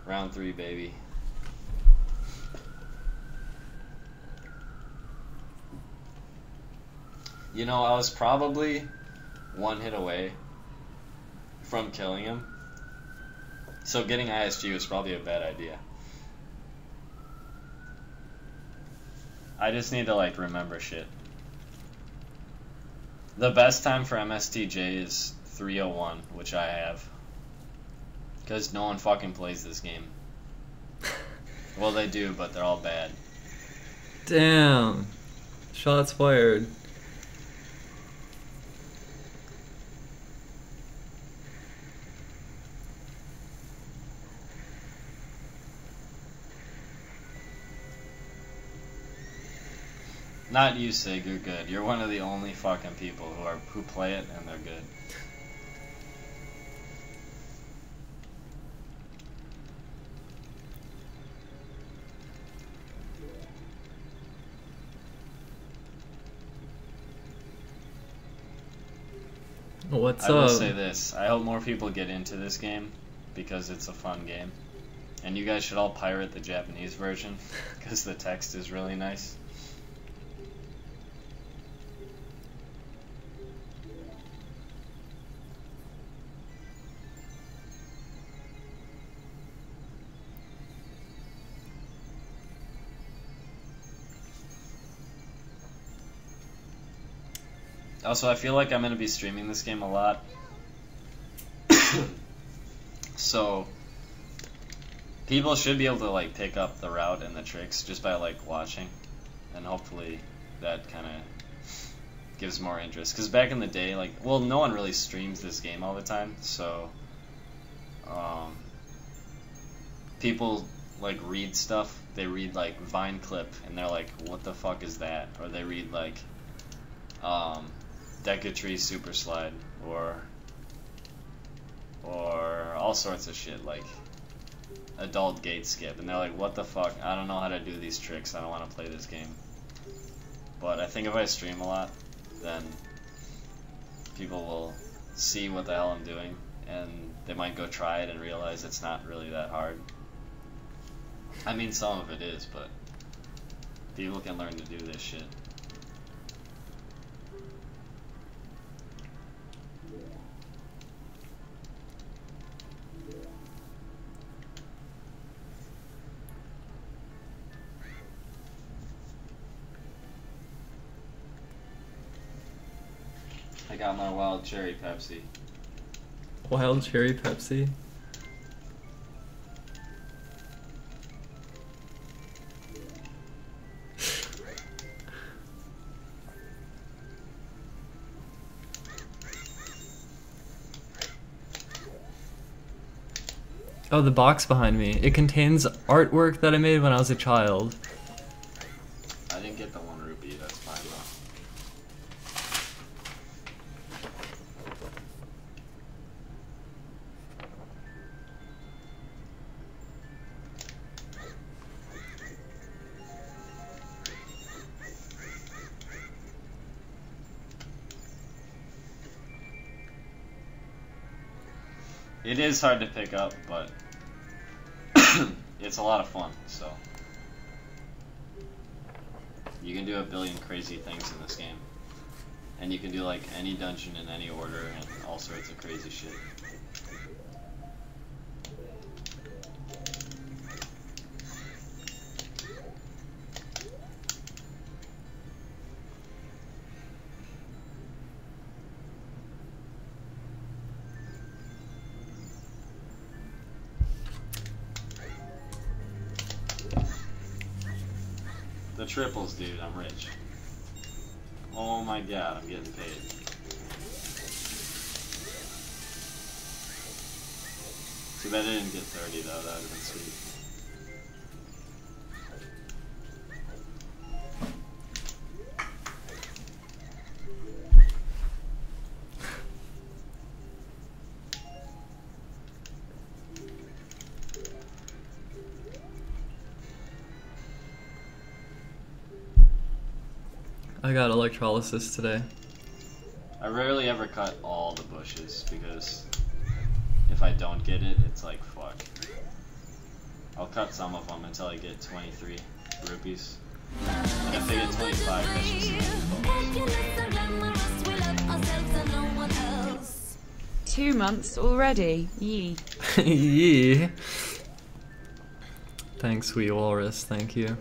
Round 3, baby. You know, I was probably one hit away from killing him. So getting ISG was probably a bad idea. I just need to, like, remember shit. The best time for MSTJ is 3:01, which I have. Because no one fucking plays this game. Well, they do, but they're all bad. Damn. Shots fired. Not you, Sig, you're good. You're one of the only fucking people who play it and they're good. What's up? I will say this. I hope more people get into this game because it's a fun game. And you guys should all pirate the Japanese version because the text is really nice. Also, I feel like I'm going to be streaming this game a lot. So, people should be able to, like, pick up the route and the tricks just by, like, watching. And hopefully that kind of gives more interest. Because back in the day, like, well, no one really streams this game all the time. So, people, like, read stuff. They read, like, Vine clip, and they're like, what the fuck is that? Or they read, like, Decatree Super Slide, or all sorts of shit, like Adult Gate Skip, and they're like, what the fuck, I don't know how to do these tricks, I don't want to play this game. But I think if I stream a lot, then people will see what the hell I'm doing, and they might go try it and realize it's not really that hard. I mean, some of it is, but people can learn to do this shit. I got my wild cherry Pepsi. Wild cherry Pepsi? Oh, the box behind me. It contains artwork that I made when I was a child. I didn't get the 1 rupee, that's fine though. It is hard to pick up, but it's a lot of fun, so. You can do a billion crazy things in this game. And you can do like any dungeon in any order and all sorts of crazy shit. The triples, dude, I'm rich. Oh my god, I'm getting paid. Too bad I didn't get 30 though, that would have been sweet. I got electrolysis today. I rarely ever cut all the bushes because if I don't get it, it's like fuck. I'll cut some of them until I get 23 rupees. And if they get 25, that's just a 2 months already. Yee. Yee. Thanks, Wee Walrus. Thank you.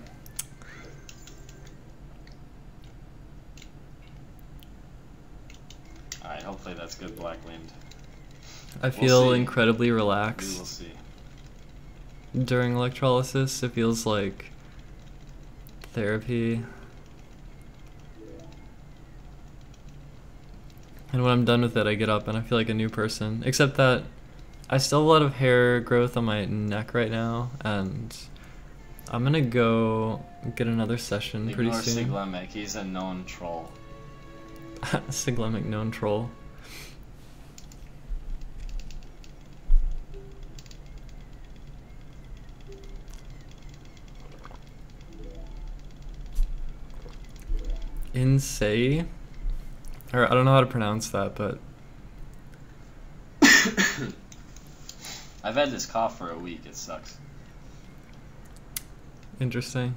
Alright, hopefully that's good Black Wind. I feel see. incredibly We will relaxed see. during electrolysis. It feels like therapy. And when I'm done with it, I get up and I feel like a new person. Except that I still have a lot of hair growth on my neck right now, and I'm gonna go get another session pretty Ignore soon. Siglemic, he's a known troll. Siglemic known troll. Insay? Or I don't know how to pronounce that, but I've had this cough for a week, it sucks. interesting.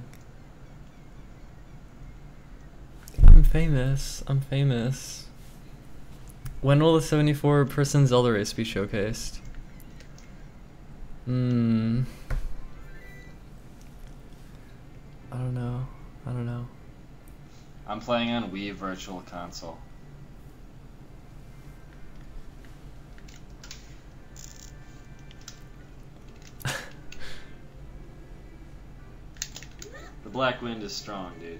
I'm famous. I'm famous. When will the 74-person Zelda race be showcased? I don't know. I don't know. I'm playing on Wii Virtual Console. The Black Wind is strong, dude.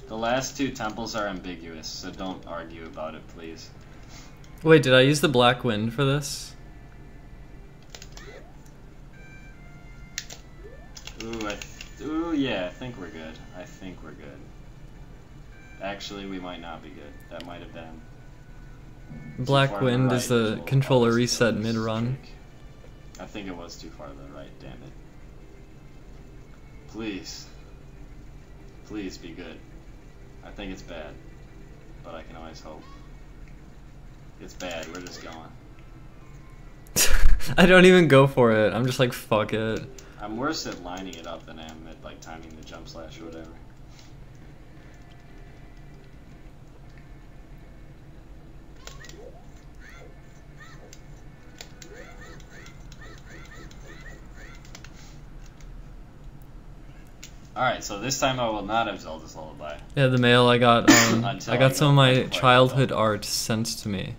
The last two temples are ambiguous, so don't argue about it, please. Wait, did I use the Black Wind for this? Ooh, yeah, I think we're good. I think we're good. Actually, we might not be good. That might have been... Black Wind is the controller reset mid-run. I think it was too far to the right, damn it. Please. Please be good. I think it's bad, but I can always hope. It's bad, we're just going. I don't even go for it. I'm just like, fuck it. I'm worse at lining it up than I am at like timing the jump slash or whatever. Alright, so this time I will not have Zelda's Lullaby. Yeah, the mail I got. I got some of my quite childhood art sent to me.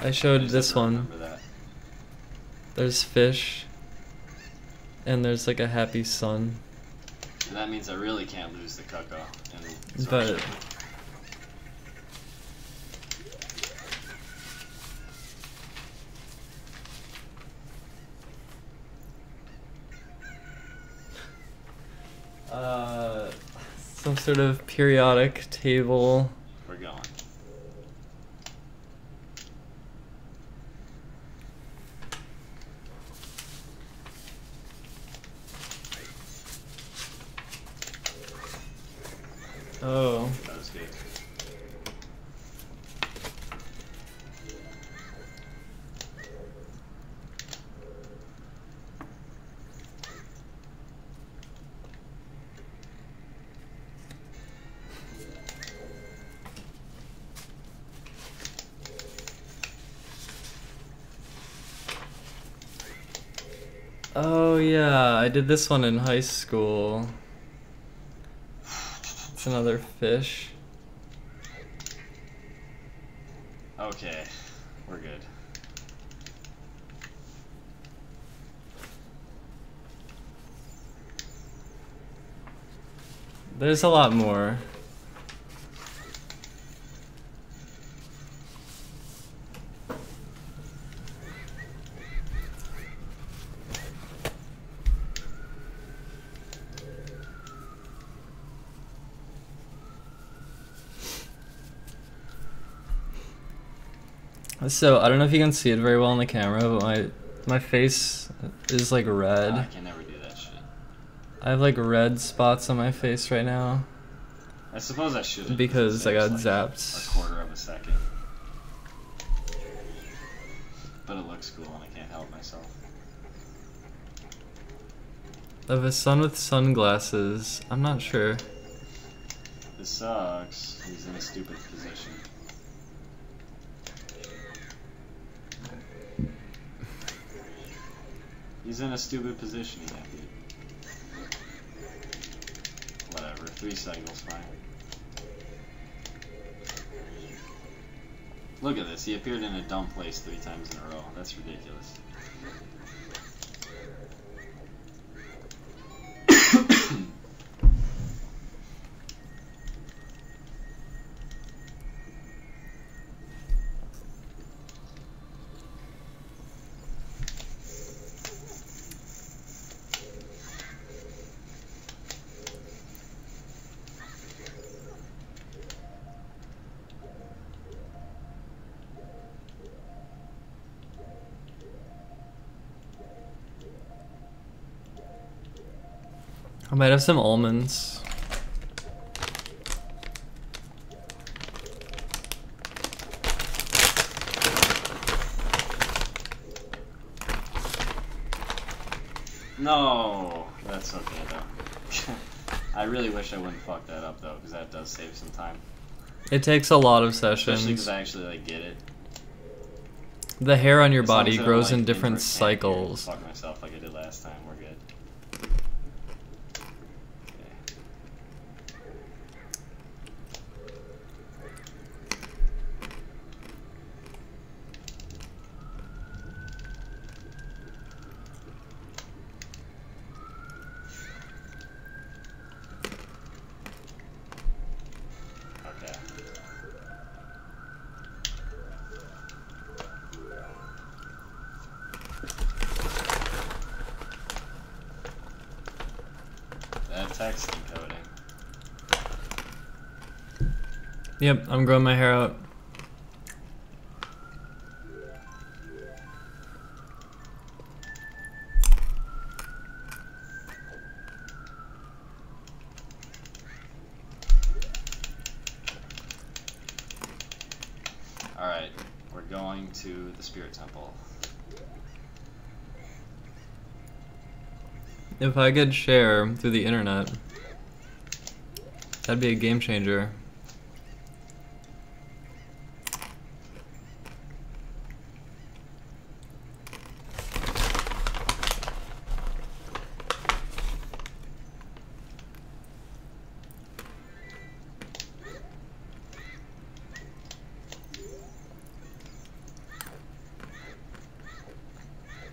I showed just this have to one. remember that. There's fish, and there's like a happy sun. And that means I really can't lose the Cuckoo. But some sort of periodic table. We're going. Oh. That was good. Oh yeah, I did this one in high school. It's another fish. Okay, we're good. There's a lot more. So, I don't know if you can see it very well on the camera, but my My face is like red. I can never do that shit. I have like red spots on my face right now. I suppose I should. Because I got like zapped. A quarter of a second. But it looks cool and I can't help myself. Of a son with sunglasses. I'm not sure. This sucks. He's in a stupid position. He's in a stupid position, yeah, dude. Whatever, 3 cycles, fine. Look at this, he appeared in a dumb place 3 times in a row. That's ridiculous. I might have some almonds. No, that's okay though. I really wish I wouldn't fuck that up though, because that does save some time. It takes a lot of Especially sessions. because I actually like get it. The hair on your As long body as I don't, grows like, in different invert panic here and cycles. Fuck myself like I did last time. We're good. Okay. That text encoding. Yep, I'm growing my hair out. Alright, we're going to the Spirit Temple. If I could share through the internet, that'd be a game changer.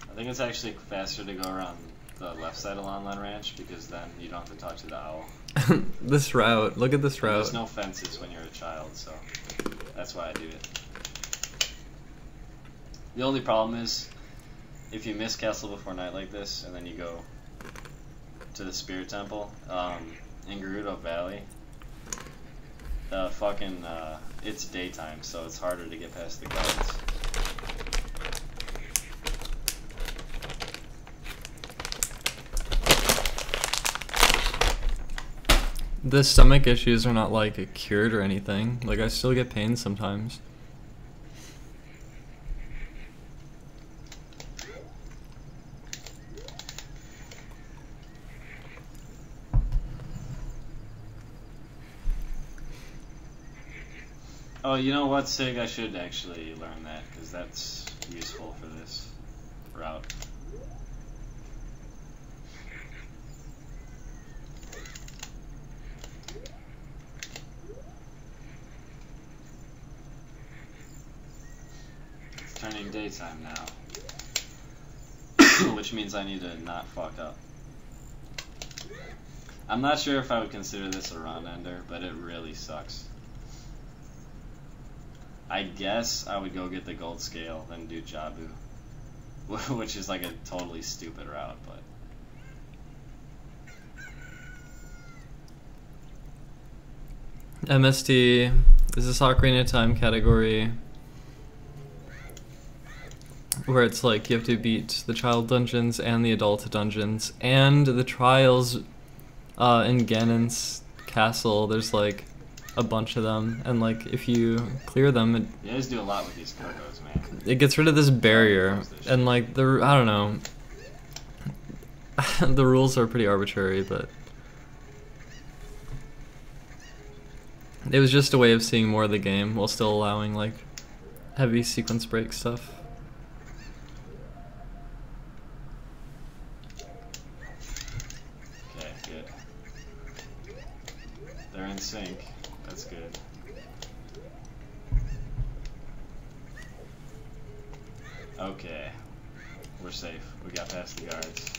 I think it's actually faster to go around the left side of Lawnland Ranch because then you don't have to talk to the owl. This route, look at this And route. there's no fences when you're a child, so that's why I do it. The only problem is, if you miss Castle Before Night like this, and then you go to the Spirit Temple, in Gerudo Valley, the fucking, it's daytime, so it's harder to get past the guards. The stomach issues are not like cured or anything. Like I still get pain sometimes. Oh, you know what, Sig? I should actually learn that, because that's useful for this route. It's turning daytime now. Which means I need to not fuck up. I'm not sure if I would consider this a run ender, but it really sucks. I guess I would go get the gold scale, then do Jabu. Which is like a totally stupid route, but... MST is this Ocarina of Time category. where it's like you have to beat the child dungeons and the adult dungeons and the trials in Ganon's castle. There's like a bunch of them, and like if you clear them, You guys do a lot with these Cocos, man. it gets rid of this barrier, and like I don't know. The rules are pretty arbitrary, but it was just a way of seeing more of the game while still allowing like heavy sequence break stuff. Okay, good. They're in sync. That's good. Okay. We're safe. We got past the guards.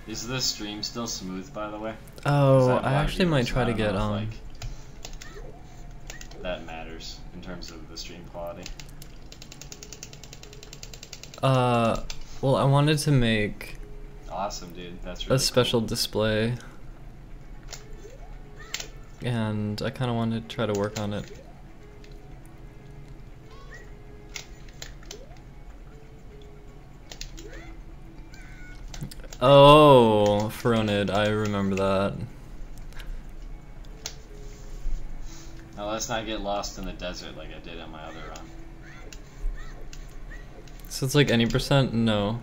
Is the stream still smooth, by the way? Oh, I actually might try to get like, that matters in terms of the stream quality. Well, I wanted to make Awesome, dude. That's really a special cool. display, and I kind of wanted to try to work on it. Oh, Phronid, I remember that. Now let's not get lost in the desert like I did on my other run. So it's like any percent? No.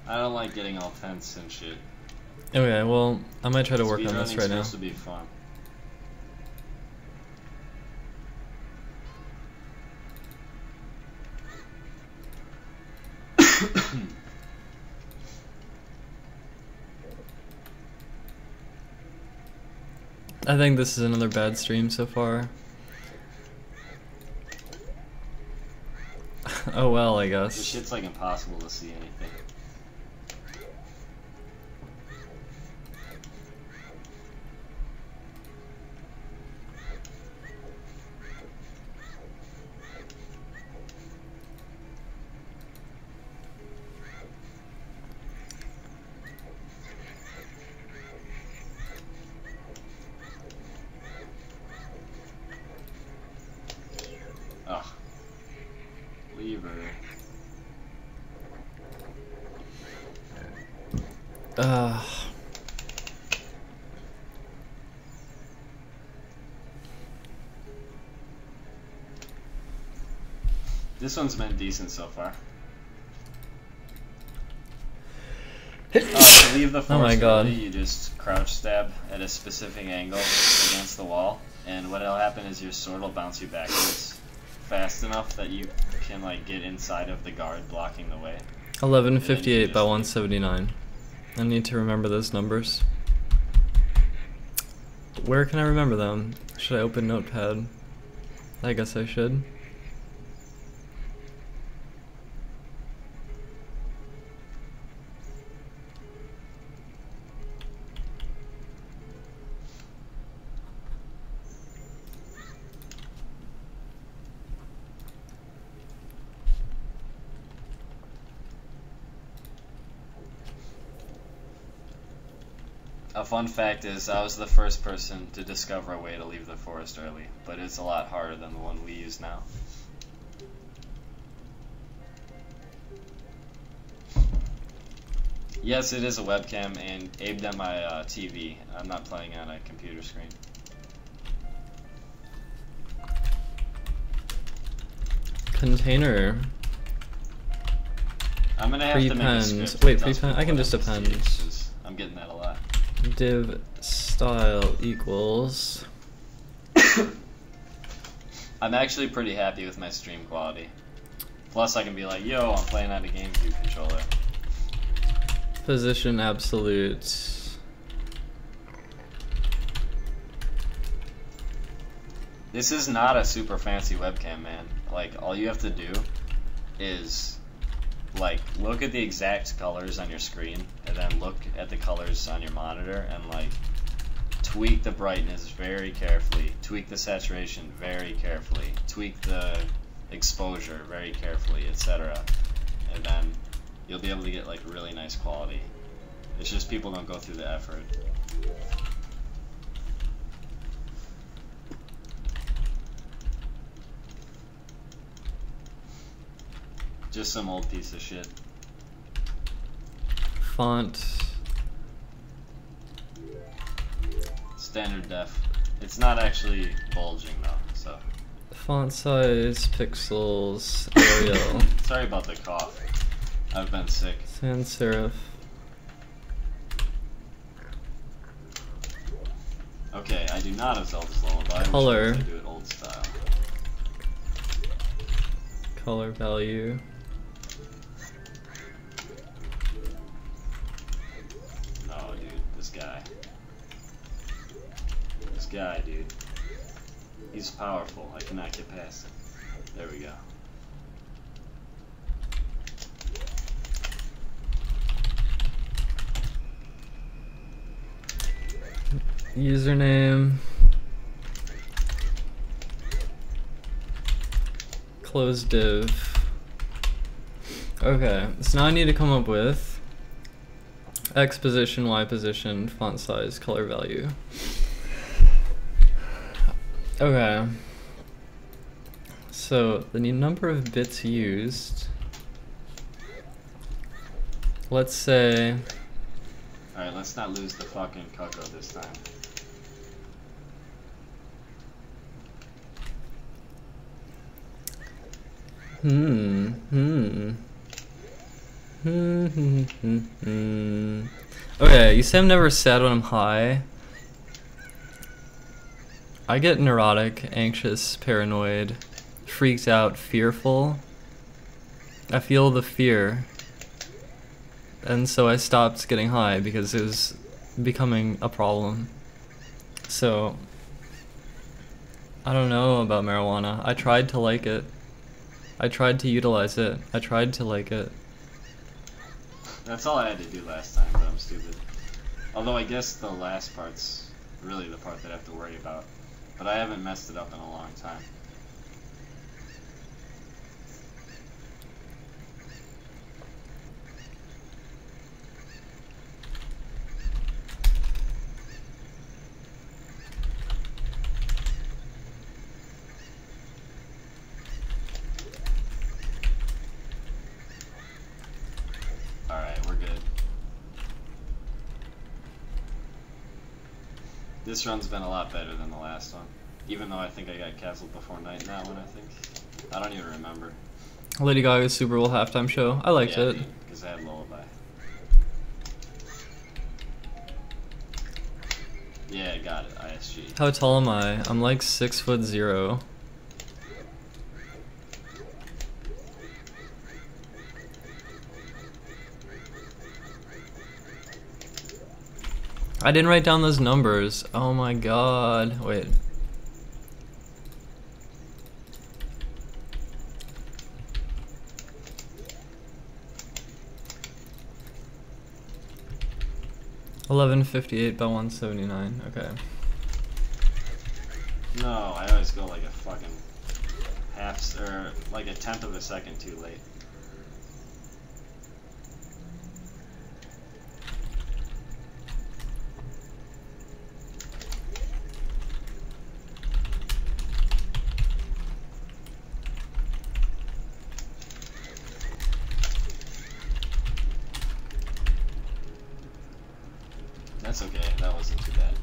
I don't like getting all tense and shit. Okay, well, I might try to work on this right now. Speedrunning's supposed to be fun. I think this is another bad stream so far. Oh well, I guess. This shit's like impossible to see anything. Ugh. Lever. This one's been decent so far. To leave the force Oh my god. early, you just crouch stab at a specific angle against the wall, and what'll happen is your sword will bounce you backwards fast enough that you can like get inside of the guard blocking the way. 1158 by 179. I need to remember those numbers. Where can I remember them? Should I open Notepad? I guess I should. A fun fact is, I was the first person to discover a way to leave the forest early, but it's a lot harder than the one we use now. Yes, it is a webcam and aimed at my TV. I'm not playing on a computer screen. Container. I'm gonna have to make a Prepend. script. Wait, that tells prepend. I people can what just MST append. is, 'cause I'm getting that a lot. Div style equals. I'm actually pretty happy with my stream quality. Plus, I can be like, yo, I'm playing on a GameCube controller. Position absolute. This is not a super fancy webcam, man. Like, all you have to do is, like, look at the exact colors on your screen, and then look at the colors on your monitor, and, like, tweak the brightness very carefully, tweak the saturation very carefully, tweak the exposure very carefully, etc. And then you'll be able to get, like, really nice quality. It's just people don't go through the effort. Just some old piece of shit. Font. Standard def. It's not actually bulging though, so. Font size, pixels, Arial. Sorry about the cough. I've been sick. Sans serif. Okay, I do not have Zelda's Lullaby. Color. I do it old style. Color value. Oh, dude, this guy. This guy, dude. He's powerful. I cannot get past him. There we go. Username. Close div. Okay, so now I need to come up with X position, Y position, font size, color value. Okay. So the number of bits used. Let's say. Alright, let's not lose the fucking Coco this time. Okay, you say I'm never sad when I'm high. I get neurotic, anxious, paranoid, freaked out, fearful. I feel the fear. And so I stopped getting high because it was becoming a problem. So, I don't know about marijuana. I tried to like it. I tried to utilize it. I tried to like it. That's all I had to do last time, but I'm stupid. Although I guess the last part's really the part that I have to worry about. But I haven't messed it up in a long time. Alright, we're good. This run's been a lot better than the last one. Even though I think I got castled before night in that one, I think. I don't even remember. Lady Gaga's Super Bowl halftime show. I liked it. Because I had Lullaby. Yeah, got it. ISG. How tall am I? I'm like 6'0". I didn't write down those numbers. Oh my god. Wait. $11.58 by 179. Okay. No, I always go like a fucking or like a tenth of a second too late. That's okay, that wasn't too bad.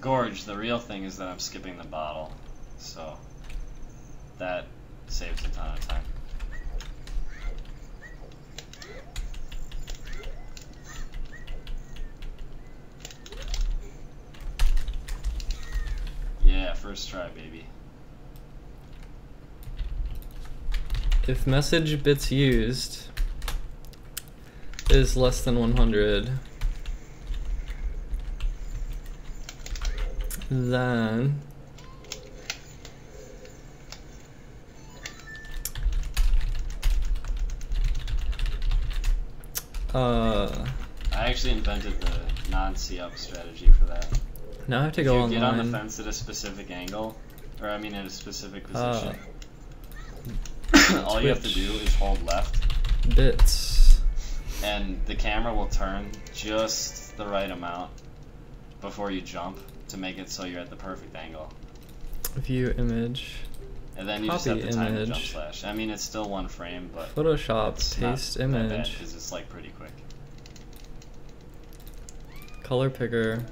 Gorge, the real thing is that I'm skipping the bottle, so that saves a ton of time. Yeah, first try, baby. If message bits used is less than 100, then I actually invented the non-C-up strategy for that. now I have to If go you online. get on the fence at a specific angle, or I mean at a specific position, all you have to do is hold left, bits. and the camera will turn just the right amount before you jump to make it so you're at the perfect angle. View image. And then you just Copy have to time the jump image. slash. I mean, it's still one frame, but Photoshop, it's paste not that bad image. because it's like pretty quick. Color picker.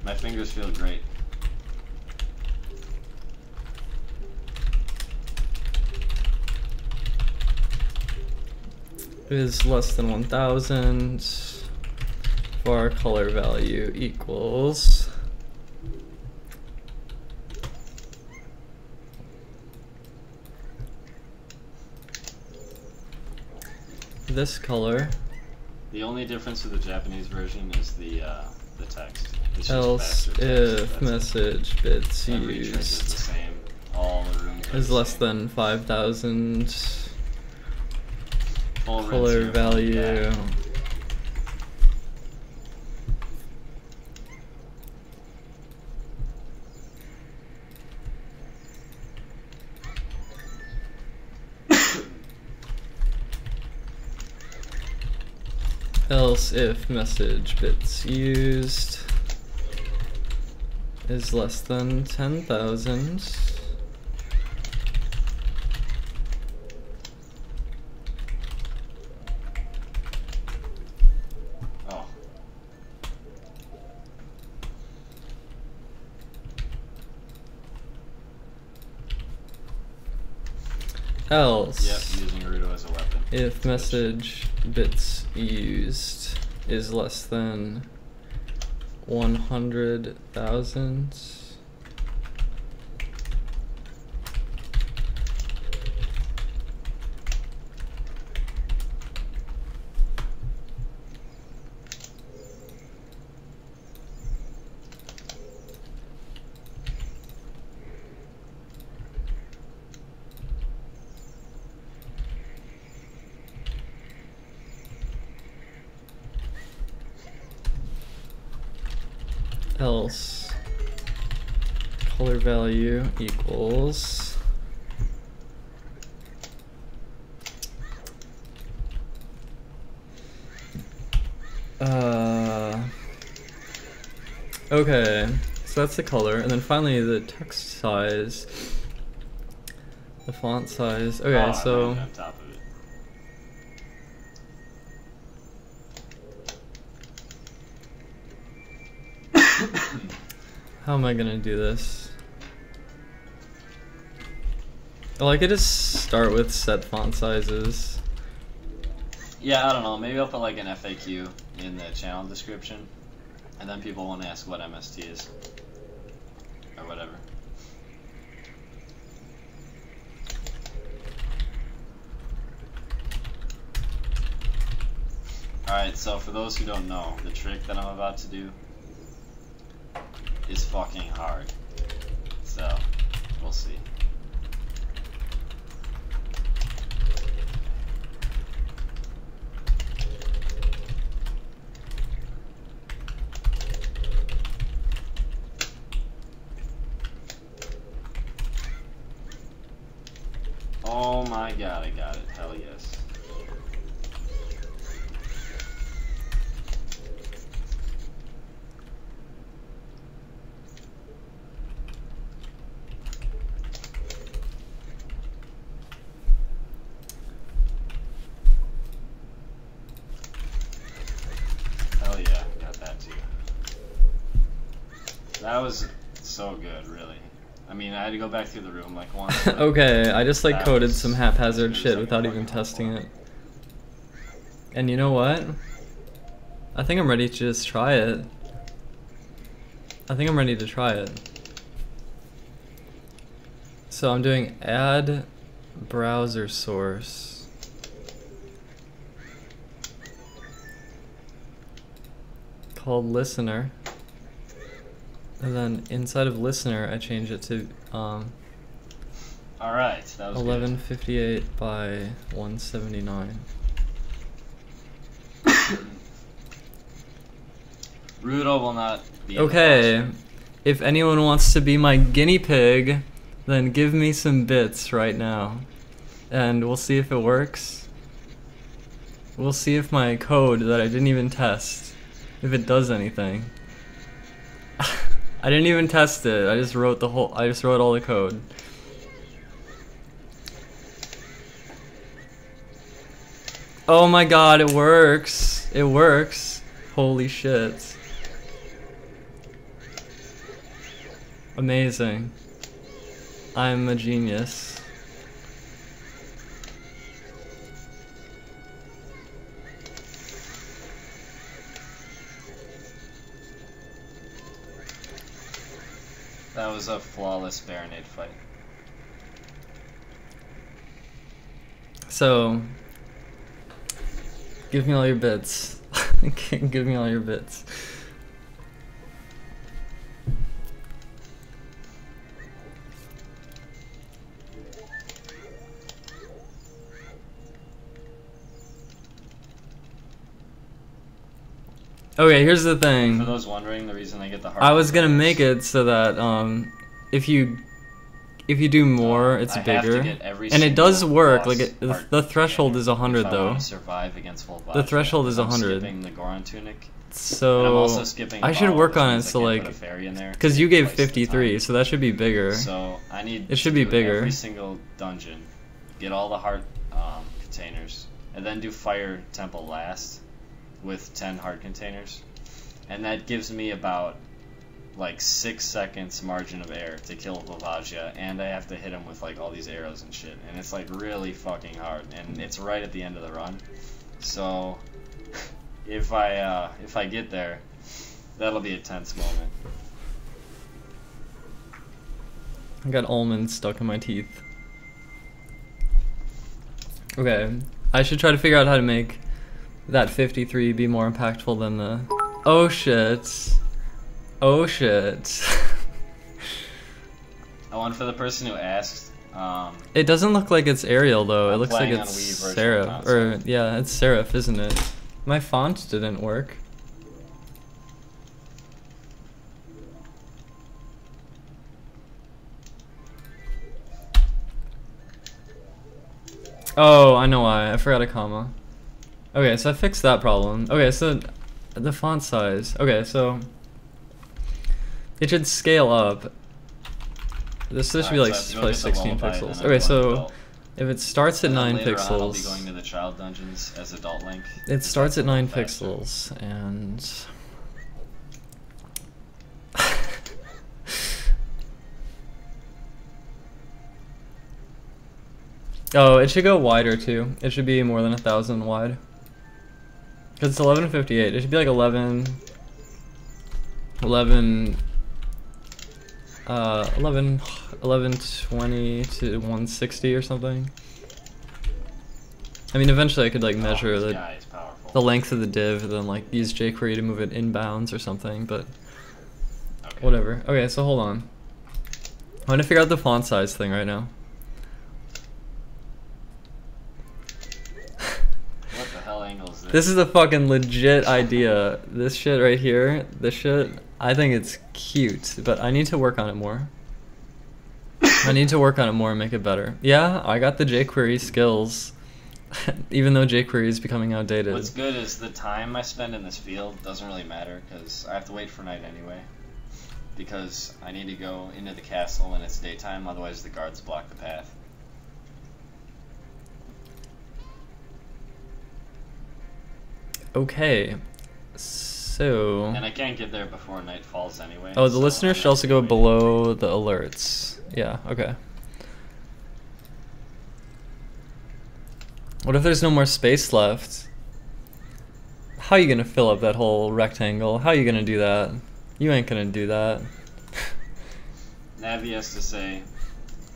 My fingers feel great. Is less than 1000. Var color value equals this color. The only difference with the Japanese version is the text. It's just Else faster text, if that's it. message bits Every trick is the used same. All the rooms are is the less same. than 5000. Full rinse Color here, value. yeah. Else if message bits used is less than 10,000. Oh. Else Yep, using Naruto as a weapon. if message bits used is less than 100,000. Else color value equals okay, so that's the color, and then finally the text size, the font size. Okay, Oh, so right on top of it. how am I gonna do this? Well, I could just start with set font sizes. Yeah, I don't know. Maybe I'll put like an FAQ in the channel description, and then people won't ask what MST is, or whatever. Alright, so for those who don't know, the trick that I'm about to do is fucking hard. So, we'll see. Oh my god, I got it. Hell yes. Hell yeah, got that too. That was so good, really. I mean, I had to go back through the room like once. but Okay, I just like that coded was some as haphazard good as shit I could without even fucking hope testing for. it. And you know what? I think I'm ready to just try it. I think I'm ready to try it. So I'm doing add browser source. Called listener. And then inside of listener, I change it to All right, that was 1158 by 179. Rudo will not be. In Okay, the box. if anyone wants to be my guinea pig, then give me some bits right now, and we'll see if it works. We'll see if my code that I didn't even test, if it does anything. I didn't even test it. I just wrote all the code. Oh my god, it works. It works. Holy shit. Amazing. I'm a genius. That was a flawless Baronade fight. So, give me all your bits. Give me all your bits. Okay, here's the thing. For those wondering, the reason I get the hard. I was gonna make it so that if you do more, it's I have to bigger, get every and it does single work. boss Like part the threshold is 100 if I though. want to survive against full The threshold is I'm 100. skipping the Goron tunic. And I'm So also skipping I should Bottle, work which on it. means I So can't put a like, fairy in there because you gave twice the 53, time. so that should be bigger. So I need. It should to be do bigger. Every single dungeon, get all the heart containers, and then do Fire Temple last with 10 heart containers, and that gives me about like 6 seconds margin of error to kill Vavagia, and I have to hit him with like all these arrows and shit, and it's like really fucking hard, and it's right at the end of the run. So if I get there, that'll be a tense moment. I got almonds stuck in my teeth. Okay, I should try to figure out how to make that 53 be more impactful than the. Oh shit. Oh shit. And for the person who asked, It doesn't look like it's Arial though. It I'm looks like playing it's on Wii Virtual Serif. Console. Or yeah, it's Serif, isn't it? My font didn't work. Oh, I know why. I forgot a comma. Okay, so I fixed that problem. Okay, so the font size. Okay, so it should scale up. This should be like so I probably have to go get the 16 lullaby, pixels. then Okay, I'm so adult. if it starts at And then 9 later on, I'll be going pixels, to the child dungeons as adult Link. it starts at 9 faster. pixels, and oh, it should go wider too. It should be more than 1,000 wide. Cause it's 1158. It should be like 1120 to 160 or something. I mean, eventually I could like measure This the guy is powerful. the length of the div and then like use jQuery to move it inbounds or something, but Okay. whatever. Okay, so hold on. I'm gonna figure out the font size thing right now. What the hell angle is this? This is a fucking legit idea. This shit right here, this shit, I think it's cute, but I need to work on it more. I need to work on it more and make it better. Yeah, I got the jQuery skills, even though jQuery is becoming outdated. What's good is the time I spend in this field doesn't really matter because I have to wait for night anyway. Because I need to go into the castle when it's daytime, otherwise the guards block the path. Okay, so... And I can't get there before night falls anyway. Oh, the so listener I'm should also actually go waiting. below the alerts. Yeah, okay. What if there's no more space left? How you gonna fill up that whole rectangle? How you gonna do that? You ain't gonna do that. Navi has to say,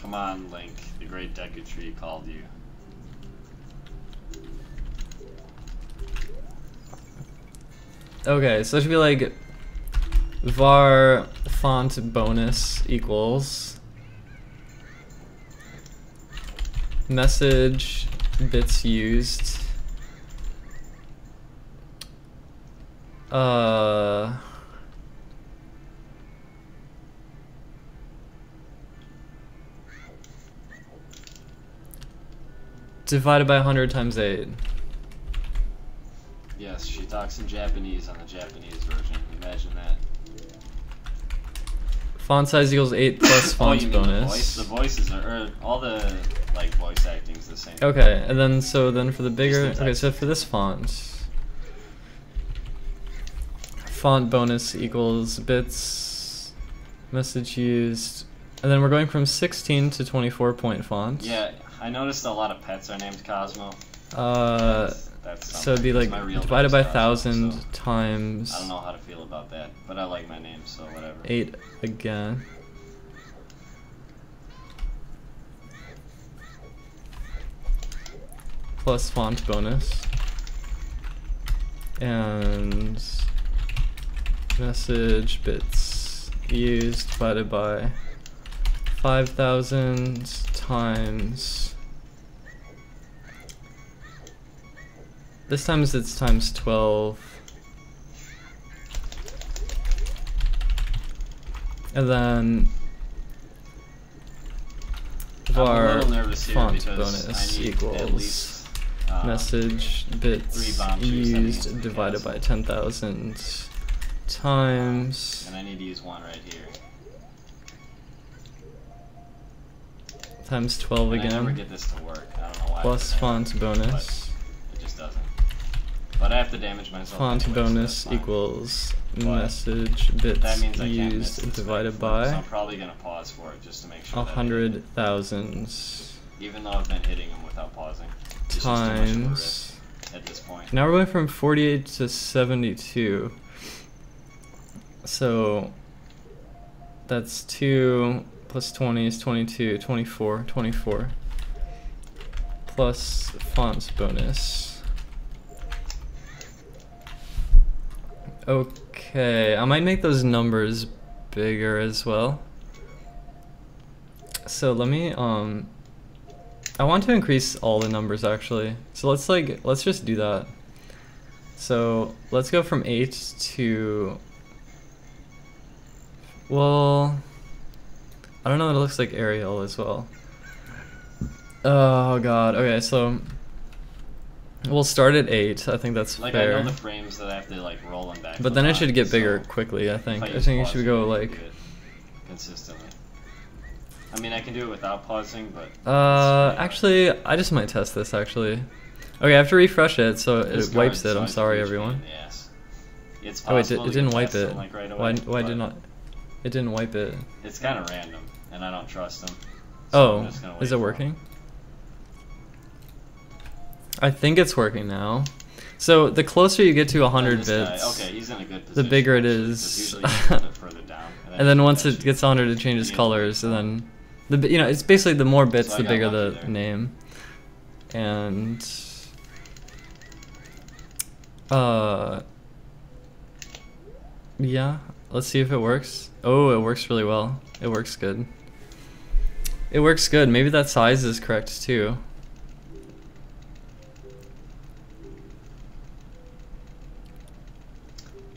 Come on, Link. The Great Deku Tree called you. Okay, so it should be like var font bonus equals message bits used divided by 100 times 8. Yes, she talks in Japanese on the Japanese version. Imagine that. Font size equals 8 plus font you mean bonus. The voices are all the like voice acting's the same. Okay, and then so then for the bigger, Just the okay, text. so for this font bonus equals bits message used, and then we're going from 16 to 24 point font. Yeah, I noticed a lot of pets are named Cosmo. That's So it'd be something, 'cause like my real divided name's by Cosmo, 1,000 so times I don't know how to feel about that, but I like my name, so whatever. 8 again. Plus font bonus. And message bits used divided by 5,000 times. This time it's times 12. And then I'm a var little nervous here font because bonus I need equals at least message 3 bits bomb shoots heading into used the divided castle. by 10,000 times and I need to use one right here. times 12 And I never again get this to work. I don't know why. plus but font bonus. It just doesn't. But I have to damage myself. Font anyway, so bonus that's fine. equals But message that bits means I can't miss used this divided right before, so by I'm probably gonna pause for it just to make sure. 100,000 Even though I've been hitting them without pausing. It's just too much of a times. risk at this point. Now we're going from 48 to 72. So that's 2 plus 20 is 22, 24, 24. Plus font bonus. Okay, I might make those numbers bigger as well. So let me I want to increase all the numbers actually. So let's just do that. So let's go from 8 to, well, I don't know, it looks like Arial as well. Oh god, okay, so we'll start at 8, I think that's Like fair. I know the frames that I have to like roll them back. But then it should get bigger quickly, I think. I think it should go like consistently. I mean, I can do it without pausing, but actually, I just might test this actually. Okay, I have to refresh it, so this it wipes card it. I'm sucks sorry, huge pain everyone. in the ass. It's Oh, it possible to didn't get wipe past it. them, like, right Why away, did but not? It didn't wipe it. It's kind of random, and I don't trust them. Oh, I'm just gonna wait is it for 'em. working? I think it's working now. So the closer you get to 100 This guy, bits, okay, he's in a good the position, bigger it actually, 'cause is. usually he's a bit further down, and then you once can it gets to 100, it changes you can colors, wait and for then it's basically the more bits, So I the got bigger lucky the there. name. And yeah, let's see if it works. Oh, it works really well. It works good. It works good. Maybe that size is correct too.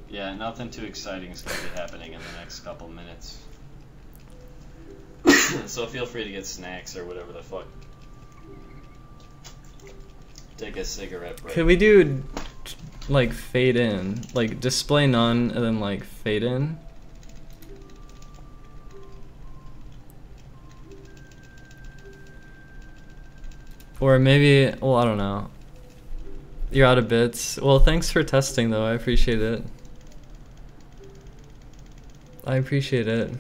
Yeah, nothing too exciting is going to be happening in the next couple minutes. So feel free to get snacks or whatever the fuck. Take a cigarette break. Could we do like fade in, like display none, and then like fade in? Or maybe, well, I don't know. You're out of bits. Well, thanks for testing though. I appreciate it. I appreciate it.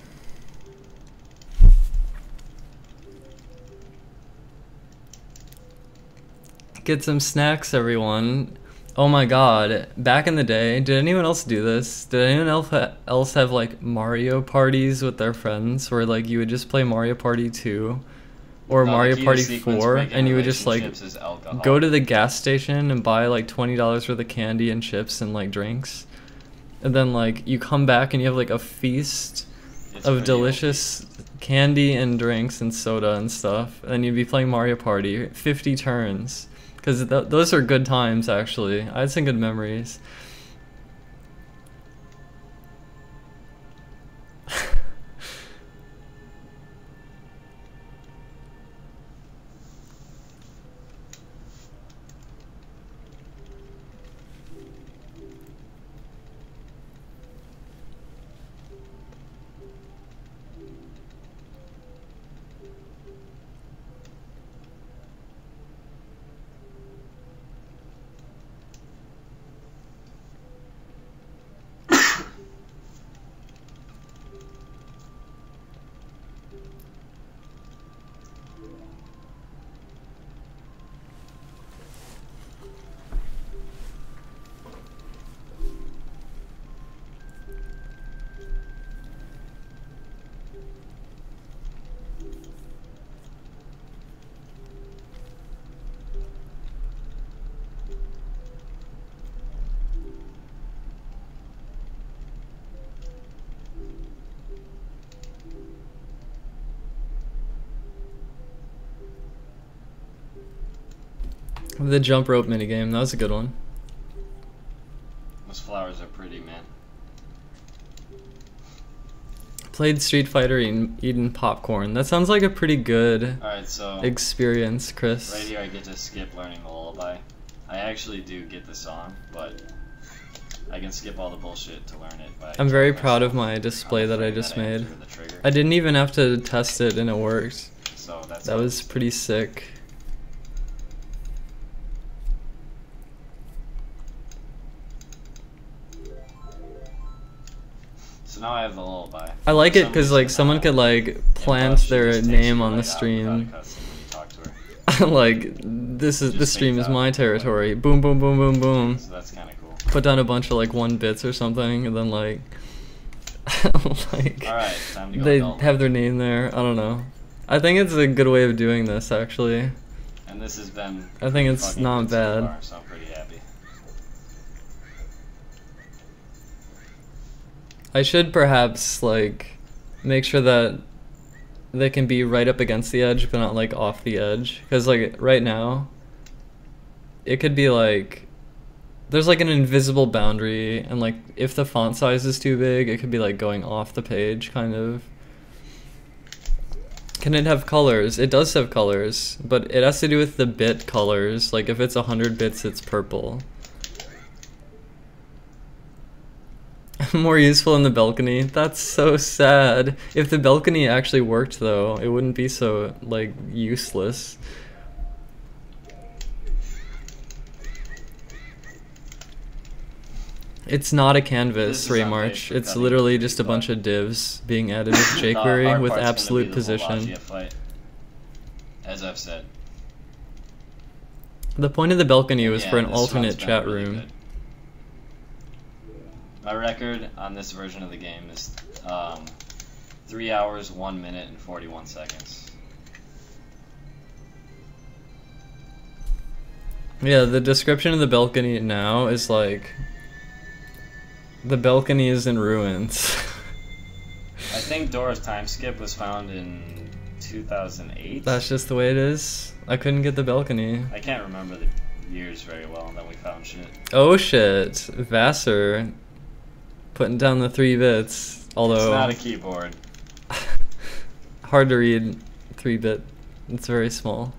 Get some snacks, everyone. Oh my god, back in the day, did anyone else do this? Did anyone else have like Mario parties with their friends where like you would just play Mario Party 2 or No, the Mario key to Party sequence 4, breaking and you would just like relationships is alcohol. go to the gas station and buy like $20 worth of candy and chips and like drinks, and then like you come back and you have like a feast It's of pretty delicious candy and drinks and soda and stuff, and you'd be playing Mario Party 50 turns, because those are good times actually. I had some good memories. The jump rope minigame, that was a good one. Those flowers are pretty, man. Played Street Fighter eating popcorn. That sounds like a pretty good Alright, so experience, Chris. right here I get to skip learning the lullaby. I actually do get the song, but I can skip all the bullshit to learn it. By I'm very trying proud of myself my on display the that I frame just I made. enter the trigger. I didn't even have to test it and it worked. So that's That how was it's- pretty sick. So now I have the lullaby. I like For it some because like reason, someone could like Impulse, plant she their just takes name you on the right out stream. without a cutscene when you talk to her. Like this is Just the stream make is that my like- territory. Boom boom boom boom boom. So that's kind of cool. Put down a bunch of like 1 bits or something, and then like like Alright, time to go they adult. have their name there. I don't know. I think it's a good way of doing this actually. And this has been I think pretty it's fucking not good so bad. far, so I'm pretty happy. I should perhaps like make sure that they can be right up against the edge but not like off the edge, because like right now it could be like there's like an invisible boundary, and like if the font size is too big it could be like going off the page kind of. Can it have colors? It does have colors, but it has to do with the bit colors. Like if it's 100 bits it's purple. More useful in the balcony. That's so sad. If the balcony actually worked though, it wouldn't be so like useless. It's not a This canvas, is unpaid Raymarch. for It's cutting literally the just a tree bunch cut. of divs being added with The jQuery hard with part's gonna absolute be the position. Wallachia fight, as I've said. The point of the balcony was Yeah, for an this one's alternate been chat really room. good. My record on this version of the game is 3 hours, 1 minute, and 41 seconds. Yeah, the description of the balcony now is like the balcony is in ruins. I think Dora's time skip was found in 2008. That's just the way it is. I couldn't get the balcony. I can't remember the years very well, and then we found shit. Oh shit, Vassar putting down the 3 bits. It's Although not a keyboard. hard to read 3-bit. It's very small.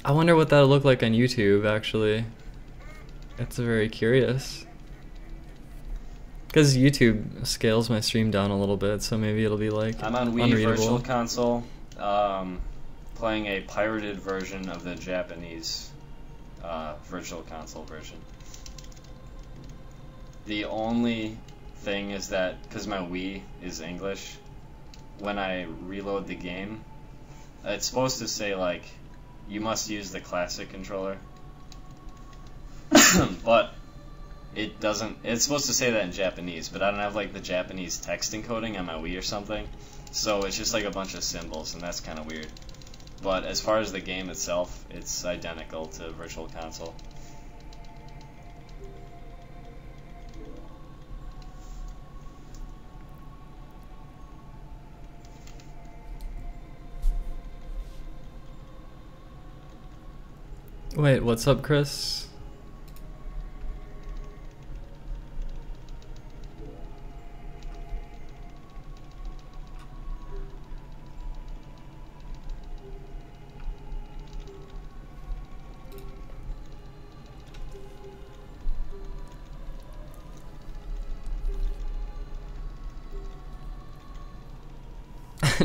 I wonder what that'll look like on YouTube actually. It's very curious. Because YouTube scales my stream down a little bit, so maybe it'll be like I'm on Wii unreadable. Virtual Console, playing a pirated version of the Japanese Virtual Console version. The only thing is that, because my Wii is English, when I reload the game, it's supposed to say like, you must use the classic controller, but it doesn't. It's supposed to say that in Japanese, but I don't have like the Japanese text encoding on my Wii or something, so it's just like a bunch of symbols, and that's kind of weird. But as far as the game itself, it's identical to Virtual Console. Wait, what's up, Chris?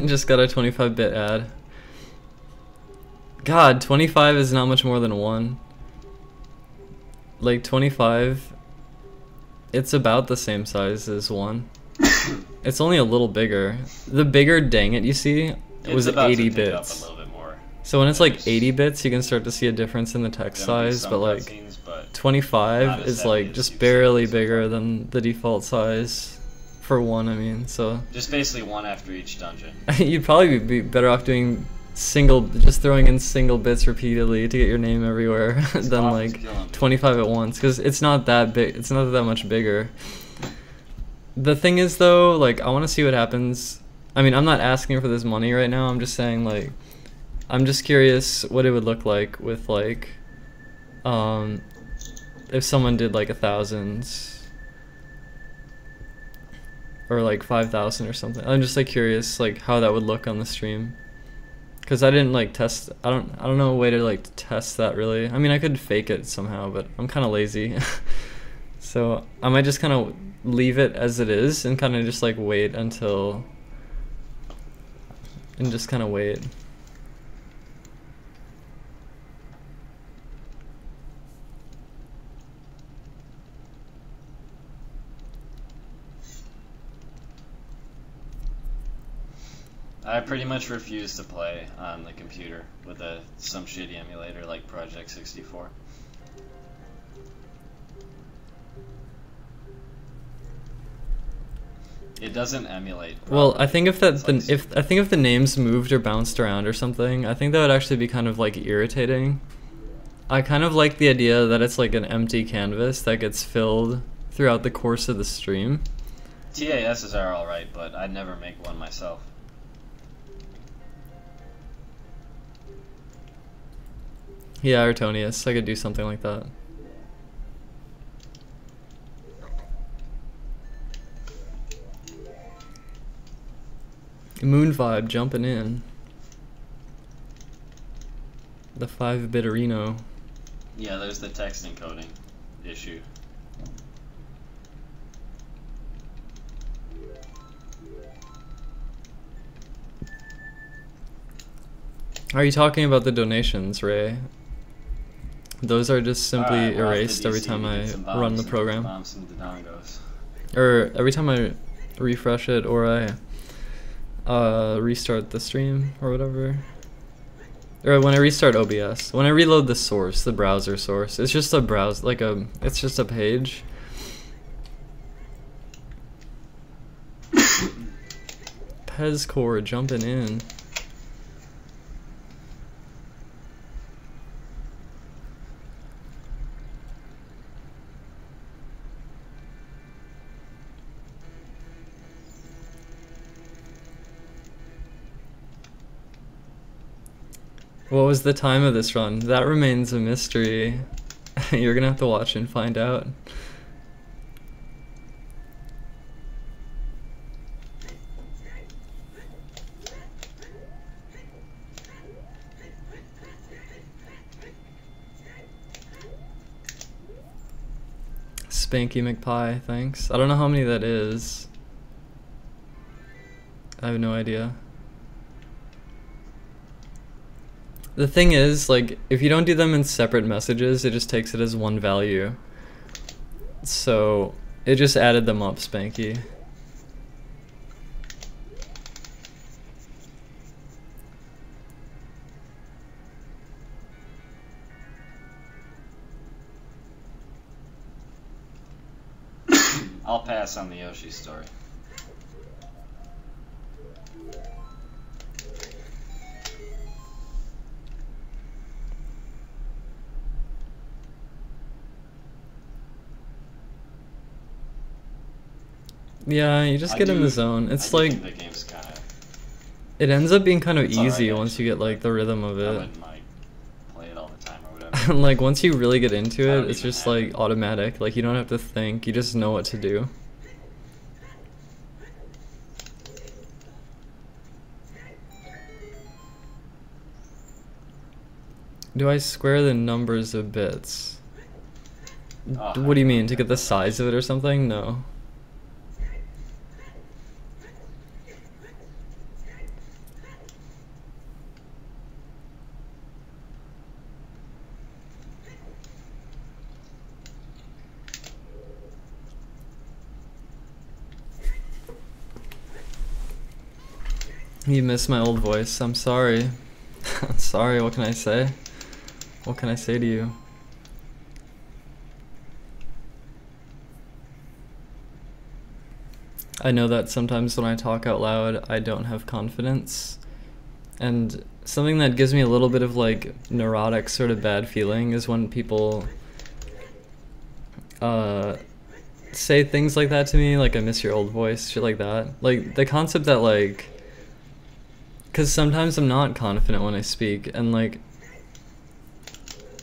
Just got a 25-bit ad. God, 25 is not much more than 1. Like 25, it's about the same size as 1. It's only a little bigger. The bigger dang it you see was 80 bits. A little bit more. So when it's like 80 bits, you can start to see a difference in the text size, but like 25 is like just barely bigger than the default size for 1, I mean, so. Just basically 1 after each dungeon. You'd probably be better off doing just throwing in single bits repeatedly to get your name everywhere than like 25 at once, because it's not that big, it's not that much bigger. The thing is though, like, I want to see what happens. I mean, I'm not asking for this money right now, I'm just saying, like, I'm just curious what it would look like with like if someone did like 1,000 or like 5,000 or something. I'm just like curious like how that would look on the stream. Cause I didn't like test. I don't know a way to like test that really. I mean, I could fake it somehow, but I'm kind of lazy, so I might just kind of leave it as it is and kind of just like wait until, and just kind of wait. I pretty much refuse to play on the computer with some shitty emulator like Project 64. It doesn't emulate properly. Well, I think if the names moved or bounced around or something, I think that would actually be kind of like irritating. I kind of like the idea that it's like an empty canvas that gets filled throughout the course of the stream. TASs are alright, but I'd never make one myself. Yeah, Artonius, I could do something like that. Moon Vibe jumping in. The 5-bit Areno. Yeah, there's the text encoding issue. Are you talking about the donations, Ray? Those are just simply erased every time I run the program. Or every time I refresh it or I restart the stream or whatever. Or when I restart OBS. When I reload the source, the browser source, it's just a it's just a page. Pezcore jumping in. What was the time of this run? That remains a mystery. You're gonna have to watch and find out. Spanky McPie, thanks. I don't know how many that is. I have no idea. The thing is, like, if you don't do them in separate messages, it just takes it as one value. So, it just added them up, Spanky. I'll pass on the Yoshi story. Yeah, you just get in the zone. It's I do like think the game's kind of. it ends up being kind of It's alright, easy once you actually, get like the rhythm of I it. wouldn't like play it all the time or whatever. Like once you really get into I it, don't it's even just have like it. automatic. Like you don't have to think, you just know what to do. Do I square the numbers of bits? Oh, What do you mean? To get the size of it or something? No. You miss my old voice. I'm sorry. I'm sorry, what can I say? What can I say to you? I know that sometimes when I talk out loud, I don't have confidence. And something that gives me a little bit of like neurotic sort of bad feeling is when people say things like that to me, like I miss your old voice, shit like that. Like the concept that like, because sometimes I'm not confident when I speak, and like,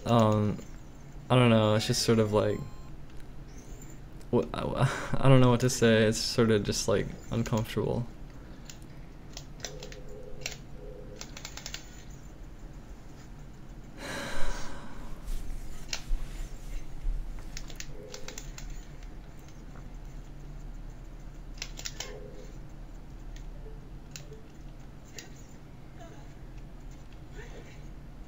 I don't know, it's just sort of like, I don't know what to say, it's sort of just like uncomfortable.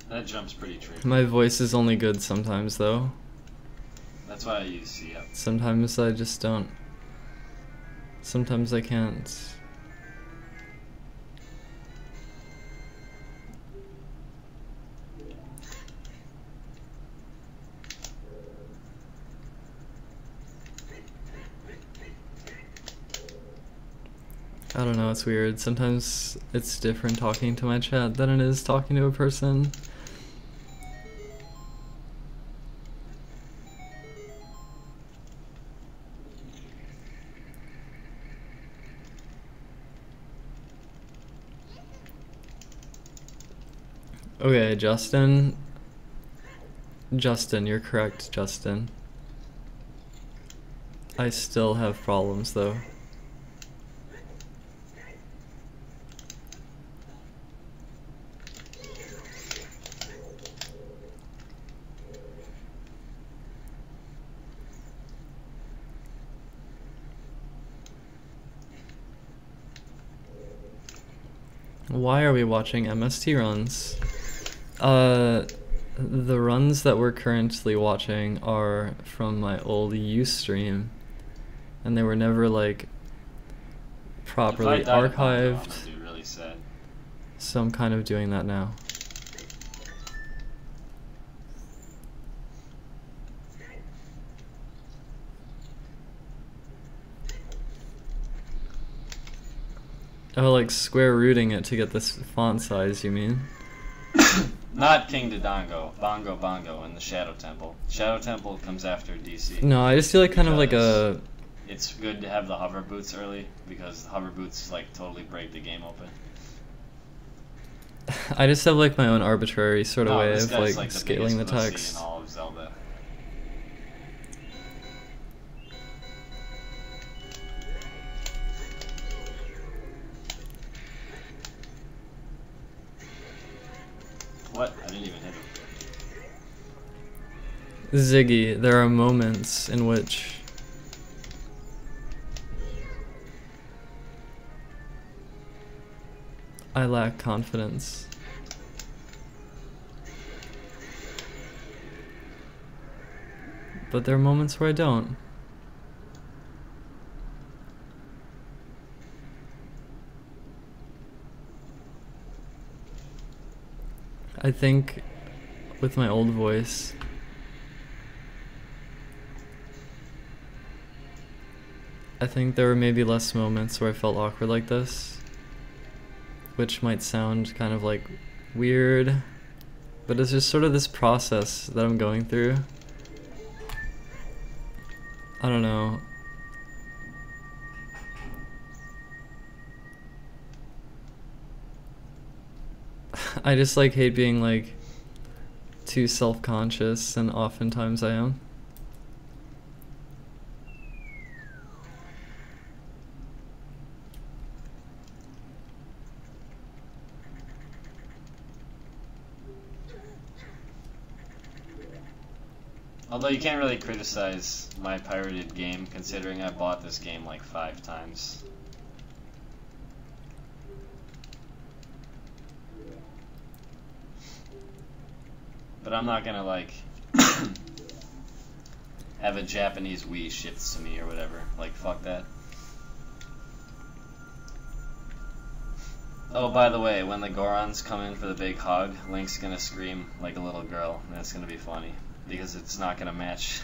That jump's pretty tricky. My voice is only good sometimes though. That's why I use CF. Sometimes I just don't. Sometimes I can't. I don't know, it's weird. Sometimes it's different talking to my chat than it is talking to a person. Okay, Justin. Justin, you're correct, Justin. I still have problems though. Why are we watching MST runs? The runs that we're currently watching are from my old Ustream, and they were never like properly If I die to Bongo, I'm archived, gonna be really sad. so I'm kind of doing that now. Oh, like square rooting it to get this font size, you mean? Not King Dodongo, Bongo Bongo in the Shadow Temple. Shadow Temple comes after DC. No, I just feel like kind of like Because a... It's good to have the hover boots early because hover boots like totally break the game open. I just have like my own arbitrary sort of No, way this of guy's, like the scaling the biggest pussy text. in all of Zelda. What? I didn't even hit him. Ziggy, there are moments in which I lack confidence. But there are moments where I don't. I think with my old voice, I think there were maybe less moments where I felt awkward like this, which might sound kind of like weird, but it's just sort of this process that I'm going through. I don't know. I just like hate being like too self-conscious, and oftentimes I am. Although you can't really criticize my pirated game, considering I bought this game like 5 times. But I'm not gonna like have a Japanese Wii shipped to me or whatever. Like, fuck that. Oh, by the way, when the Gorons come in for the big hug, Link's gonna scream like a little girl, and that's gonna be funny. Because it's not gonna match.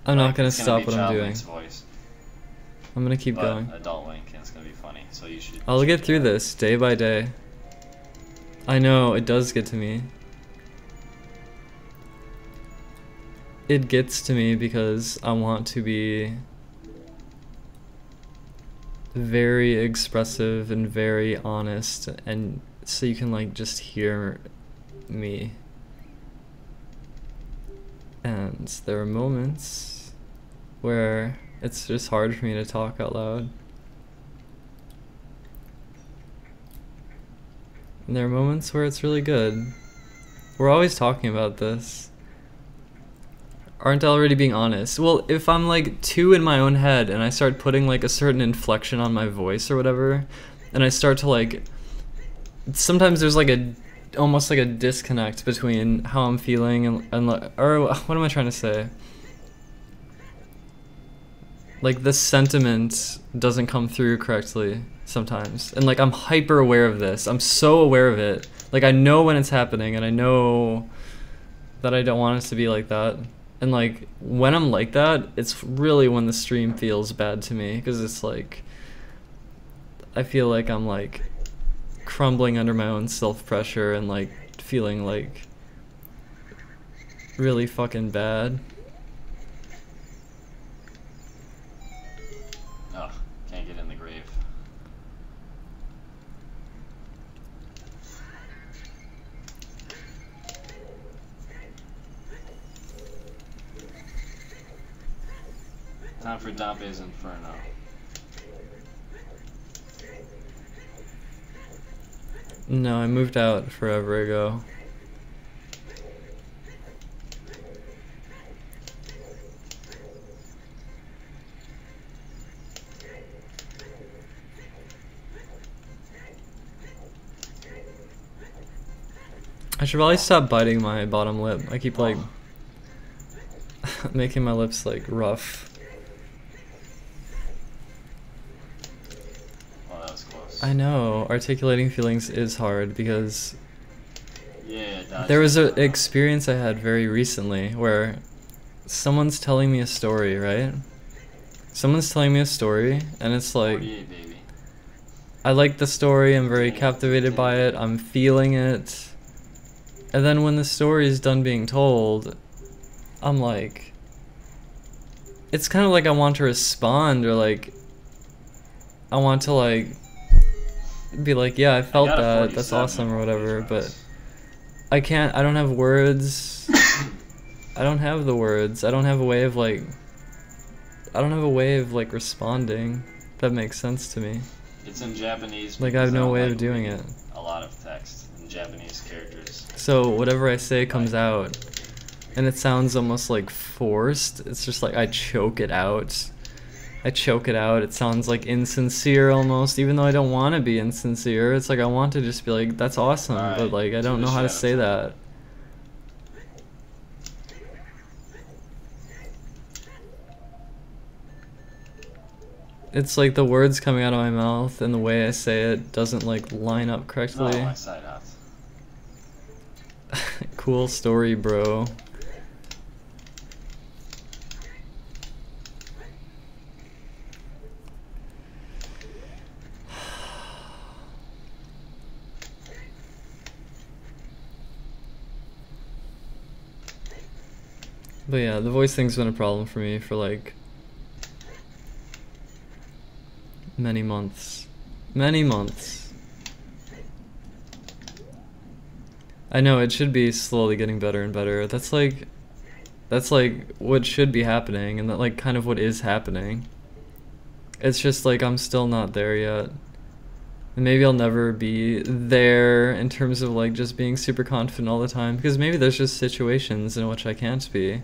I'm not gonna it's stop be what I'm child doing. Link's voice, I'm gonna keep but going. adult Link, and it's gonna be funny. So you should. I'll get check through it out. this day by day. I know, it does get to me. It gets to me because I want to be very expressive and very honest, and so you can like just hear me. And there are moments where it's just hard for me to talk out loud. And there are moments where it's really good. We're always talking about this. Aren't I already being honest? Well, if I'm like too in my own head and I start putting like a certain inflection on my voice or whatever, and I start to like, sometimes there's like a almost like a disconnect between how I'm feeling and or what am I trying to say? Like the sentiment doesn't come through correctly sometimes, and like I'm hyper aware of this. I'm so aware of it. Like I know when it's happening, and I know that I don't want it to be like that. And like when I'm like that, it's really when the stream feels bad to me, because it's like I feel like I'm like crumbling under my own self-pressure and like feeling like really fucking bad. Oh, can't get in the grave. Time for Dante's Inferno. No, I moved out forever ago. I should probably stop biting my bottom lip. I keep like making my lips like rough. Oh, that was close. I know, articulating feelings is hard because Yeah, there was an experience I had very recently where someone's telling me a story, right? Someone's telling me a story, and it's like, 48, baby. I like the story, I'm very captivated by it, I'm feeling it. And then when the story is done being told, I'm like, it's kind of like I want to respond, or like, I want to like, be like, yeah, I felt that, that's awesome or whatever, but I can't, I don't have words. I don't have the words. I don't have a way of like, I don't have a way of like responding. That makes sense to me. It's in Japanese. Like I have no don't way like of doing it. A lot of text in Japanese characters. So whatever I say comes out, and it sounds almost like forced. It's just like I choke it out. I choke it out. It sounds like insincere almost, even though I don't want to be insincere. It's like I want to just be like, that's awesome, but like I don't know how to say that. It's like the words coming out of my mouth and the way I say it doesn't like line up correctly. Oh, my side out. Cool story, bro. But yeah, the voice thing's been a problem for me for like many months. Many months. I know it should be slowly getting better and better. That's like what should be happening, and that like kind of what is happening. It's just like I'm still not there yet. And maybe I'll never be there in terms of like just being super confident all the time, because maybe there's just situations in which I can't be.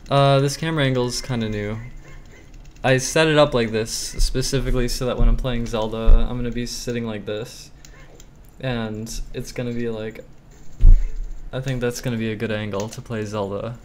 This camera angle is kind of new. I set it up like this specifically so that when I'm playing Zelda, I'm gonna be sitting like this, and it's gonna be like, I think that's gonna be a good angle to play Zelda.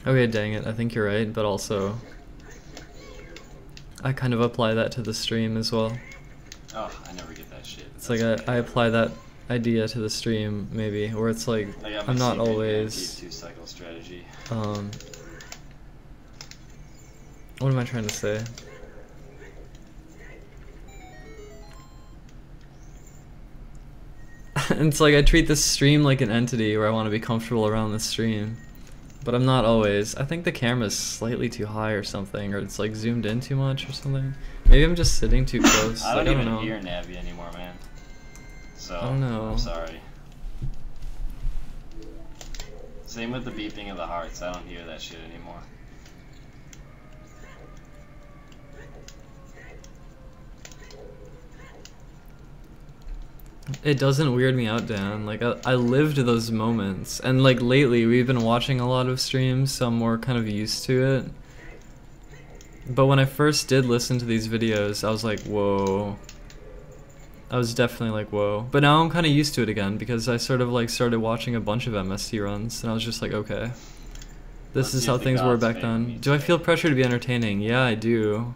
Okay, dang it, I think you're right, but also I kind of apply that to the stream as well. Oh, I never get that shit. It's like I apply that idea to the stream, maybe, where it's like I'm not always two-cycle strategy. What am I trying to say? It's like I treat this stream like an entity where I want to be comfortable around the stream. But I'm not always. I think the camera's slightly too high or something, or it's like zoomed in too much or something. Maybe I'm just sitting too close. I don't like, even know. hear Navi anymore, man. So, I don't know. I'm sorry. Same with the beeping of the hearts. I don't hear that shit anymore. It doesn't weird me out, Dan. Like, I lived those moments. And, like, lately, we've been watching a lot of streams, so I'm more kind of used to it. But when I first did listen to these videos, I was like, whoa. I was definitely like, whoa. But now I'm kind of used to it again, because I sort of, like, started watching a bunch of MST runs, and I was just like, okay. This is how things were back then. Do I feel pressure to be entertaining? Yeah, I do.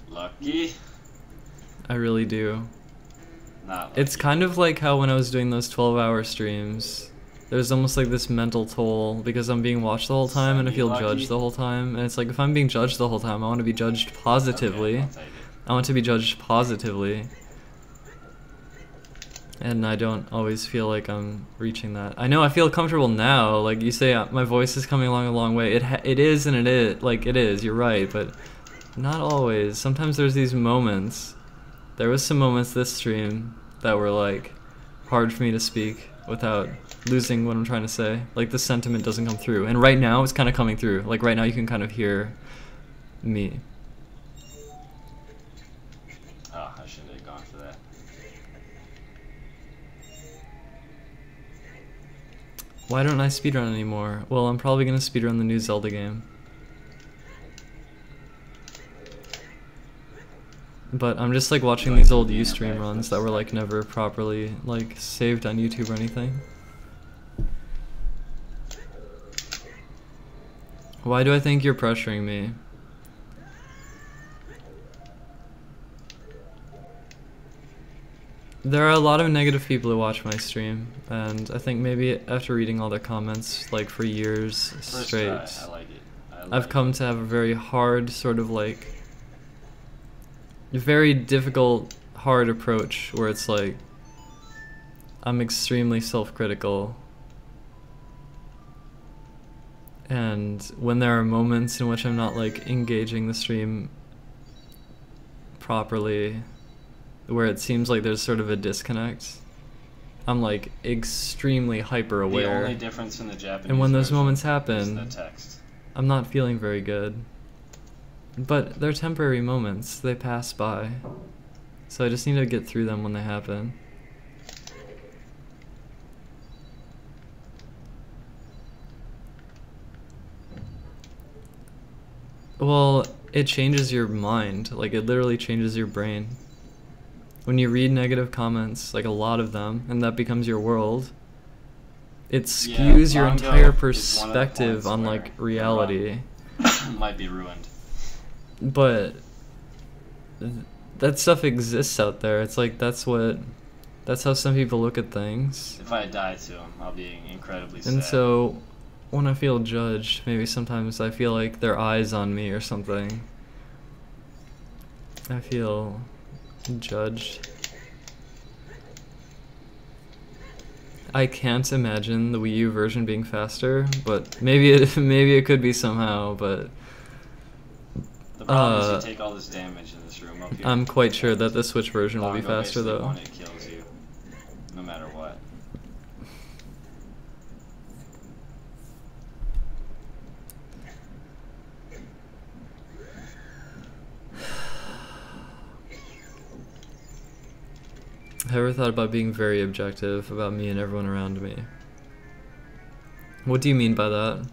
Lucky? I really do. Not It's lucky. kind of like how when I was doing those 12-hour streams, there's almost like this mental toll because I'm being watched the whole time and I feel Semi-lucky? judged the whole time. And it's like, if I'm being judged the whole time, I want to be judged positively. Okay, I'll take it. I want to be judged positively. And I don't always feel like I'm reaching that. I know I feel comfortable now. Like you say, my voice is coming along a long way. It is and it is. Like, it is, you're right, but not always. Sometimes there's these moments. There was some moments this stream that were like hard for me to speak without losing what I'm trying to say. Like the sentiment doesn't come through. And right now it's kind of coming through. Like right now you can kind of hear me. Oh, I should have gone for that. Why don't I speedrun anymore? Well, I'm probably gonna speedrun the new Zelda game. But I'm just like watching these old Ustream runs that were like never properly like saved on YouTube or anything. Why do I think you're pressuring me? There are a lot of negative people who watch my stream, and I think maybe after reading all their comments like for years straight, I like it. I've come to have a very hard sort of like very difficult, hard approach where it's like I'm extremely self-critical, and when there are moments in which I'm not like engaging the stream properly, where it seems like there's sort of a disconnect, I'm like extremely hyper aware. The only difference in the Japanese and when those version moments is happen, the text. I'm not feeling very good. But they're temporary moments, they pass by. So I just need to get through them when they happen. Well, it changes your mind, like it literally changes your brain. When you read negative comments, like a lot of them, and that becomes your world, it skews your manga entire is one of the perspective points on where like reality. might be ruined. But that stuff exists out there. It's like that's how some people look at things. If I die to him, I'll be incredibly sad. And so when I feel judged, maybe sometimes I feel like their eyes on me or something. I feel judged. I can't imagine the Wii U version being faster, but maybe it could be somehow, but the problem is you take all this damage in this room up here. I'm quite sure that the Switch version will be Bongo faster basically though. It kills you, no matter what. Have you ever thought about being very objective about me and everyone around me? What do you mean by that?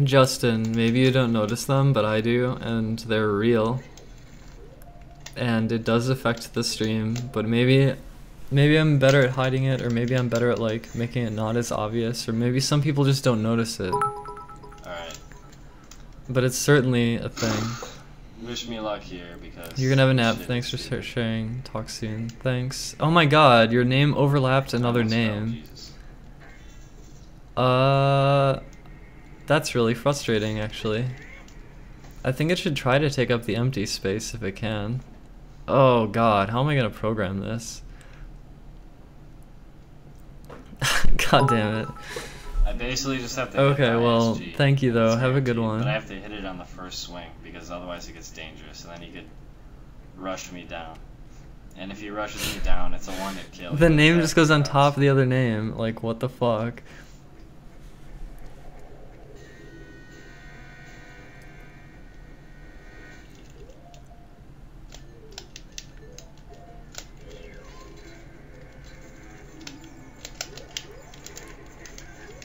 Justin, maybe you don't notice them, but I do, and they're real. And it does affect the stream, but maybe I'm better at hiding it, or maybe I'm better at like making it not as obvious, or maybe some people just don't notice it. Alright. But it's certainly a thing. Wish me luck here, because... You're gonna have a nap, thanks for sharing, talk soon, thanks. Oh my god, your name overlapped another name. That's really frustrating, actually. I think it should try to take up the empty space if it can. Oh god, how am I gonna program this? God damn it. I basically just have to Okay, hit the well, ISG. thank you though, It's have a good guaranteed, one. But I have to hit it on the first swing, because otherwise it gets dangerous, and then he could rush me down. And if he rushes me down, it's a one-hit kill. The name just goes on top of the other name, like what the fuck?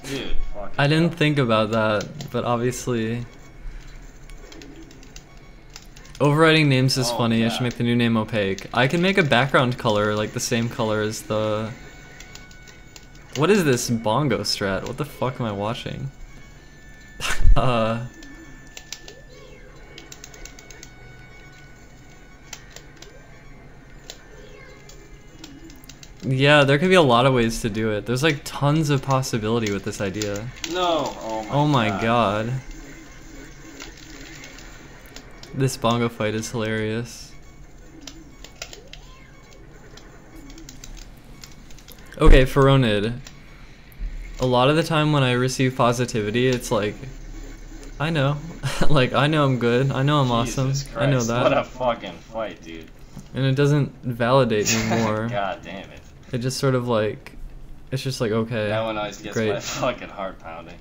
Dude, fuck I didn't hell. think about that, but obviously... Overwriting names is Oh, funny, I God. should make the new name opaque. I can make a background color like the same color as the... What is this bongo strat? What the fuck am I watching? Yeah, there could be a lot of ways to do it. There's like tons of possibility with this idea. No! Oh my god. This bongo fight is hilarious. Okay, Feronid. A lot of the time when I receive positivity, it's like, I know. Like, I know I'm good. I know I'm awesome. Jesus I know Christ, that. What a fucking fight, dude. And it doesn't validate me more. God damn it. It just sort of like, it's just like, okay. That one always gets great. my fucking heart pounding.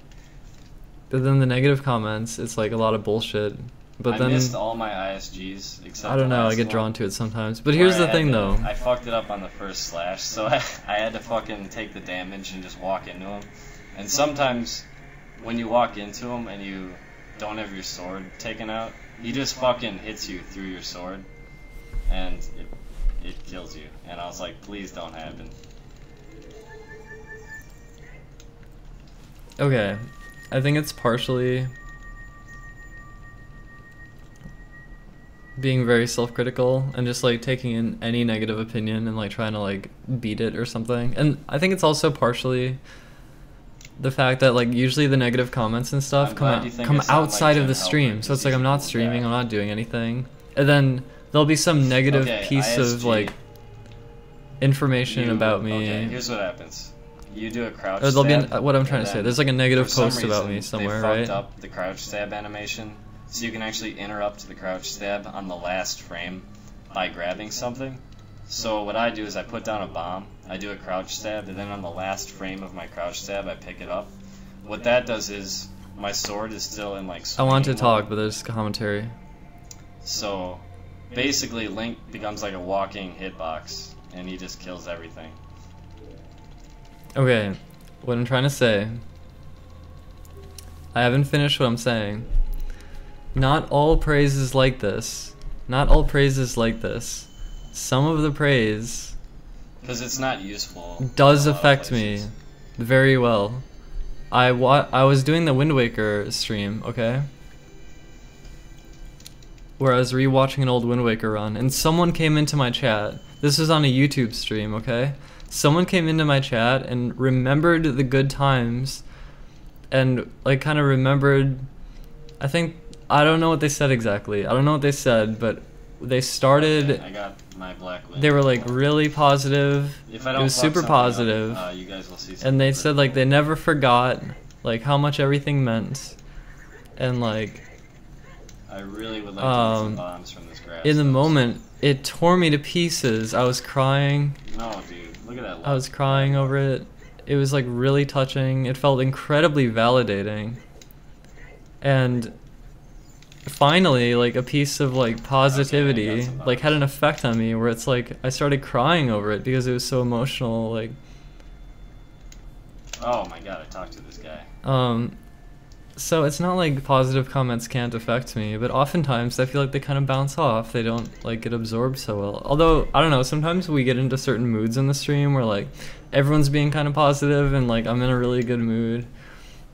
But then the negative comments, it's like a lot of bullshit. But I then missed all my ISGs except I don't the know, I last get one, drawn to it sometimes. But where here's I the had thing to- though. I fucked it up on the first slash, so I had to fucking take the damage and just walk into him. And sometimes when you walk into him and you don't have your sword taken out, he just fucking hits you through your sword, and it kills you. And I was like, please don't happen. Okay, I think it's partially being very self-critical and just like taking in any negative opinion and like trying to like beat it or something. And I think it's also partially the fact that like usually the negative comments and stuff I'm glad you think I sound like outside of Jim the stream. Halpert, So it's 'cause like he's I'm a not cool streaming, guy. I'm not doing anything. And then there'll be some negative Okay, piece of ISG, like information You- about me. Okay, here's what happens. You do a crouch Or there'll be stab, what I'm trying and to say. then There's like a negative for some post about me reason, somewhere, they right? fucked up the crouch stab animation, so you can actually interrupt the crouch stab on the last frame by grabbing something. So what I do is I put down a bomb, I do a crouch stab, and then on the last frame of my crouch stab, I pick it up. What that does is my sword is still in like. I want to swinging talk, mode. but there's commentary. So basically Link becomes like a walking hitbox and he just kills everything. Okay, what I'm trying to say, I haven't finished what I'm saying. Not all praise is like this. Not all praise is like this. Some of the praise Because it's not useful. does in a lot of affect me places. very well. I was doing the Wind Waker stream, okay? Where I was rewatching an old Wind Waker run, and someone came into my chat. This was on a YouTube stream, okay? Someone came into my chat and remembered the good times, and like kind of remembered. I don't know what they said exactly. I don't know what they said, but they started. Okay, I got my black wind. They were like really positive. If I It don't was fuck super something positive. up, you guys will see something And they really said like cool. they never forgot like how much everything meant, and like I really would like to get some um, bombs from this grass. in the though. moment it tore me to pieces. I was crying. No, dude, look at that. I was crying over it. It was like really touching. It felt incredibly validating. And finally, like a piece of like positivity some like had an effect on me where it's like I started crying over it because it was so emotional. Like Oh my god, I talked to this guy. so it's not like positive comments can't affect me, but oftentimes I feel like they kind of bounce off. They don't like get absorbed so well. Although, I don't know, sometimes we get into certain moods in the stream where like everyone's being kind of positive and like I'm in a really good mood.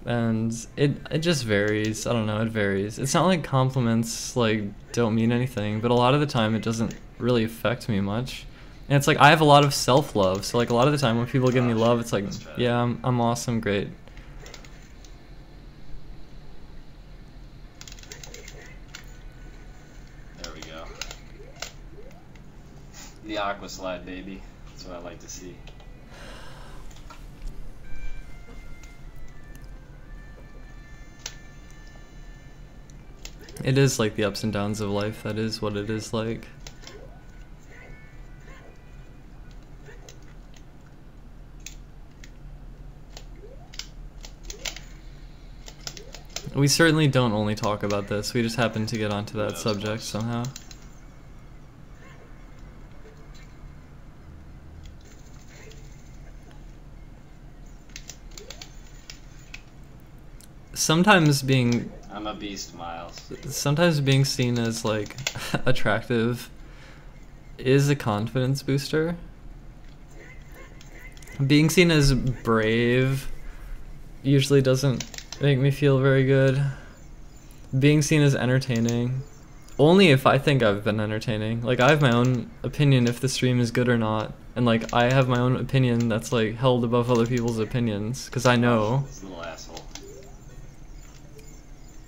And it just varies. I don't know, it varies. It's not like compliments like don't mean anything, but a lot of the time it doesn't really affect me much. And it's like I have a lot of self-love, so like a lot of the time when people give me love, it's like, yeah, I'm awesome, great. There we go. The aqua slide, baby. That's what I like to see. It is like the ups and downs of life. That is what it is like. We certainly don't only talk about this. We just happen to get onto that subject somehow. Sometimes being I'm a beast, Miles. sometimes being seen as like attractive is a confidence booster. Being seen as brave usually doesn't make me feel very good. Being seen as entertaining, only if I think I've been entertaining. Like I have my own opinion if the stream is good or not, and like I have my own opinion that's like held above other people's opinions because I know. This little asshole.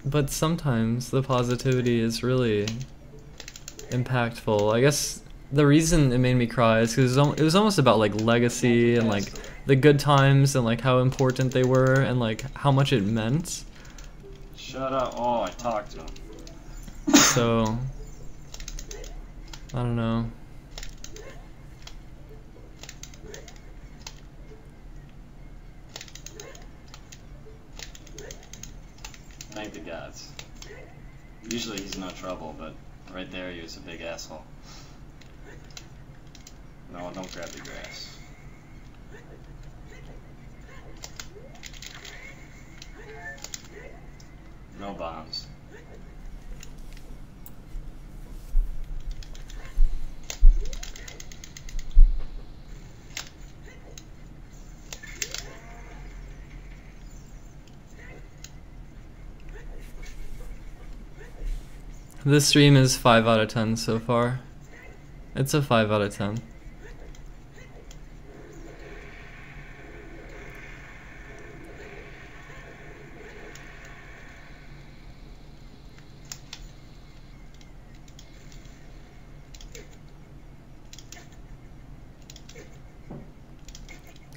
But sometimes the positivity is really impactful. I guess the reason it made me cry is because it was almost about like legacy and like the good times and like how important they were and like how much it meant. Shut up. Oh, I talked to him. So I don't know. Thank the gods. Usually he's no trouble, but right there he was a big asshole. No, don't grab the grass. No bombs. This stream is 5 out of 10 so far. It's a 5 out of 10.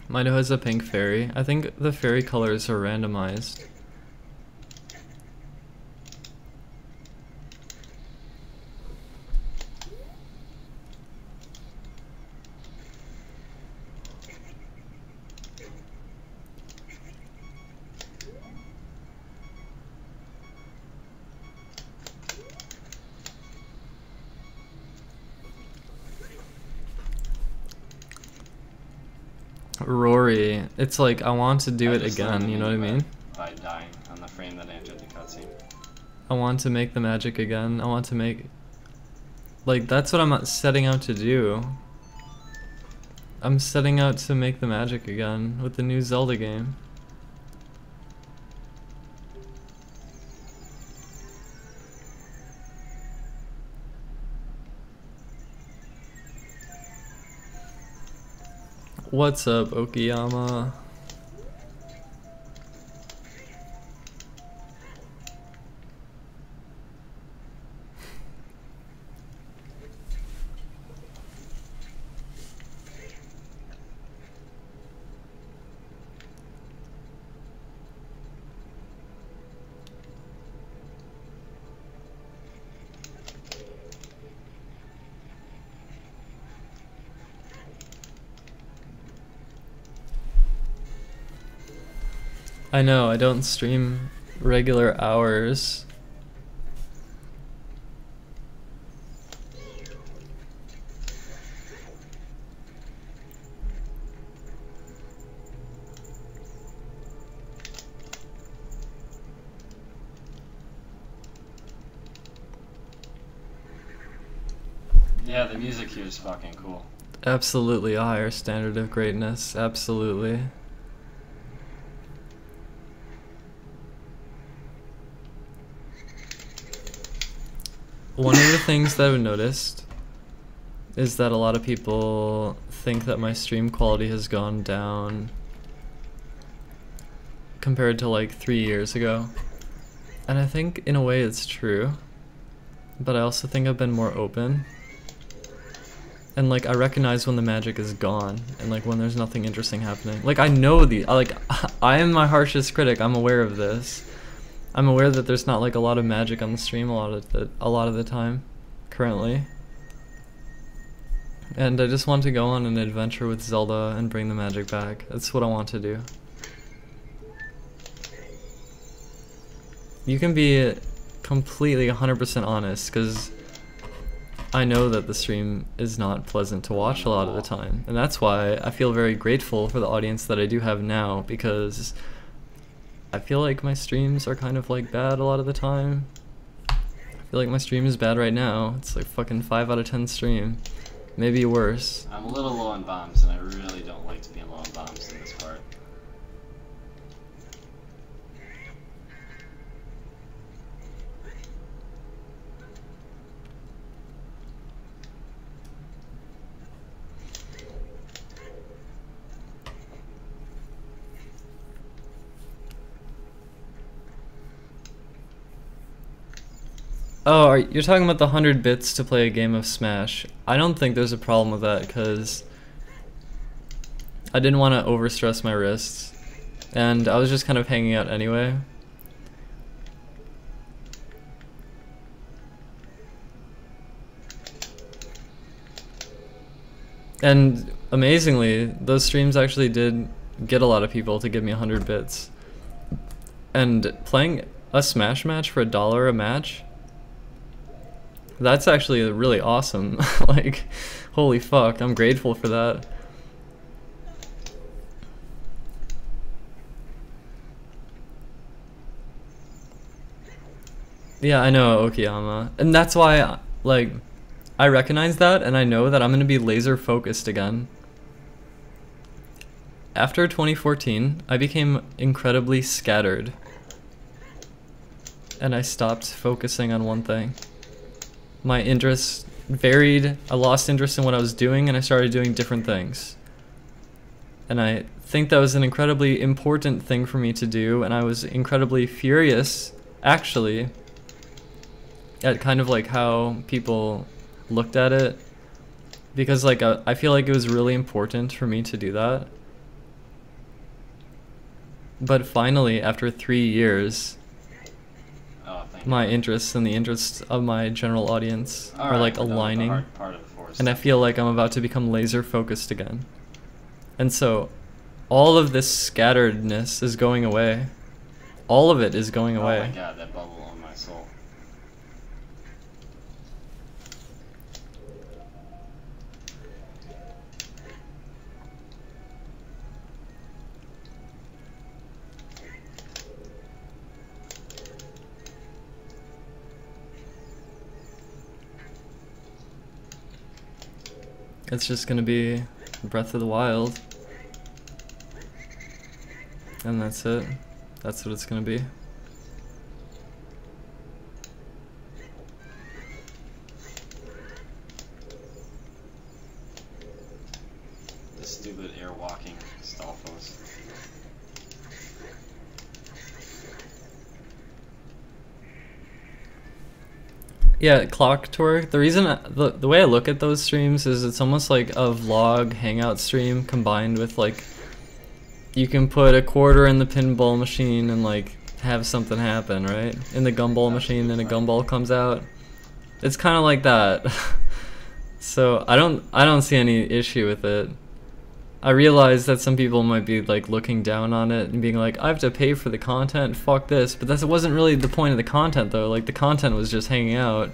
Mido has a pink fairy. I think the fairy colors are randomized. Rory, it's like I want to do I it just learned again, the you know what I menu mean? By dying on the frame that entered the cutscene. I want to make the magic again. I want to make... Like, that's what I'm setting out to do. I'm setting out to make the magic again with the new Zelda game. What's up, Okiyama? I know, I don't stream regular hours. Yeah, the music here is fucking cool. Absolutely a higher standard of greatness, absolutely. One of the things that I've noticed is that a lot of people think that my stream quality has gone down compared to like 3 years ago. And I think in a way it's true, but I also think I've been more open. And like I recognize when the magic is gone and like when there's nothing interesting happening. Like I know I am my harshest critic, I'm aware of this. I'm aware that there's not like a lot of magic on the stream a lot of the time currently. And I just want to go on an adventure with Zelda and bring the magic back. That's what I want to do. You can be completely 100% honest, because I know that the stream is not pleasant to watch a lot of the time. And that's why I feel very grateful for the audience that I do have now, because I feel like my streams are kind of like bad a lot of the time. I feel like my stream is bad right now. It's like fucking 5 out of 10 stream. Maybe worse. I'm a little low on bombs, and I really don't like to be low on bombs in this part. Oh, you're talking about the 100 bits to play a game of Smash. I don't think there's a problem with that, because I didn't want to overstress my wrists, and I was just kind of hanging out anyway. And amazingly, those streams actually did get a lot of people to give me 100 bits. And playing a Smash match for $1 a match, that's actually really awesome. Like, holy fuck, I'm grateful for that. Yeah, I know, Okiyama. And that's why, like, I recognize that, and I know that I'm gonna be laser focused again. After 2014, I became incredibly scattered. And I stopped focusing on one thing. My interests varied, I lost interest in what I was doing, and I started doing different things. And I think that was an incredibly important thing for me to do, and I was incredibly furious, actually, at kind of like how people looked at it. Because like I feel like it was really important for me to do that. But finally, after 3 years, my interests and the interests of my general audience are like aligning, and I feel like I'm about to become laser focused again. And so all of this scatteredness is going away. All of it is going away. Oh my god, that bubble on my soul. It's just gonna be Breath of the Wild. And that's it. That's what it's gonna be. The stupid air walking Stalfos. Yeah, Clock Tour. The reason, the way I look at those streams is it's almost like a vlog hangout stream combined with like, you can put a quarter in the pinball machine and like have something happen, right? In the gumball machine and a gumball comes out. It's kind of like that. So I don't see any issue with it. I realize that some people might be like looking down on it and being like, I have to pay for the content, fuck this. But that wasn't really the point of the content though. Like the content was just hanging out.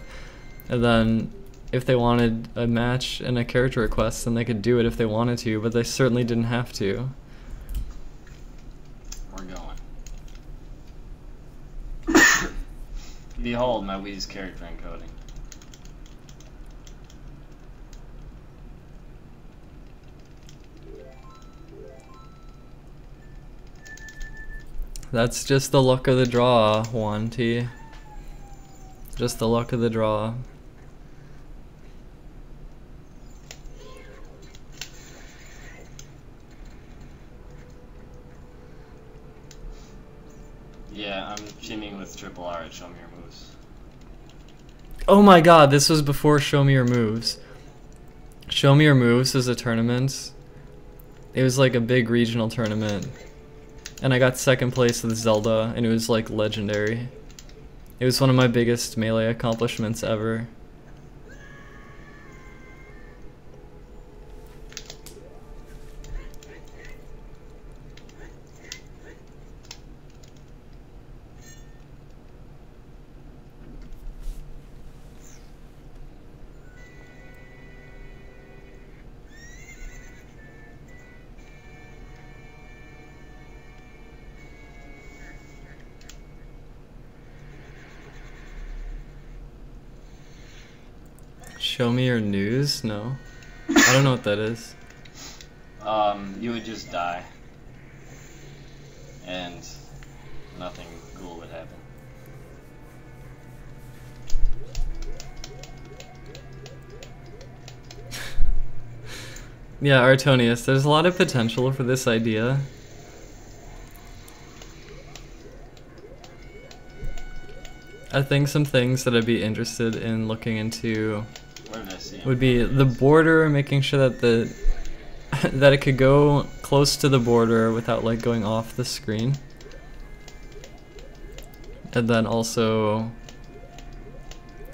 And then if they wanted a match and a character request, then they could do it if they wanted to, but they certainly didn't have to. We're going. Behold my Wii's character encoding. That's just the luck of the draw, 1T. Just the luck of the draw. Yeah, I'm teaming with Triple R at Show Me Your Moves. Oh my god, this was before Show Me Your Moves. Show Me Your Moves was a tournament. It was like a big regional tournament. And I got second place with Zelda, and it was like legendary. It was one of my biggest Melee accomplishments ever. Show me your news? No. I don't know what that is. You would just die. And nothing cool would happen. Yeah, Artonius, there's a lot of potential for this idea. I think some things that I'd be interested in looking into would be the border, making sure that the that it could go close to the border without like going off the screen. And then also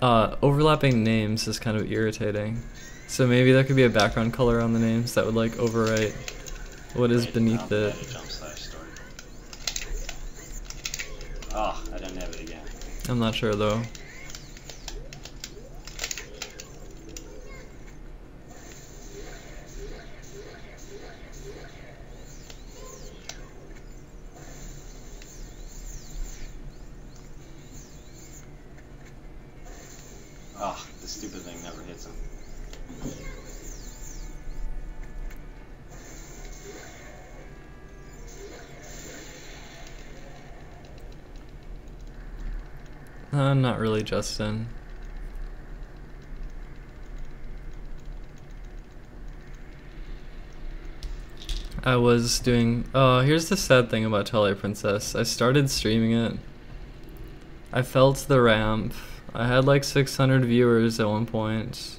overlapping names is kind of irritating. So maybe there could be a background color on the names that would like overwrite what is beneath it. Oh, I didn't have it again. I'm not sure though. Oh, the stupid thing never hits him. Not really, Justin. I was doing... Oh, here's the sad thing about Twilight Princess. I started streaming it. I felt the ramp. I had like 600 viewers at one point.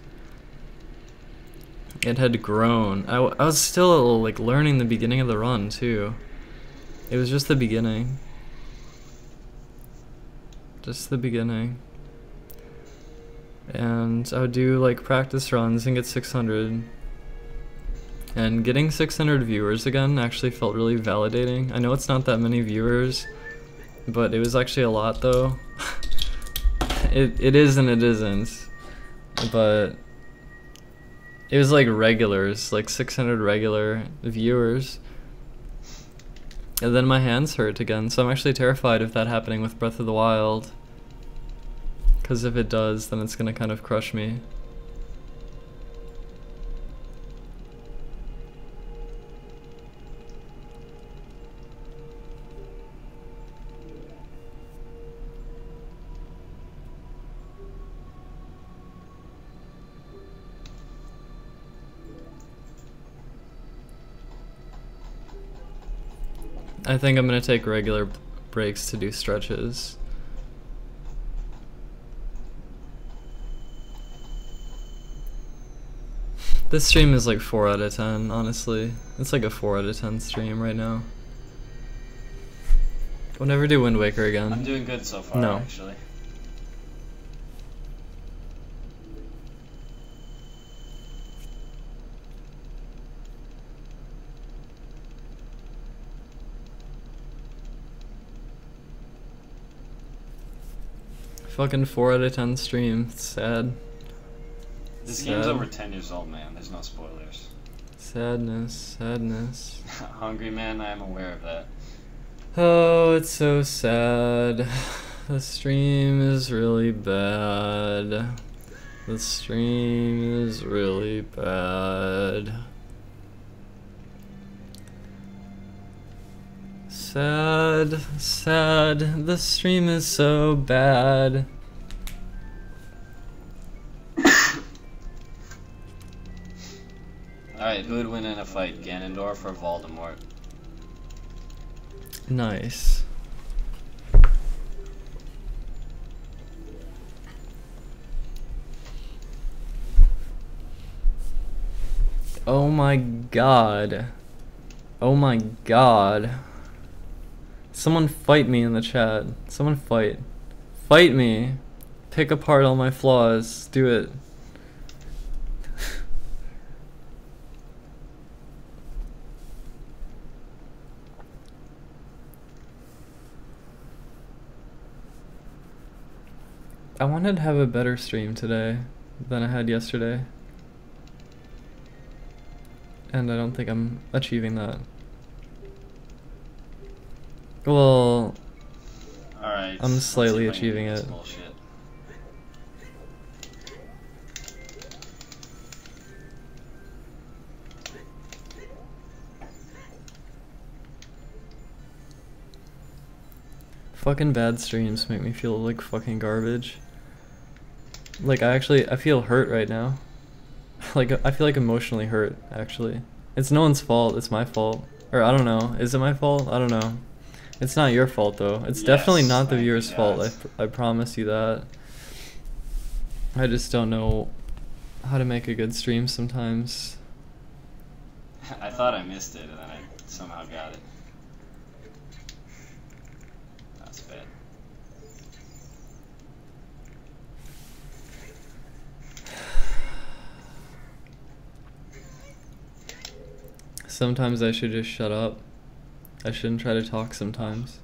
It had grown. I was still like learning the beginning of the run too. It was just the beginning. Just the beginning. And I would do like practice runs and get 600. And getting 600 viewers again actually felt really validating. I know it's not that many viewers, but it was actually a lot though. It is and it isn't. But it was like regulars, like 600 regular viewers. And then my hands hurt again, so I'm actually terrified of that happening with Breath of the Wild. Because if it does, then it's gonna kind of crush me. I think I'm gonna take regular breaks to do stretches. This stream is like 4 out of 10, honestly. It's like a 4 out of 10 stream right now. We'll never do Wind Waker again. I'm doing good so far, No. actually. Fucking 4 out of 10 stream. It's sad. This Sad. game's over 10 years old, man. There's no spoilers. Sadness, sadness. Hungry man, I am aware of that. Oh, it's so sad. The stream is really bad. The stream is really bad. Sad, sad. The stream is so bad. Alright, who would win in a fight, Ganondorf or Voldemort? Nice. Oh my god. Oh my god. Someone fight me in the chat. Someone fight. Fight me. Pick apart all my flaws. Do it. I wanted to have a better stream today than I had yesterday. And I don't think I'm achieving that. Well, Alright. I'm let's slightly see if I can achieving do this it. bullshit. Fucking bad streams make me feel like fucking garbage. Like I feel hurt right now. Like I feel like emotionally hurt actually. It's no one's fault, it's my fault. Or I don't know, is it my fault? I don't know. It's not your fault though. It's definitely Yes, not the thank you, viewer's fault. guys. I promise you that. I just don't know how to make a good stream sometimes. I thought I missed it, and then I somehow got it. That's bad. Sometimes I should just shut up. I shouldn't try to talk sometimes.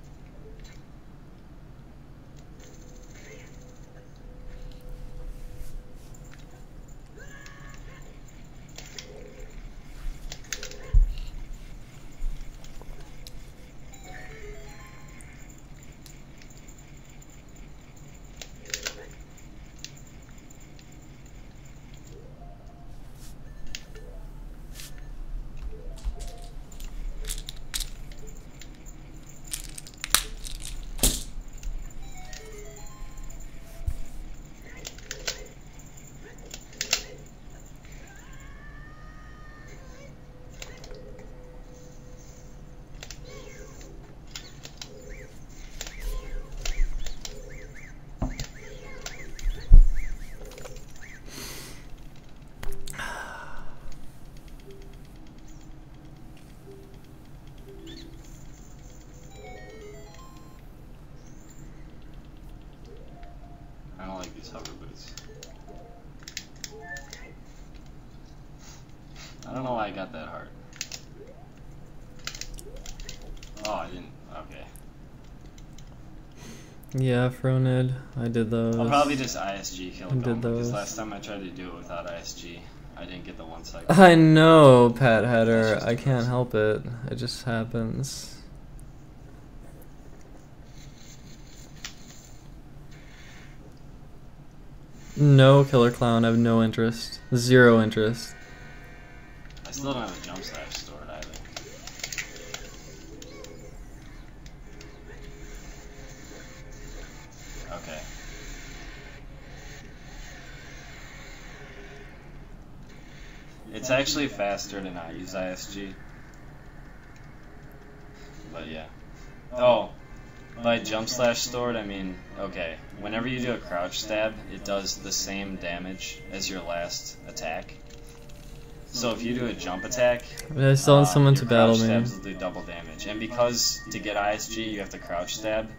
I don't like these hover boots. I don't know why I got that heart. Oh, I didn't. Okay. Yeah, Fronid, I did those. I'll probably just ISG kill I did them because those. last time I tried to do it without ISG, I didn't get the 1 cycle. I know, Pat Hatter. I can't help it. It just happens. No, Killer Clown. I have no interest. 0 interest. I still don't have a jump slash stored either. Okay. It's actually faster to not use ISG. But yeah. By jump slash stored, I mean, okay, whenever you do a crouch stab, it does the same damage as your last attack. So if you do a jump attack, I still want someone to your battle crouch me. stabs will do double damage. And because to get ISG you have to crouch stab,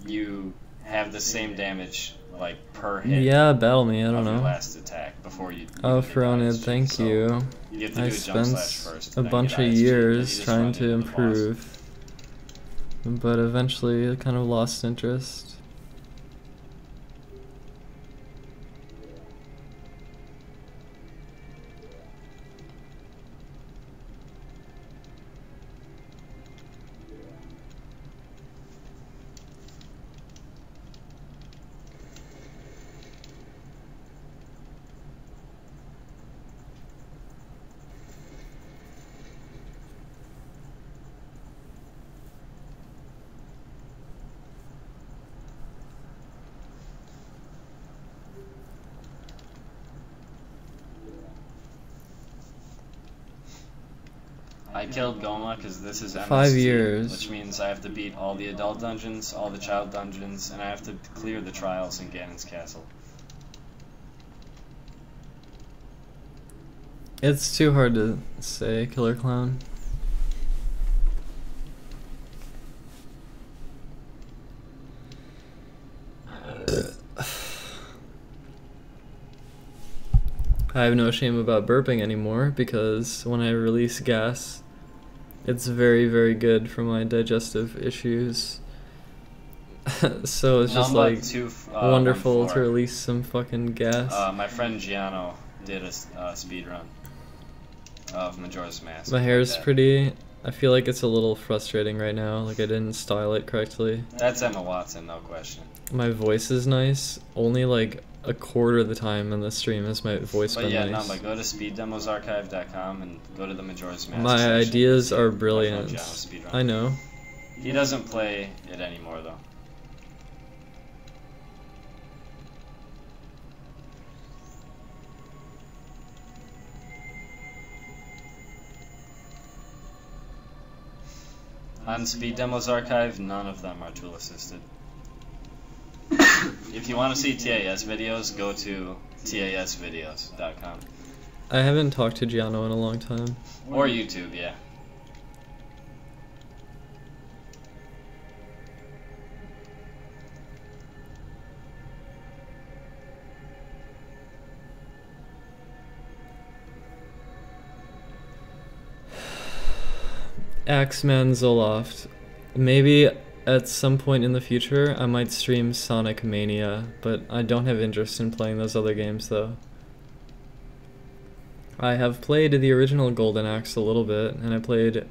you have the same damage like per hit. Yeah, battle me. I don't of your know. last attack before you. Oh, Fronid, thank so you. You have to I do a jump slash spent first, a then bunch get of ISG, then you years just trying run to into the boss. improve, but eventually I kind of lost interest. I killed Goma because this is MST, 5 years. which means I have to beat all the adult dungeons, all the child dungeons, and I have to clear the trials in Ganon's castle. It's too hard to say, Killer Clown. I have no shame about burping anymore because when I release gas, it's very, very good for my digestive issues. So it's just like wonderful to release some fucking gas. My friend Giano did a speed run of Majora's Mask. My hair is like that. pretty. I feel like it's a little frustrating right now, like I didn't style it correctly. That's Emma Watson, no question. My voice is nice, only like a quarter of the time in the stream has my voice But been yeah, nice. no, but go to speeddemosarchive.com and go to the Majora's Mask My section. ideas See are my friend brilliant. Giano's speedrun. I know. He doesn't play it anymore though. On Speed Demos Archive, none of them are tool assisted. If you want to see TAS videos, go to tasvideos.com. I haven't talked to Giano in a long time. Or YouTube, yeah. Axeman Zoloft. Maybe at some point in the future I might stream Sonic Mania, but I don't have interest in playing those other games though. I have played the original Golden Axe a little bit, and I played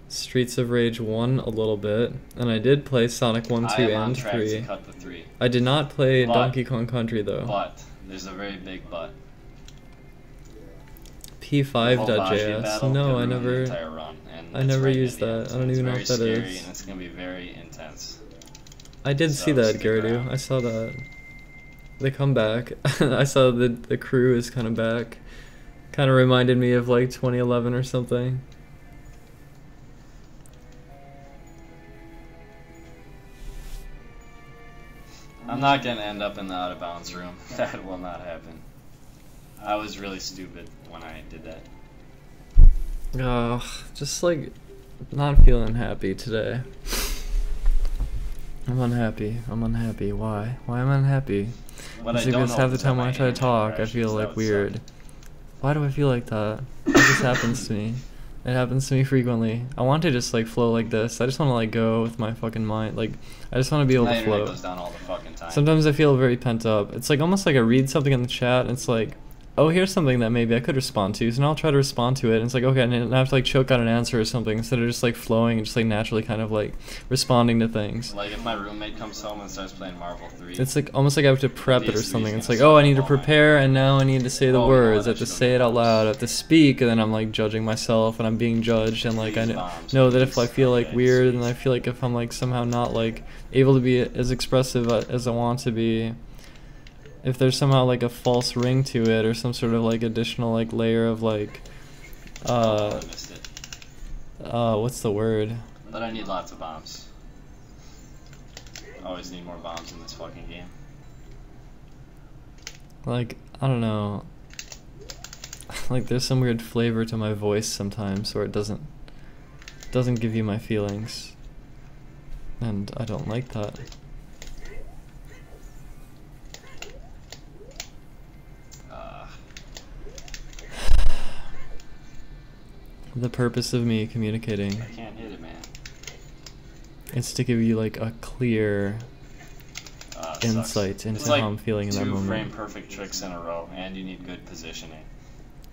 Streets of Rage 1 a little bit, and I did play Sonic 1, 2, I am on and track 3. to cut the 3. I did not play But- Donkey Kong Country though. But, there's a very big but. P5.js. No, I never used that. I don't even know what that is. And it's going to be very intense. I did So see that, stick Garadu. around. I saw that. They come back. I saw the crew is kind of back. Kind of reminded me of like 2011 or something. I'm not going to end up in the out of bounds room. That will not happen. I was really stupid when I did that. Ugh, just like not feeling happy today. I'm unhappy. I'm unhappy. Why? Why am I unhappy? What It's I don't because know half the is time that when I my try to hand talk, I crashes, feel that like would weird. suck. Why do I feel like that? It just happens to me. It happens to me frequently. I want to just like flow like this. I just want to like go with my fucking mind. Like I just want to be able My to internet flow. goes down all the fucking time. Sometimes I feel very pent up. It's like almost like I read something in the chat and it's like, oh, here's something that maybe I could respond to. So now I'll try to respond to it. And it's like, okay, and I have to like choke out an answer or something instead of just like flowing and just like naturally kind of like responding to things. Like if my roommate comes home and starts playing Marvel 3. It's like almost like I have to prep it or These something. three's It's gonna like, oh, I suck need to all my prepare and now I need to say the Oh, no, words. I I have to should say it go out loud. I have to speak and then I'm like judging myself and I'm being judged and like I Please, know, bombs, know that if please. I feel like Okay, weird sweet. and I feel like if I'm like somehow not like able to be as expressive as I want to be, if there's somehow like a false ring to it or some sort of like additional like layer of like I missed it. what's the word? But I need lots of bombs. I always need more bombs in this fucking game. Like, I don't know. Like, there's some weird flavor to my voice sometimes where it doesn't give you my feelings. And I don't like that. The purpose of me communicating I can't hit it, man. is to give you like a clear insight into it's like how I'm feeling in that moment. 2 frame perfect tricks in a row, and you need good positioning.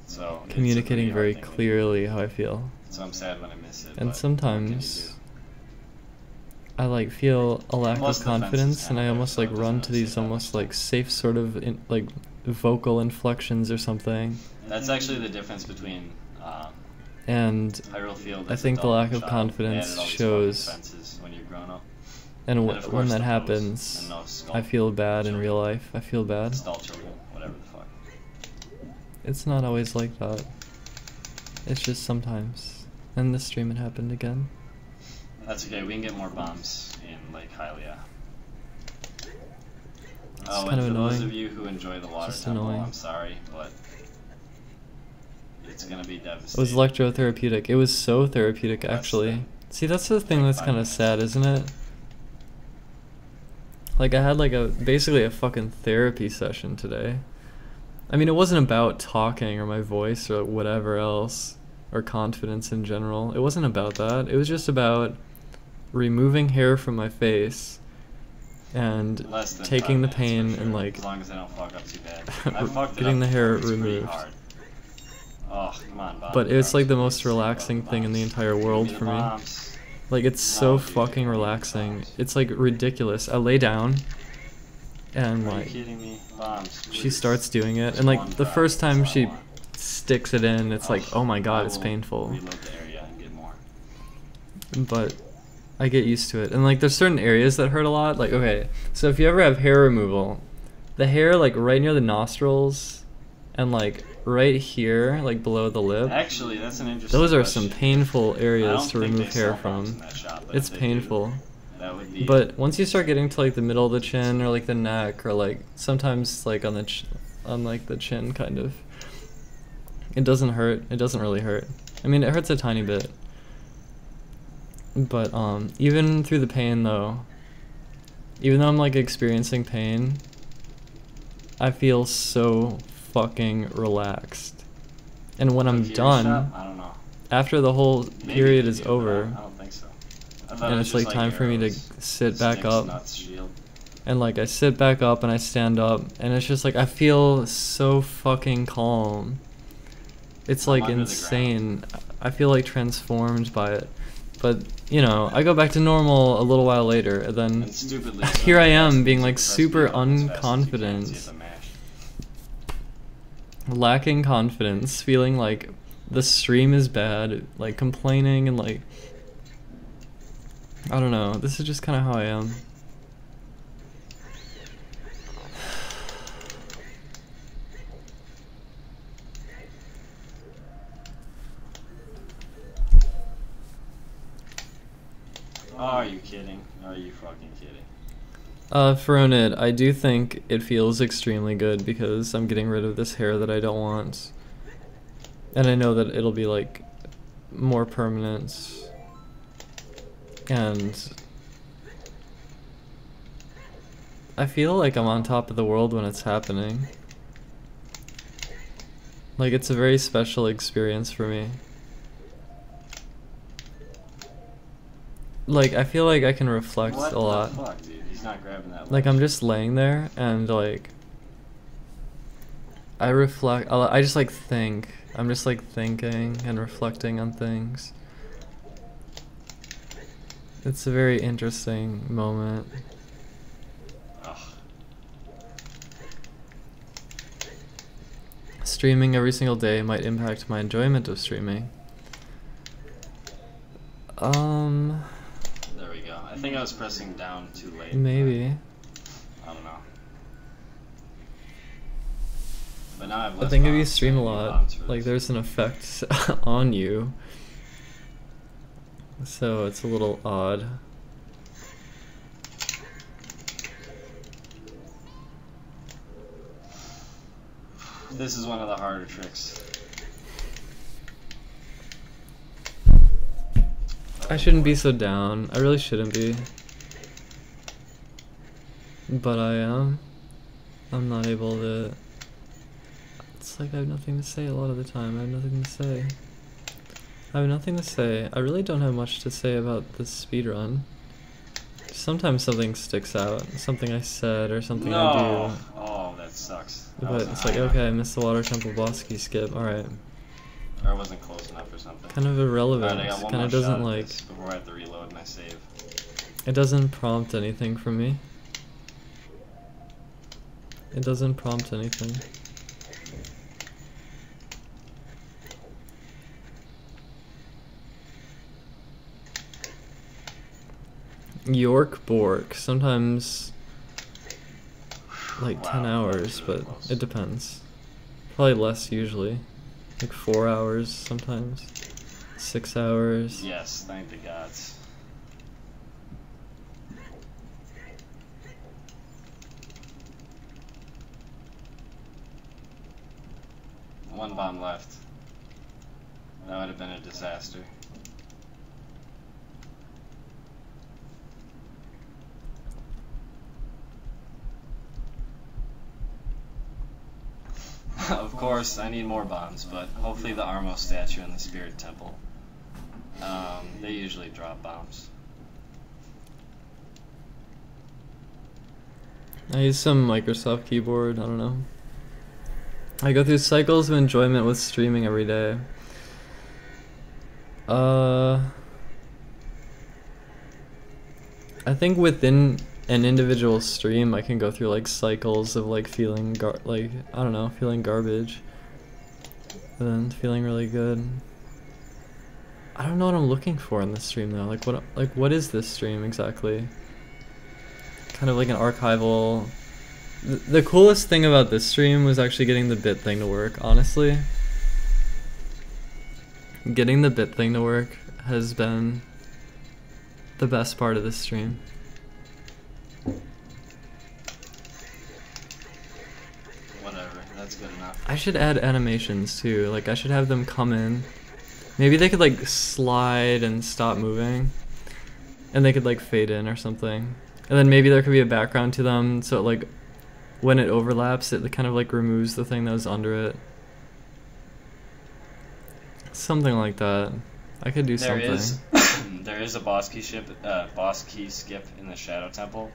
So Communicating it's a very pretty hard thing clearly how I feel. to do. So I'm sad when I miss it. And but sometimes I like feel a lack Most of defenses confidence, and I have it, almost so like it run doesn't to really these say that almost much. like safe sort of like vocal inflections or something. That's actually the difference between And Hyrule Field. I as think the adult lack and of child. confidence They added all these shows, fucking fences when you're grown up. and of when course that the happens, pose and no skull. I feel bad in real life. I feel bad. Stall children, whatever the fuck. It's not always like that. It's just sometimes. And this stream it happened again. That's okay, we can get more bombs in Lake Hylia. It's Oh, kind and of for those annoying. of you who enjoy the water Just temple, annoying. I'm sorry, but it's gonna be It devastating. was electrotherapeutic. It was so therapeutic, That's actually. the- See, that's the thing like that's 5 kind of minutes. sad, isn't it? Like, I had like basically a fucking therapy session today. I mean, it wasn't about talking or my voice or whatever else, or confidence in general. It wasn't about that. It was just about removing hair from my face and Less than taking 5 the minutes, pain for sure, and like as long as I don't fuck up too bad. I fucked it getting up the hair before, it's pretty removed. hard. Oh, come on, Bob. But it's like the Bombs, most please. relaxing Bombs. thing in the entire Give world the for me. bombs. Like, it's so No, dude, fucking give me the relaxing. bombs. It's like ridiculous. I lay down and Are you like kidding me? Bombs, she please. starts doing it, Just and like one the drop, first that's time all I she want. sticks it in, it's like, oh my I god, it's will painful. Reload the area and get more. But I get used to it. And like there's certain areas that hurt a lot. Like, okay, so if you ever have hair removal, the hair like right near the nostrils and like right here, like below the lip, Actually, that's an interesting those are question. some painful I areas don't to think remove they hair sell bombs from. in that shop, but It's if they do, painful. that would be. But once you start getting to like the middle of the chin or like the neck or like sometimes like on the on like the chin kind of, it doesn't hurt. It doesn't really hurt. I mean, it hurts a tiny bit. But even through the pain though, even though I'm like experiencing pain, I feel so fucking relaxed. And when I'm Cookie done, shop? I don't know. after the whole Maybe period they is do, but over, I don't think so. I thought and it was it's like just time for me to arrows, sit back sticks, up. nuts, shield. And like I sit back up and I stand up and it's just like I feel so fucking calm. It's I'm like under the insane. I feel like transformed by it. But you know, I go back to normal a little while later and then And stupidly, here I am somebody being has like to press super B as fast as you can, unconfident, see if it mash. lacking confidence, feeling like the stream is bad, like complaining and like I don't know. This is just kind of how I am. Oh, are you kidding? Are you fucking kidding? Feronid, I do think it feels extremely good because I'm getting rid of this hair that I don't want. And I know that it'll be like more permanent. And I feel like I'm on top of the world when it's happening. Like it's a very special experience for me. Like I feel like I can reflect What a lot. the fuck, dude? He's not grabbing that. Like ledge. I'm just laying there and like I reflect. I just like think. I'm just like thinking and reflecting on things. It's a very interesting moment. Ugh. Streaming every single day might impact my enjoyment of streaming. There we go. I think I was pressing down too late. Maybe. I don't know. But now I have I less think if you bombs, stream a so I need lot, bombs for like this. there's an effect on you So it's a little odd. This is one of the harder tricks. I shouldn't be so down. I really shouldn't be. But I am. I'm not able to... It's like I have nothing to say a lot of the time. I have nothing to say. I have nothing to say. I really don't have much to say about this speedrun. Sometimes something sticks out. Something I said or something I do. Oh, that sucks. But it's like, okay, I missed the water temple boss key skip. Alright. Or I wasn't close enough or something. Kind of irrelevant. Alright, I got one kind more of doesn't shot like... at this before I have to reload my save. It doesn't prompt anything from me. It doesn't prompt anything. York Bork. Sometimes like 10 hours, but it depends. Probably less usually. Like 4 hours sometimes. 6 hours. Yes, thank the gods. One bomb left. That would have been a disaster. Of course, I need more bombs, but hopefully the Armo statue in the Spirit Temple. They usually drop bombs. I use some Microsoft keyboard, I don't know. I go through cycles of enjoyment with streaming every day. I think within an individual stream I can go through like cycles of like feeling feeling garbage and then feeling really good. I don't know what I'm looking for in this stream though. What is this stream exactly? Kind of like an archival. The coolest thing about this stream was actually getting the bit thing to work, honestly. Getting the bit thing to work has been the best part of this stream. Whatever, that's good enough. I should add animations too, like I should have them come in. Maybe they could like slide and stop moving. And they could like fade in or something. And then maybe there could be a background to them, so like when it overlaps, it kind of like removes the thing that was under it. Something like that. I could do something. There is a boss key skip in the Shadow Temple,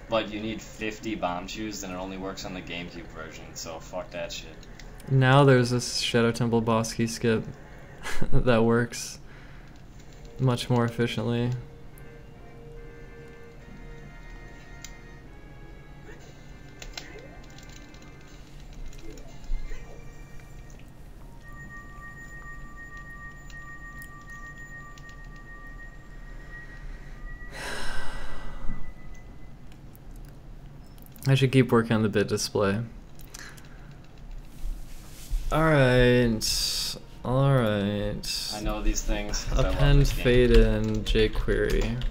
but you need 50 bomb shoes, and it only works on the GameCube version. So fuck that shit. Now there's this Shadow Temple boss key skip that works much more efficiently. I should keep working on the bit display. Alright. Alright. I know these things. Append fade in jQuery.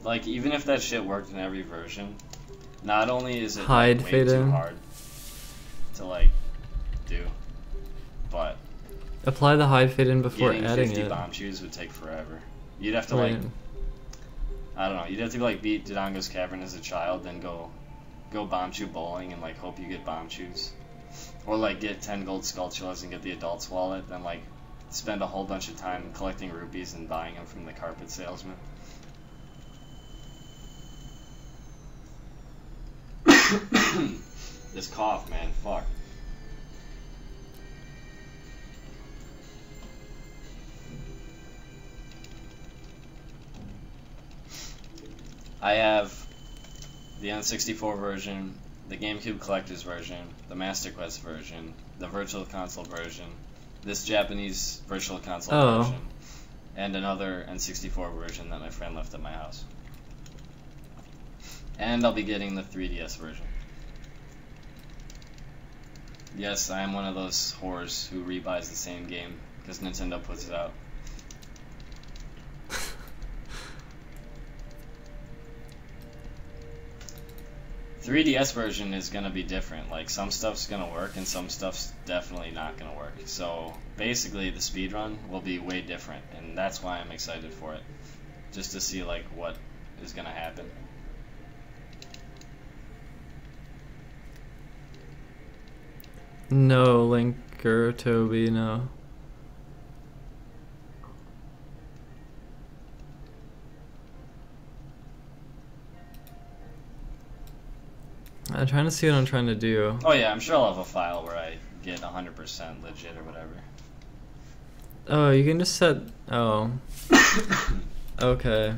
Like, even if that shit worked in every version, not only is it Hide way fade too in. hard to like do, but Apply the hide fade in before getting adding 50 it. bomb shoes would take forever. You'd have to like, I don't know, you'd have to like beat Dodongo's Cavern as a child, then go bomb shoe bowling and like hope you get bomb shoes, or like get 10 gold skulltulas and get the adult's wallet, then like spend a whole bunch of time collecting rupees and buying them from the carpet salesman. This cough, man, fuck. I have the N64 version, the GameCube Collector's version, the Master Quest version, the Virtual Console version, this Japanese Virtual Console version, and another N64 version that my friend left at my house. And I'll be getting the 3DS version. Yes, I am one of those whores who rebuys the same game because Nintendo puts it out. 3DS version is gonna be different. Like, some stuff's gonna work and some stuff's definitely not gonna work. So basically the speedrun will be way different, and that's why I'm excited for it. Just to see like what is gonna happen. No, Link or Toby, no. I'm trying to see what I'm trying to do. Oh yeah, I'm sure I'll have a file where I get 100% legit or whatever. Oh, you can just set... Oh. Okay.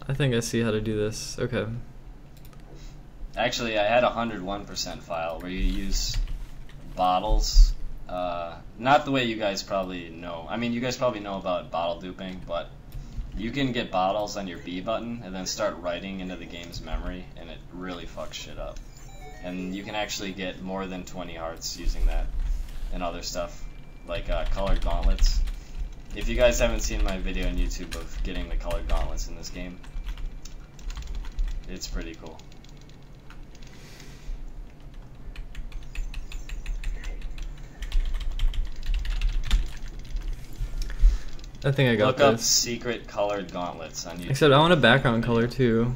I think I see how to do this. Okay. Actually, I had a 101% file where you use bottles. Not the way you guys probably know. I mean, you guys probably know about bottle duping, but you can get bottles on your B button and then start writing into the game's memory, and it really fucks shit up. And you can actually get more than 20 hearts using that and other stuff, like colored gauntlets. If you guys haven't seen my video on YouTube of getting the colored gauntlets in this game, it's pretty cool. I think I got Look this. up secret colored gauntlets on YouTube. Except I want a background color too.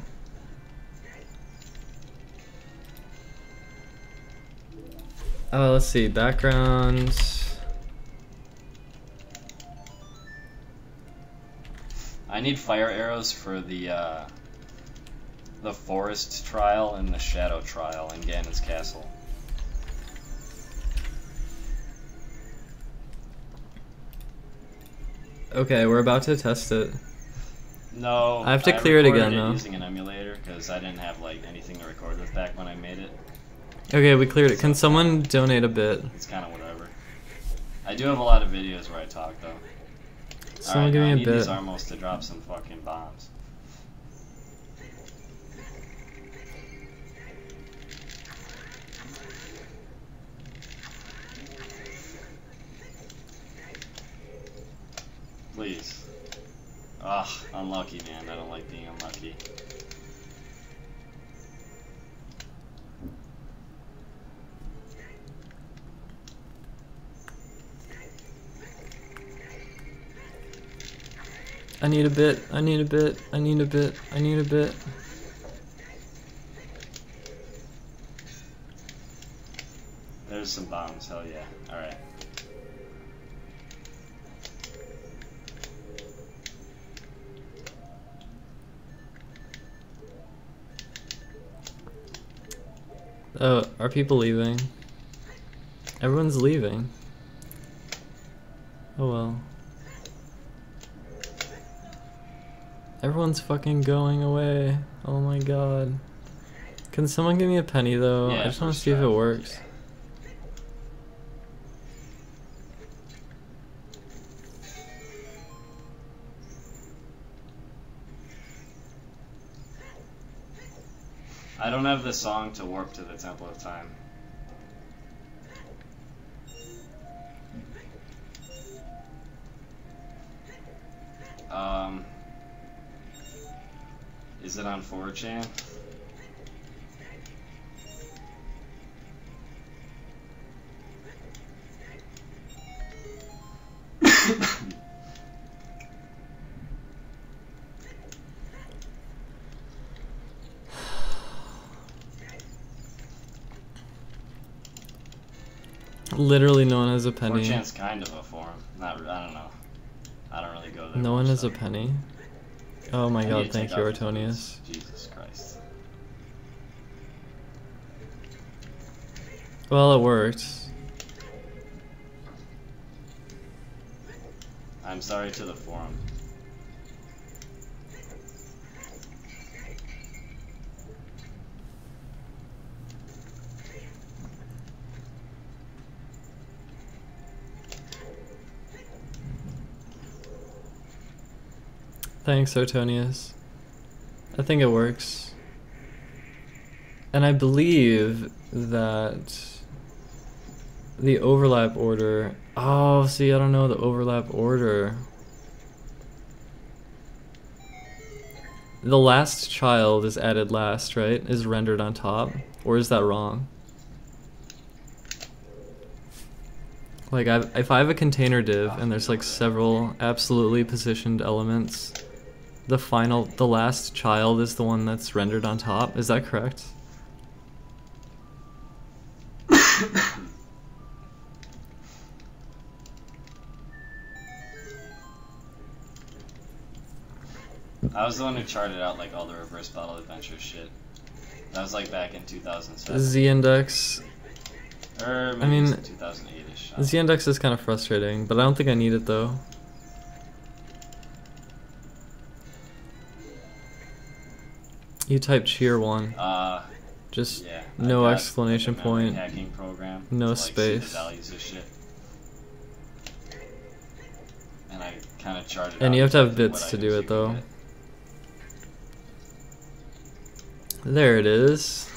Oh, let's see. Background. I need fire arrows for the forest trial and the shadow trial in Ganon's castle. Okay, we're about to test it. No, I have to clear it again, recorded though. Using an emulator because I didn't have like anything to record with back when I made it. Okay, we cleared it. Can someone donate a bit? It's kind of whatever. I do have a lot of videos where I talk though. Someone Alright, give now me I a need these bit. armos to drop some fucking bombs. Please. Ugh, unlucky, man. I don't like being unlucky. I need a bit. I need a bit. I need a bit. I need a bit. There's some bombs, hell yeah. Alright. Oh, are people leaving? Everyone's leaving. Oh well. Everyone's fucking going away. Oh my god. Can someone give me a penny though? Yeah, I just want to first see if try. it works. I don't have the song to warp to the Temple of Time. Is it on 4chan? Literally no one has a penny. 4chan's kind of a forum. Not, I don't know. I don't really go there. No one much, has a though. penny. Oh my I need god, to thank take you, off the Artonius. boots. Jesus Christ. Well, it worked. I'm sorry to the forum. Thanks, Artonius. I think it works. And I believe that The overlap order. Oh, see, I don't know the overlap order. The last child is added last, right? Is rendered on top? Or is that wrong? Like, if I have a container div and there's like several absolutely positioned elements, the last child is the one that's rendered on top. Is that correct? I was the one who charted out like all the reverse battle adventure shit. That was like back in 2007. Z-index. Or maybe I mean, 2008-ish. Z-index is kind of frustrating, but I don't think I need it though. You type cheer 1. Just yeah, no exclamation point, hacking program no to, like, space. see the values of shit. And I kind of charted And out you have to have exactly bits what to items do you it could though. get. There it is.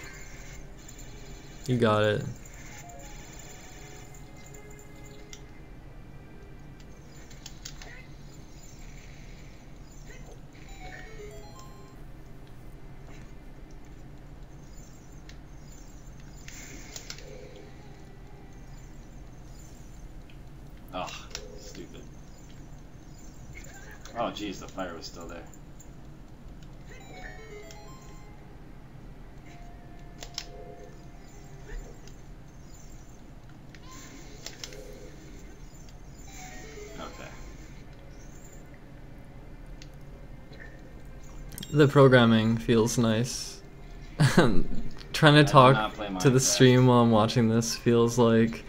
You got it. Oh, stupid. Oh jeez, the fire was still there. Okay. The programming feels nice. Trying to talk to the stream while I'm watching this feels like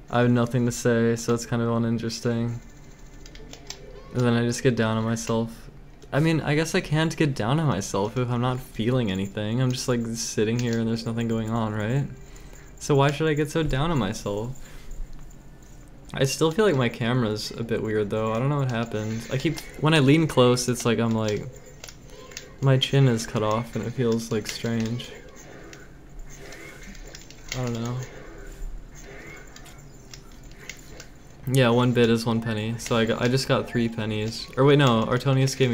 I have nothing to say, so it's kind of uninteresting. And then I just get down on myself. I mean, I guess I can't get down on myself if I'm not feeling anything. I'm just like sitting here and there's nothing going on, right? So why should I get so down on myself? I still feel like my camera's a bit weird though. I don't know what happened. When I lean close, it's like I'm like, my chin is cut off and it feels like strange. I don't know. Yeah, 1 bit is 1 penny. So I just got 3 pennies. Or wait, no, Artonius gave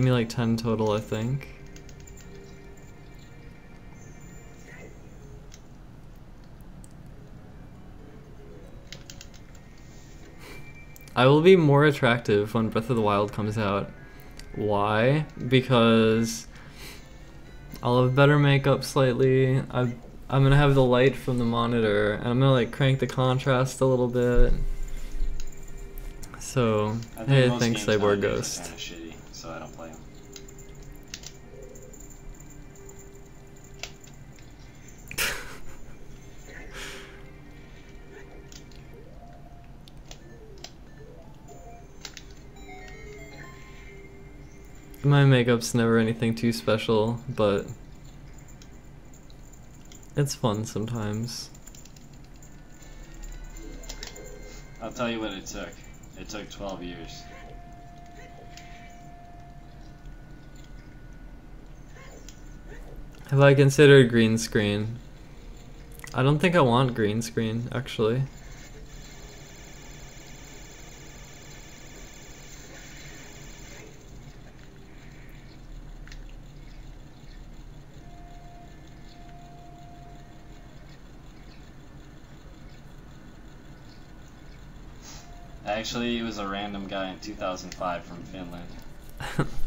me like 10 total, I think. I will be more attractive when Breath of the Wild comes out. Why? Because I'll have better makeup slightly. I'm gonna have the light from the monitor, and I'm gonna like crank the contrast a little bit. So, hey, thanks Cyborg Ghost. Kind of shitty, so I don't play them. My makeup's never anything too special, but it's fun sometimes. I'll tell you what it took. It took 12 years. Have I considered green screen? I don't think I want green screen, actually. Actually, it was a random guy in 2005 from Finland.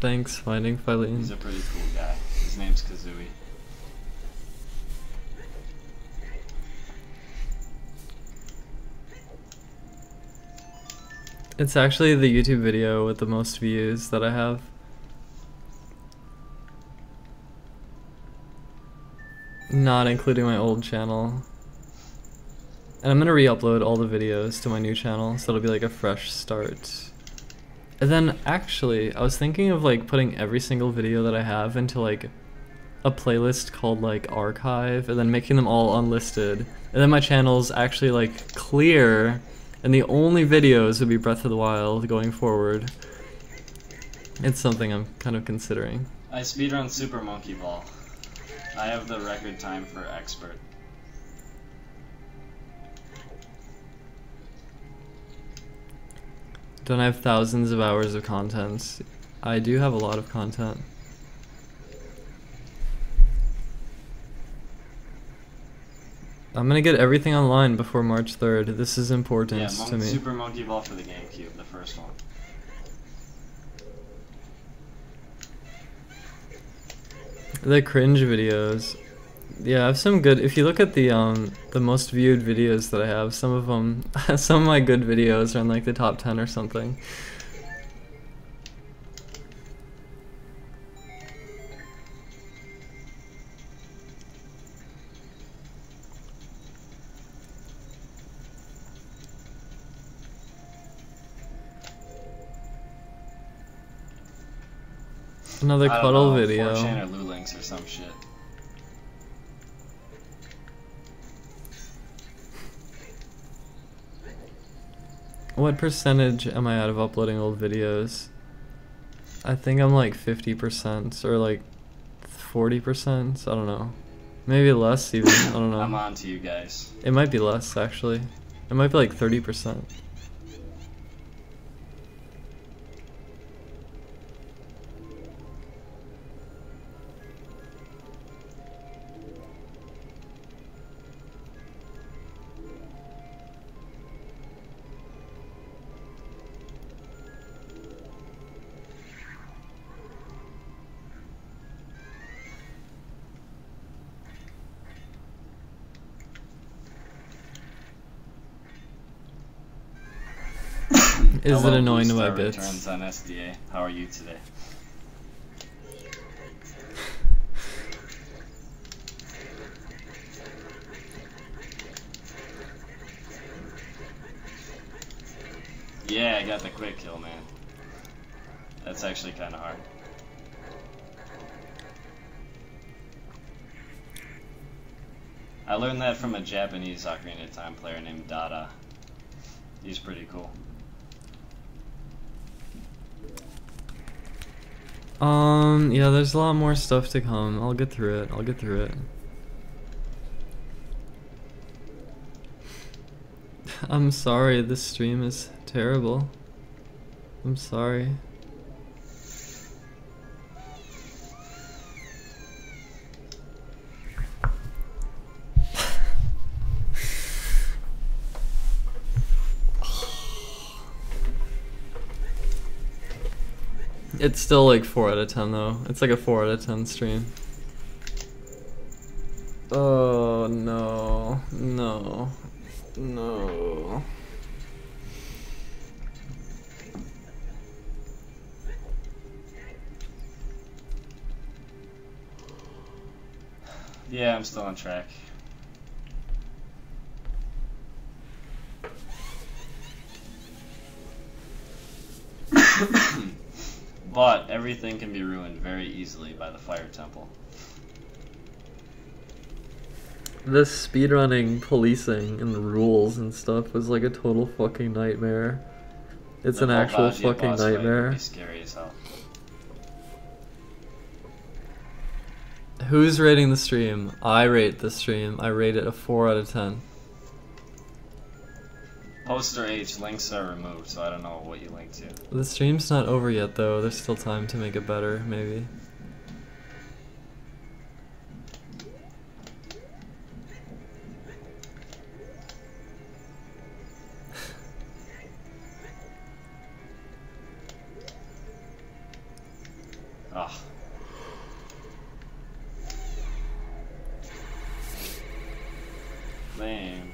Thanks, Finding Filene. He's a pretty cool guy. His name's Kazooie. It's actually the YouTube video with the most views that I have. Not including my old channel. And I'm gonna re-upload all the videos to my new channel, so it'll be like a fresh start. And then actually, I was thinking of like putting every single video that I have into like a playlist called like archive, and then making them all unlisted. And then my channel's actually like clear, and the only videos would be Breath of the Wild going forward. It's something I'm kind of considering. I speedrun Super Monkey Ball. I have the record time for expert. Don't I have thousands of hours of content? I do have a lot of content. I'm gonna get everything online before March 3rd. This is important to me. Super Monkey Ball for the GameCube, the first one. The cringe videos. Yeah, I have some good. If you look at the most viewed videos that I have, some of them, some of my good videos are in like the top 10 or something. Another cuddle video. 4chan or Lulinks or some shit. What percentage am I out of uploading old videos? I think I'm like 50% or like 40%. I don't know. Maybe less even. I don't know. I'm on to you guys. It might be less actually. It might be like 30%. Is it annoying to my bits? Returns on SDA. How are you today? Yeah, I got the quick kill, man. That's actually kind of hard. I learned that from a Japanese Ocarina of Time player named Dada. He's pretty cool. Yeah, there's a lot more stuff to come. I'll get through it. I'll get through it. I'm sorry, this stream is terrible. I'm sorry. It's still like 4 out of 10 though. It's like a 4 out of 10 stream. Oh no, no, no. Yeah, I'm still on track. But everything can be ruined very easily by the fire temple. The speedrunning, policing, and rules and stuff was like a total fucking nightmare. It's an actual fucking nightmare. Would be scary as hell. Who's rating the stream? I rate the stream. I rate it a 4 out of 10. Poster H, links are removed, so I don't know what you link to. The stream's not over yet though. There's still time to make it better, maybe. Ugh. Lame.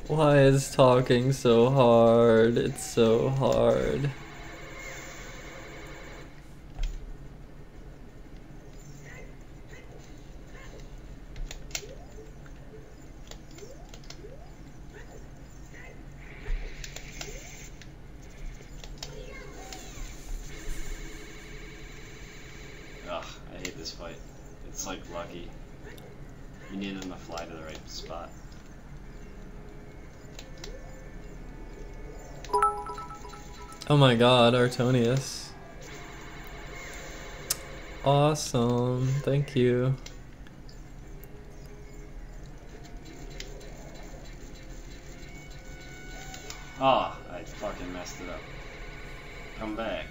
Why is talking so hard? It's so hard. Ugh, I hate this fight. It's like lucky. You need them to fly to the right spot. Oh my god, Artonius. Awesome, thank you. Oh, I fucking messed it up. Come back.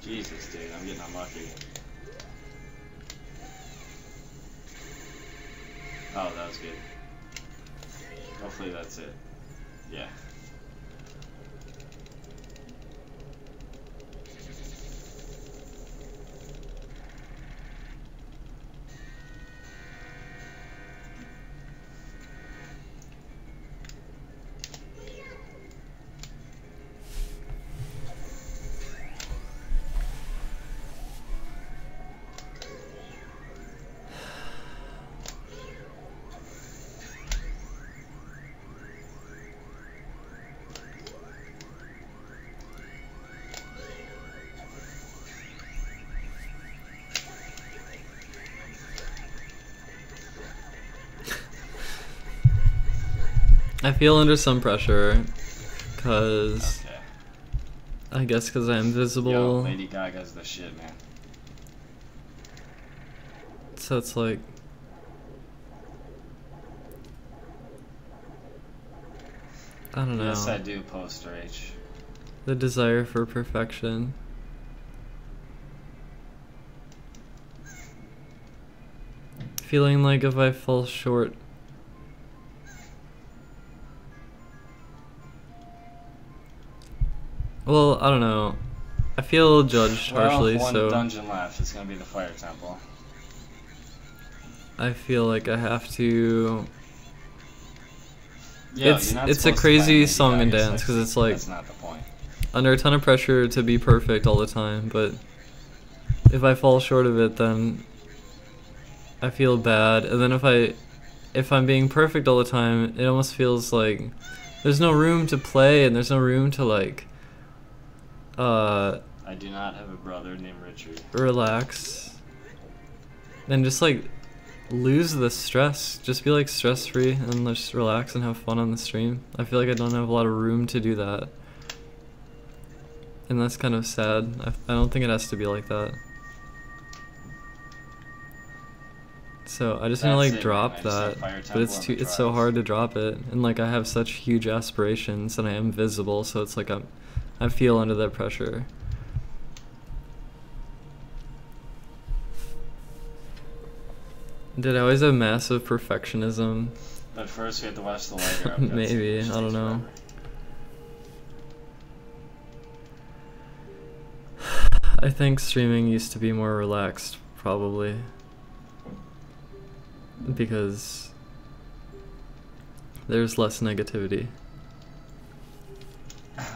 Jesus, dude, I'm getting unlucky. Oh, that was good. Hopefully that's it. Yeah. I feel under some pressure, cause Okay. I guess cause I'm visible. Yo, Lady Gaga's the shit, man. So it's like, I don't know. Yes, I do, Poster H. The desire for perfection. Feeling like if I fall short, well, I don't know. I feel judged harshly, Well, one so dungeon left. It's gonna be the Fire Temple. I feel like I have to. Yo, It's- you're not it's a supposed to crazy play Lady song and Gaga's dance, 'cause sexy. it's like- That's not the point. Under a ton of pressure to be perfect all the time, but if I fall short of it, then I feel bad. And then if I'm being perfect all the time, it almost feels like there's no room to play and there's no room to like I do not have a brother named Richard. relax and just like lose the stress. Just be like stress free and just relax and have fun on the stream. I feel like I don't have a lot of room to do that. And that's kind of sad. I don't think it has to be like that. So I just need to That's like it, drop man. I just have that, Fire but Temple it's and too the it's so trials. hard to drop it, and like I have such huge aspirations, and I am visible, so it's like I feel under that pressure. Did I always have massive perfectionism? But first we have to watch the Liger up. Maybe, I don't know. I think streaming used to be more relaxed, probably. Because there's less negativity.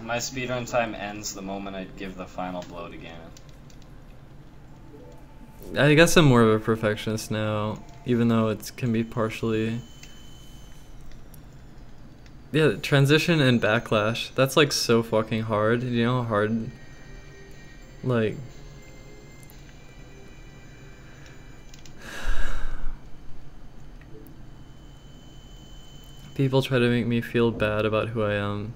My speedrun time ends the moment I give the final blow to Ganon. I guess I'm more of a perfectionist now, even though it can be partially... Yeah, transition and backlash, that's like so fucking hard. You know how hard... Like... People try to make me feel bad about who I am.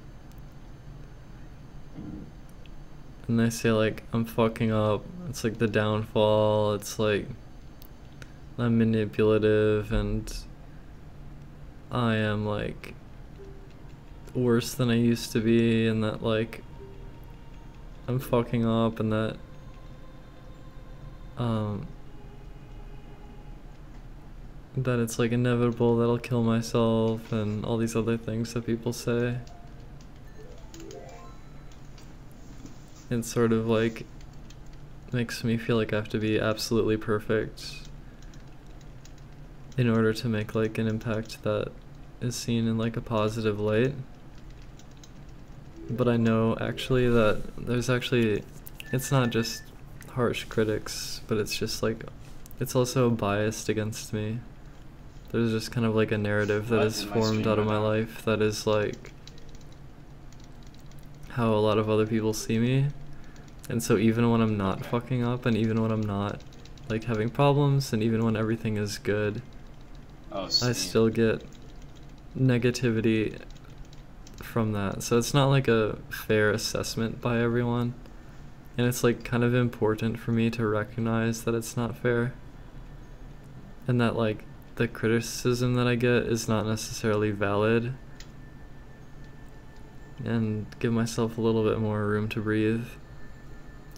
And they say like, I'm fucking up, it's like the downfall, it's like I'm manipulative and I am like worse than I used to be, and that like I'm fucking up, and that that it's like inevitable that I'll kill myself and all these other things that people say. It sort of like makes me feel like I have to be absolutely perfect in order to make like an impact that is seen in like a positive light. But I know actually that there's actually, it's not just harsh critics, but it's just like, it's also biased against me. There's just kind of like a narrative that is formed out of my life that is like how a lot of other people see me. And so even when I'm not fucking up, and even when I'm not like having problems, and even when everything is good, Oh, I still get negativity from that. So it's not like a fair assessment by everyone. And it's like kind of important for me to recognize that it's not fair. And that like the criticism that I get is not necessarily valid. And give myself a little bit more room to breathe.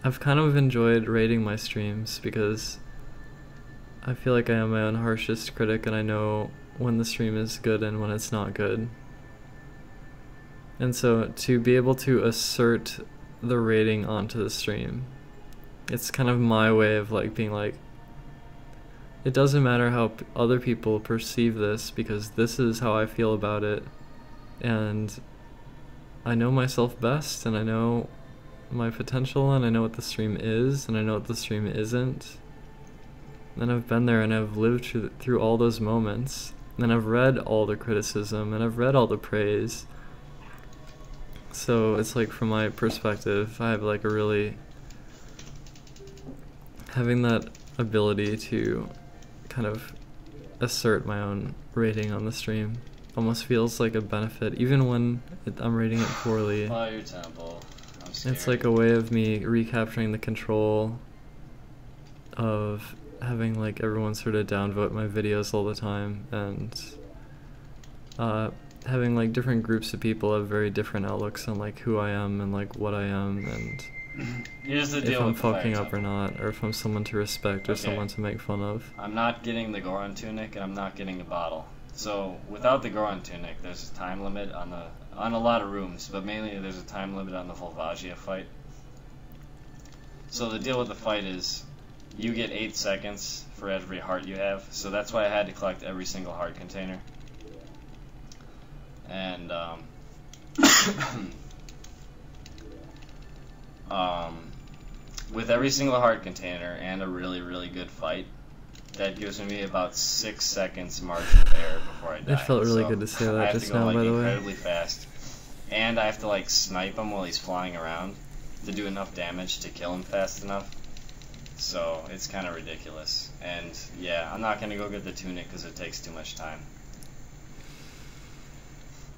I've kind of enjoyed rating my streams because I feel like I am my own harshest critic and I know when the stream is good and when it's not good. And so to be able to assert the rating onto the stream, it's kind of my way of like being like, it doesn't matter how other people perceive this because this is how I feel about it, and I know myself best, and I know my potential, and I know what the stream is, and I know what the stream isn't. And I've been there and I've lived through all those moments, and I've read all the criticism and I've read all the praise. So it's like from my perspective, I have like a really, having that ability to kind of assert my own rating on the stream almost feels like a benefit, even when I'm rating it poorly. Fire temple. I'm scared. It's like a way of me recapturing the control of having like everyone sort of downvote my videos all the time, and having like different groups of people have very different outlooks on like who I am and like what I am, and Here's the if deal I'm with the fire fucking up or temple. not, or if I'm someone to respect or Okay. someone to make fun of. I'm not getting the Goron tunic and I'm not getting the bottle. So without the Goron tunic, there's a time limit on a lot of rooms, but mainly there's a time limit on the Volvagia fight. So the deal with the fight is you get 8 seconds for every heart you have. So that's why I had to collect every single heart container. And with every single heart container and a really, really good fight, that gives me about 6 seconds margin of error before I die. It felt really So good to say I that have just to go now, like by the way. incredibly fast, and I have to like snipe him while he's flying around to do enough damage to kill him fast enough. So it's kind of ridiculous. And yeah, I'm not gonna go get the tunic because it takes too much time.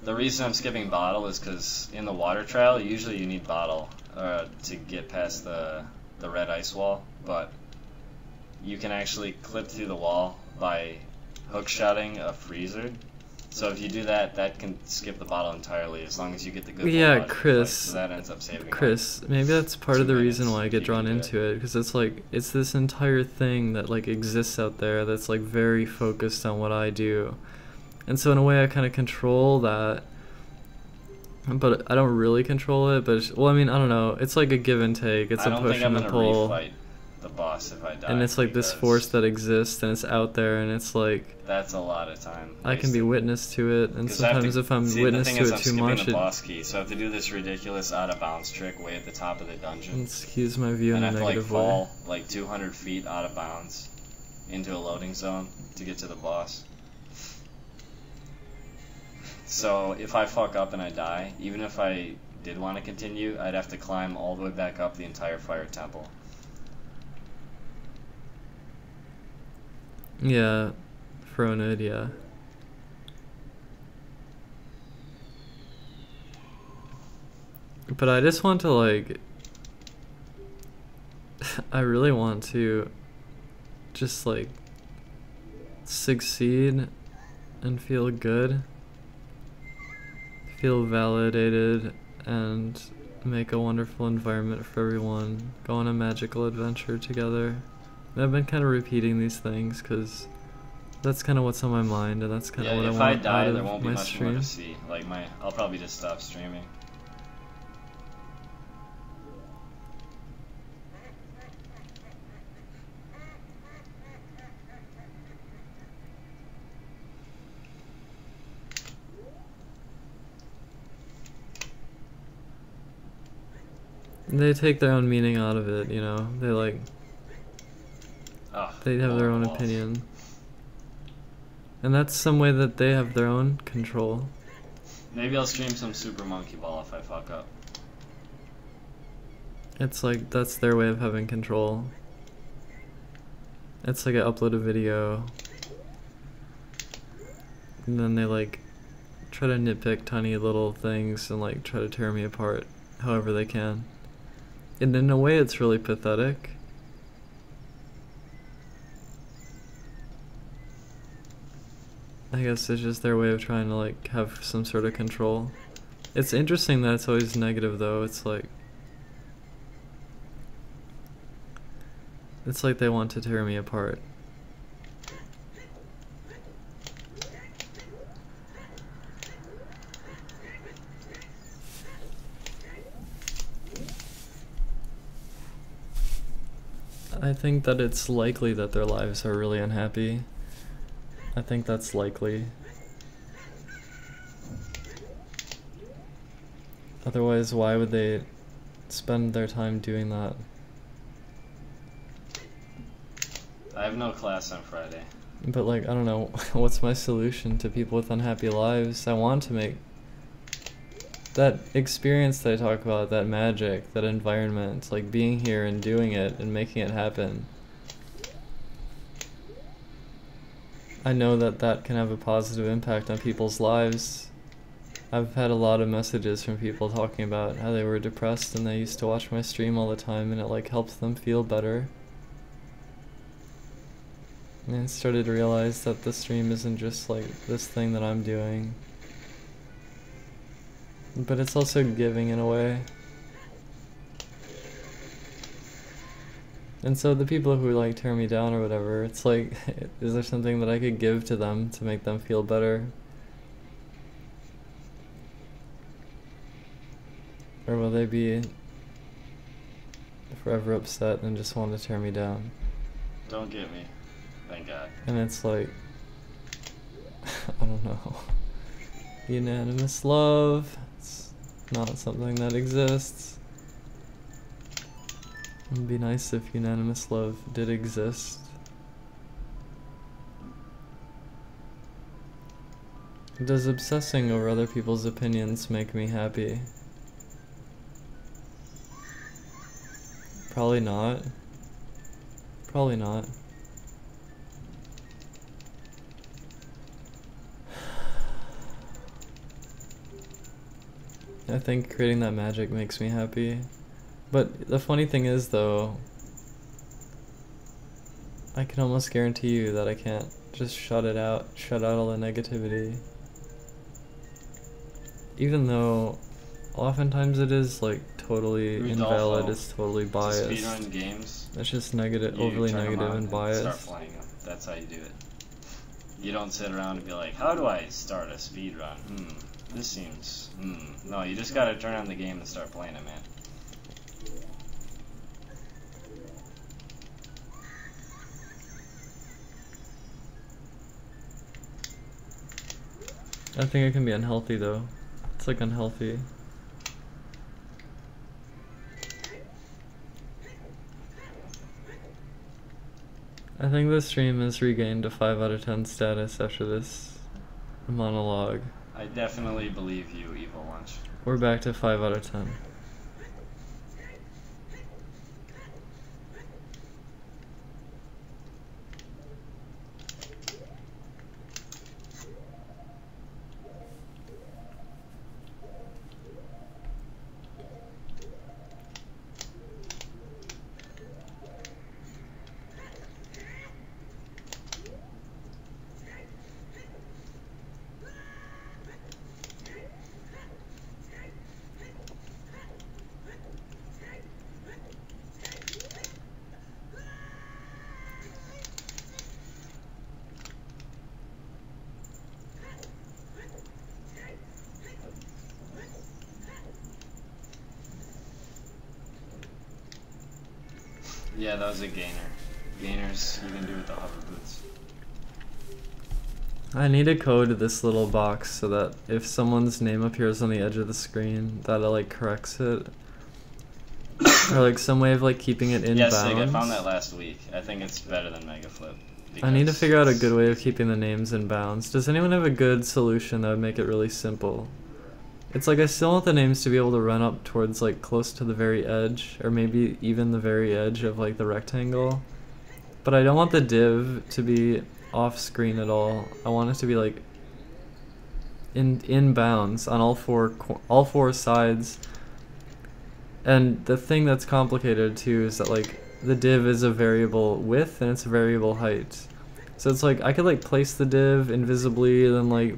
The reason I'm skipping bottle is because in the water trial, usually you need bottle to get past the red ice wall, but you can actually clip through the wall by hookshotting a freezer. So if you do that, that can skip the bottle entirely as long as you get the good Yeah, voltage Chris. So that ends up saving Chris, maybe that's part 2 of the reason minutes why I if get you drawn can do into it, because it's like, it's this entire thing that like exists out there that's like very focused on what I do. And so in a way I kind of control that, but I don't really control it, but well, I mean, I don't know, it's like a give and take, it's I a don't push think I'm and a gonna pull. refight the boss if I die. And it's like this because force that exists and it's out there, and it's like that's a lot of time. I can be wasted. witness to it, and 'Cause I have sometimes to- if I'm see, witness the to thing is, it I'm too skipping much, the it boss key, so I have to do this ridiculous out of bounds trick way at the top of the dungeon. skews my view in And I a have to like negative way. fall like 200 feet out of bounds into a loading zone to get to the boss. So if I fuck up and I die, even if I did want to continue, I'd have to climb all the way back up the entire fire temple. Yeah, Fronid, yeah. But I just want to like, I really want to just like succeed and feel good, feel validated, and make a wonderful environment for everyone, go on a magical adventure together. And I've been kind of repeating these things because that's kind of what's on my mind, and that's kind of Yeah, what I if want I die, out there of won't be my much more stream. to see. Like I'll probably just stop streaming. They take their own meaning out of it, you know. They like, Ugh, they have their own walls. opinion. And that's some way that they have their own control. Maybe I'll stream some Super Monkey Ball if I fuck up. It's like, that's their way of having control. It's like I upload a video, and then they like try to nitpick tiny little things and like try to tear me apart however they can. And in a way it's really pathetic. I guess it's just their way of trying to like have some sort of control. It's interesting that it's always negative though. It's like they want to tear me apart. I think that it's likely that their lives are really unhappy. I think that's likely. Otherwise, why would they spend their time doing that? I have no class on Friday. But like, I don't know, what's my solution to people with unhappy lives? I want to make that experience that I talk about, that magic, that environment, like being here and doing it and making it happen. I know that that can have a positive impact on people's lives. I've had a lot of messages from people talking about how they were depressed and they used to watch my stream all the time and it like helps them feel better. And I started to realize that the stream isn't just like this thing that I'm doing, but it's also giving in a way. And so the people who like tear me down or whatever, it's like, is there something that I could give to them to make them feel better? Or will they be forever upset and just want to tear me down? Don't get me. Thank God. And it's like, I don't know. Unanimous love. It's not something that exists. It'd be nice if unanimous love did exist. Does obsessing over other people's opinions make me happy? Probably not. Probably not. I think creating that magic makes me happy. But the funny thing is though, I can almost guarantee you that I can't just shut out all the negativity. Even though oftentimes it is like totally invalid, it's totally biased. Speedrun games. It's just negative, overly negative and biased. Start playing them. That's how you do it. You don't sit around and be like, how do I start a speedrun? This seems, No, you just gotta turn on the game and start playing it, man. I think it can be unhealthy though. It's like unhealthy. I think this stream has regained a 5 out of 10 status after this monologue. I definitely believe you, Evil Lunch. We're back to 5 out of 10. Yeah, that was a gainer. Gainers, you can do with the hover boots. I need to code this little box so that if someone's name appears on the edge of the screen, that it like corrects it. Or like some way of like keeping it in bounds. Sig, I found that last week. I think it's better than Megaflip. I need to figure out a good way of keeping the names in bounds. Does anyone have a good solution that would make it really simple? It's like I still want the names to be able to run up towards like close to the very edge, or maybe even the very edge of like the rectangle. But I don't want the div to be off screen at all. I want it to be like in bounds on all four sides. And the thing that's complicated too is that like the div is a variable width and it's a variable height. So it's like I could like place the div invisibly and then like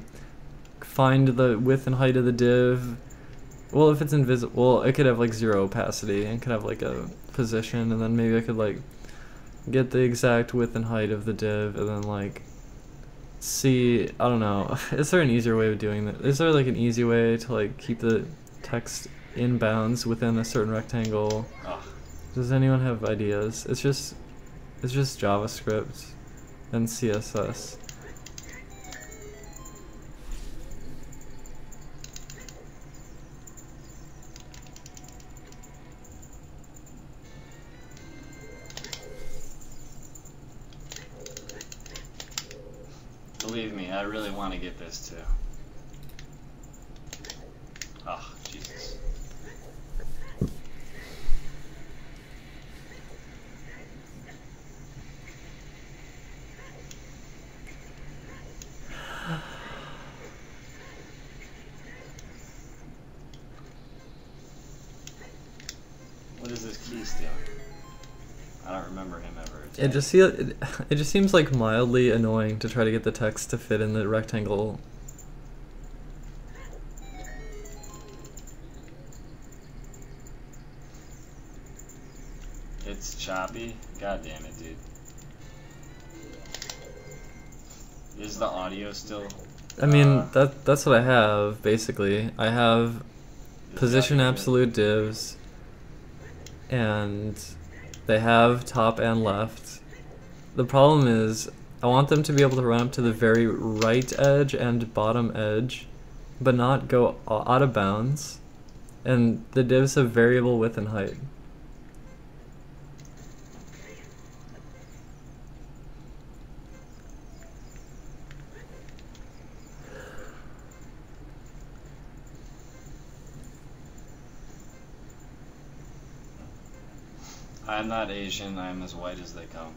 find the width and height of the div. Well, if it's invisible, well, it could have like 0 opacity and could have like a position, and then maybe I could like get the exact width and height of the div and then like see, I don't know, is there an easier way of doing that? Is there like an easy way to like keep the text in bounds within a certain rectangle? Ugh. Does anyone have ideas? It's just JavaScript and CSS. Believe me, I really want to get this too. Oh, Jesus. What is this key stealing? I don't remember him ever. It just seems like mildly annoying to try to get the text to fit in the rectangle. It's choppy? God damn it, dude. Is the audio still? I mean, that's what I have, basically. I have position absolute divs, and they have top and left. The problem is, I want them to be able to run up to the very right edge and bottom edge, but not go out of bounds. And the divs have variable width and height. I'm not Asian, I'm as white as they come.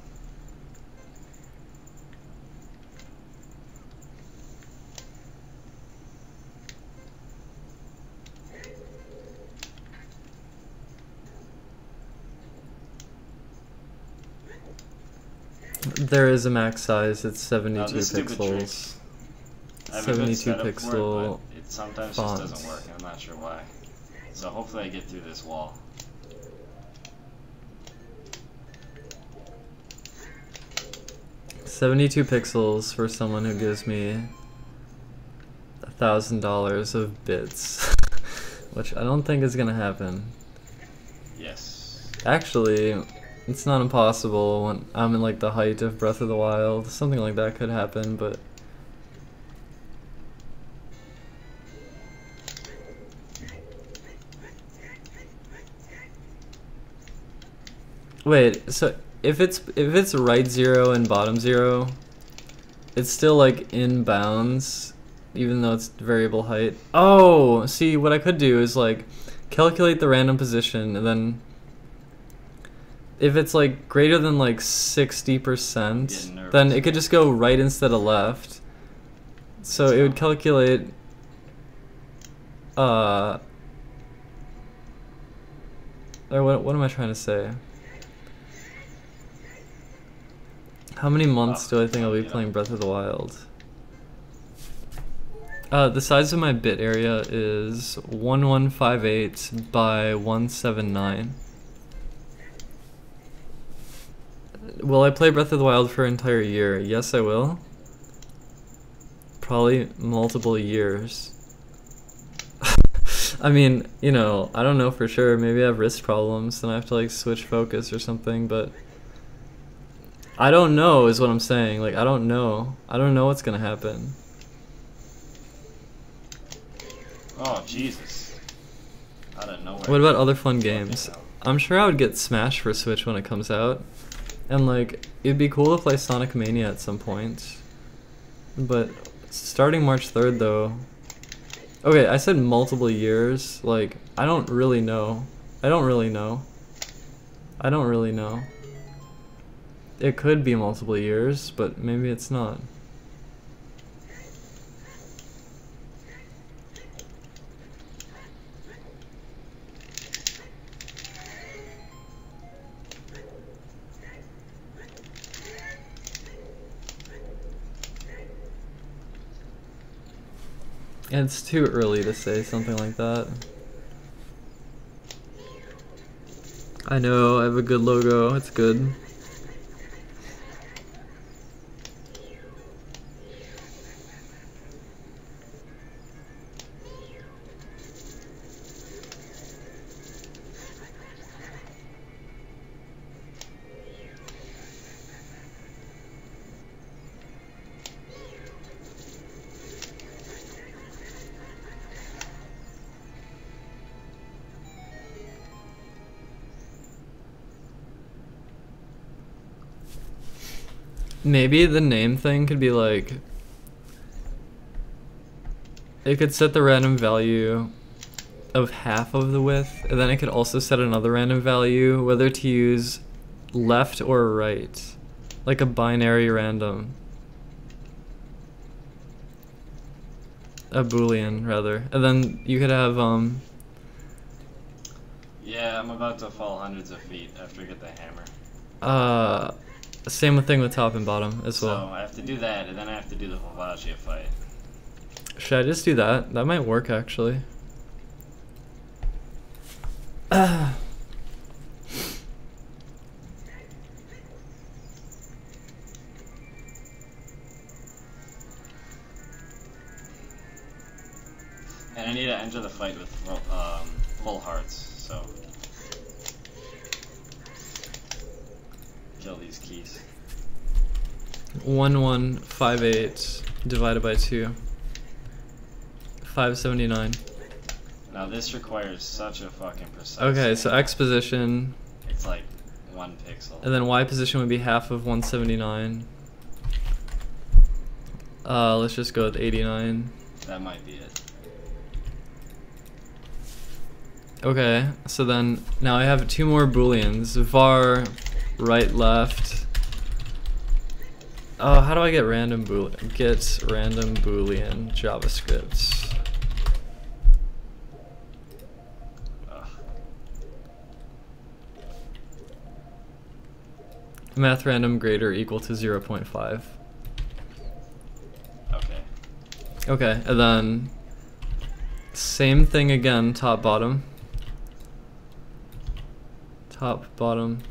There is a max size, it's 72 this stupid pixels. I have a good 72 setup for pixel it, but it sometimes font. just doesn't work. I'm not sure why. So hopefully I get through this wall. $72 pixels for someone who gives me $1,000 of bits, which I don't think is gonna happen. Yes. Actually, it's not impossible when I'm in like the height of Breath of the Wild. Something like that could happen, but wait, so if it's right 0 and bottom 0, it's still like in bounds, even though it's variable height. Oh, see, what I could do is like calculate the random position, and then if it's like greater than like 60%, then it could just go right instead of left. So it would calculate or what am I trying to say? How many months do I think I'll be playing Breath of the Wild? The size of my bit area is 1158 by 179. Will I play Breath of the Wild for an entire year? Yes, I will. Probably multiple years. I mean, you know, I don't know for sure. Maybe I have wrist problems and I have to like switch focus or something, but I don't know is what I'm saying. Like, I don't know. I don't know what's gonna happen. Oh, Jesus. Out of nowhere. What about other fun games? I'm sure I would get Smash for Switch when it comes out. And like, it'd be cool to play Sonic Mania at some point. But starting March 3rd though. Okay, I said multiple years. Like, I don't really know. I don't really know. I don't really know. It could be multiple years, but maybe it's not. It's too early to say something like that. I know, I have a good logo, it's good. Maybe the name thing could be like, it could set the random value of half of the width, and then it could also set another random value, whether to use left or right, like a binary random. A boolean, rather. And then you could have, Yeah, I'm about to fall hundreds of feet after I get the hammer. Same thing with top and bottom as well. So I have to do that, and then I have to do the Vavagia fight. Should I just do that? That might work, actually. And I need to enter the fight with full hearts, so kill these keys. 1158 divided by 2. 579. Now this requires such a fucking precise. Okay, so X position, It's like 1 pixel. and then Y position would be half of 179. Let's just go with 89. That might be it. Okay, so then now I have 2 more booleans. Var right left. Oh, how do I get random boolean? Get random boolean JavaScript. Ugh. Math random greater equal to 0.5. Okay. Okay, and then same thing again, top bottom. Top bottom.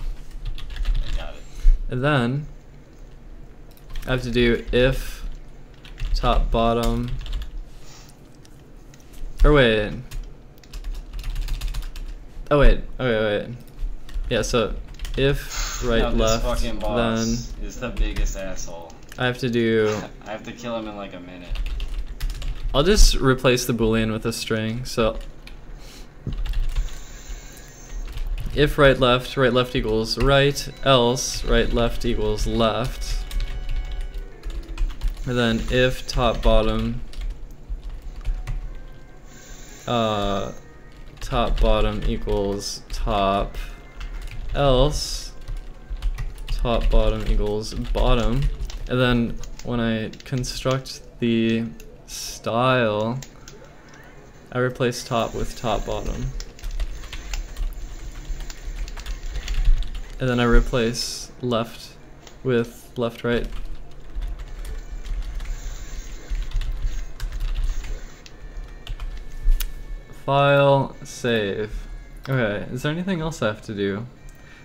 I got it. And then I have to do if top bottom, or wait, oh wait, okay, wait, yeah, so if right Now, left, this fucking boss then is the biggest asshole. I have to do, I have to kill him in like a minute. I'll just replace the boolean with a string, so if right left equals right, else right left equals left. And then if top bottom, top bottom equals top, else top bottom equals bottom. And then when I construct the style, I replace top with top bottom. And then I replace left with left right. File, save. Okay, is there anything else I have to do?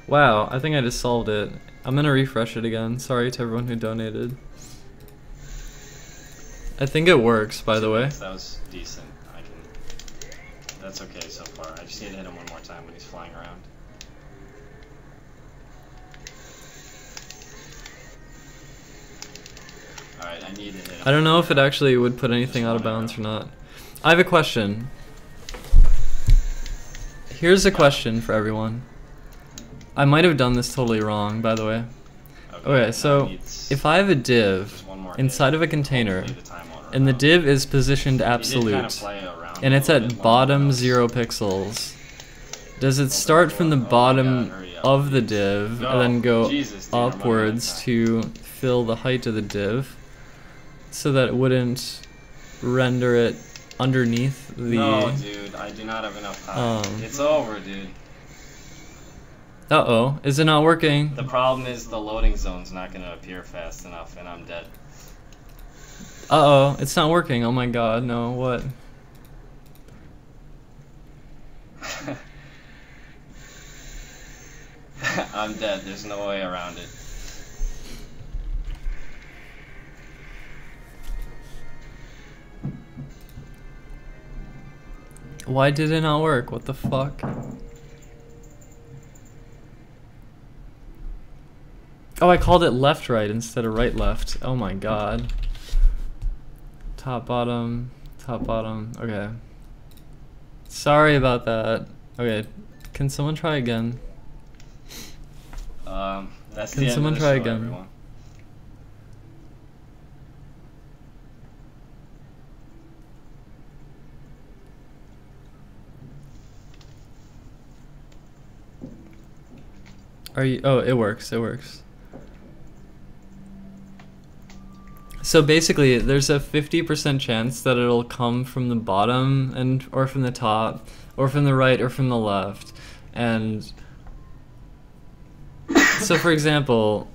Wow, I think I just solved it. I'm gonna refresh it again. Sorry to everyone who donated. I think it works, by the way. That was decent. That's okay so far. I just need to hit him one more time when he's flying around. Alright, I need to hit him. I don't know if it actually would put anything out of bounds or not. I have a question. Here's a question for everyone. I might have done this totally wrong, by the way. Okay, so if I have a div inside of a container, and the div is positioned absolute, and it's at bottom 0 pixels, does it start from the bottom of the div and then go upwards to fill the height of the div, so that it wouldn't render it underneath the... No, dude, I do not have enough time. It's over, dude. Uh-oh, is it not working? The problem is the loading zone's not going to appear fast enough, and I'm dead. Uh-oh, it's not working. Oh my god, no, what? I'm dead. There's no way around it. Why did it not work? What the fuck? Oh, I called it left-right instead of right-left. Oh my god. Top, bottom, okay. Sorry about that. Okay, can someone try again? That's Can the end someone of the try show, again? everyone. Are you? Oh, it works. It works. So basically, there's a 50% chance that it'll come from the bottom and or from the top, or from the right or from the left, and so for example,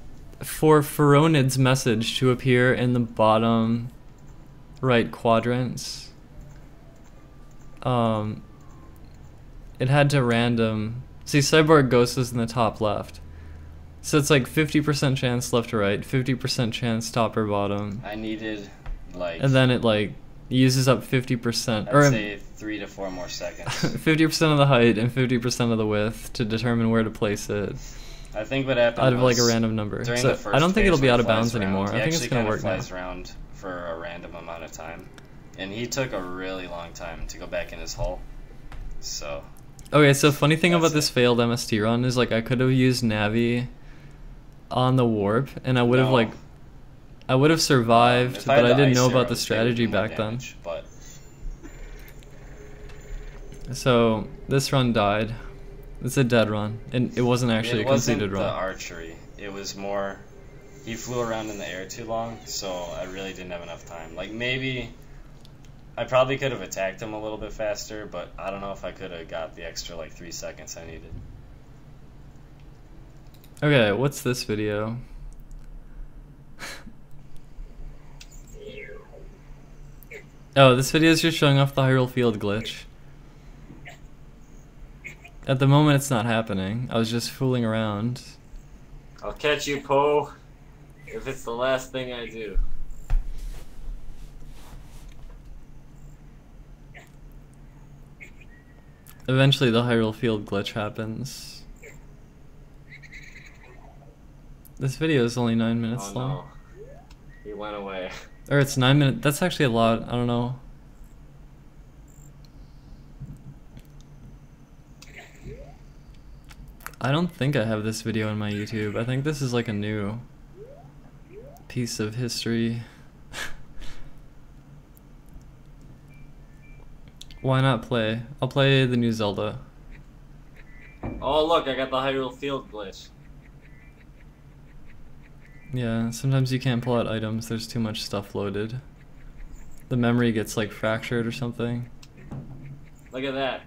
for Furonid's message to appear in the bottom right quadrants, it had to random. See, Cyborg Ghost is in the top left. So it's like 50% chance left to right, 50% chance top or bottom. I needed, like... And then it, like, uses up 50%. I'd say 3 to 4 more seconds. 50% of the height and 50% of the width to determine where to place it. I think what happened out of, like, a was random number. during So the first I don't think phase it'll be where out it of bounds flies around, anymore. I think it's going to work now. He actually kind of flies around for a random amount of time. And he took a really long time to go back in his hole. So... Okay, so funny thing about That's this it. failed MST run is, like, I could have used Navi on the warp, and I would have, No. like... I would have survived, If I had but I the didn't know ice about the arrows, they would strategy do more back damage, But then. So, this run died. It's a dead run, and it wasn't actually it a wasn't completed the run. archery. It was more... He flew around in the air too long, so I really didn't have enough time. Like, maybe... I probably could have attacked him a little bit faster, but I don't know if I could have got the extra, like, 3 seconds I needed. Okay, what's this video? Oh, this video is just showing off the Hyrule Field glitch. At the moment, it's not happening. I was just fooling around. I'll catch you, Poe, if it's the last thing I do. Eventually, the Hyrule Field glitch happens. This video is only 9 minutes Oh long. no. He went away. Or it's 9 minutes. That's actually a lot. I don't know. I don't think I have this video on my YouTube. I think this is like a new piece of history. Why not play? I'll play the new Zelda. Oh look, I got the Hyrule Field glitch. Yeah, sometimes you can't pull out items. There's too much stuff loaded. The memory gets like fractured or something. Look at that.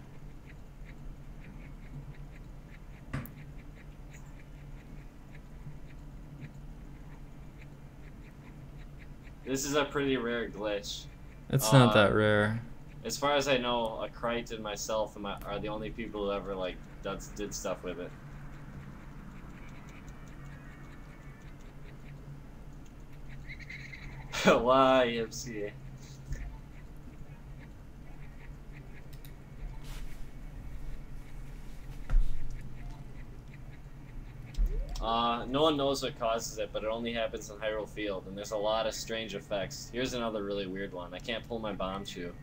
This is a pretty rare glitch. It's not that rare. As far as I know, a Krite and myself are the only people who ever like did stuff with it. YMCA. No one knows what causes it, but it only happens in Hyrule Field, and there's a lot of strange effects. Here's another really weird one. I can't pull my bomb shoe.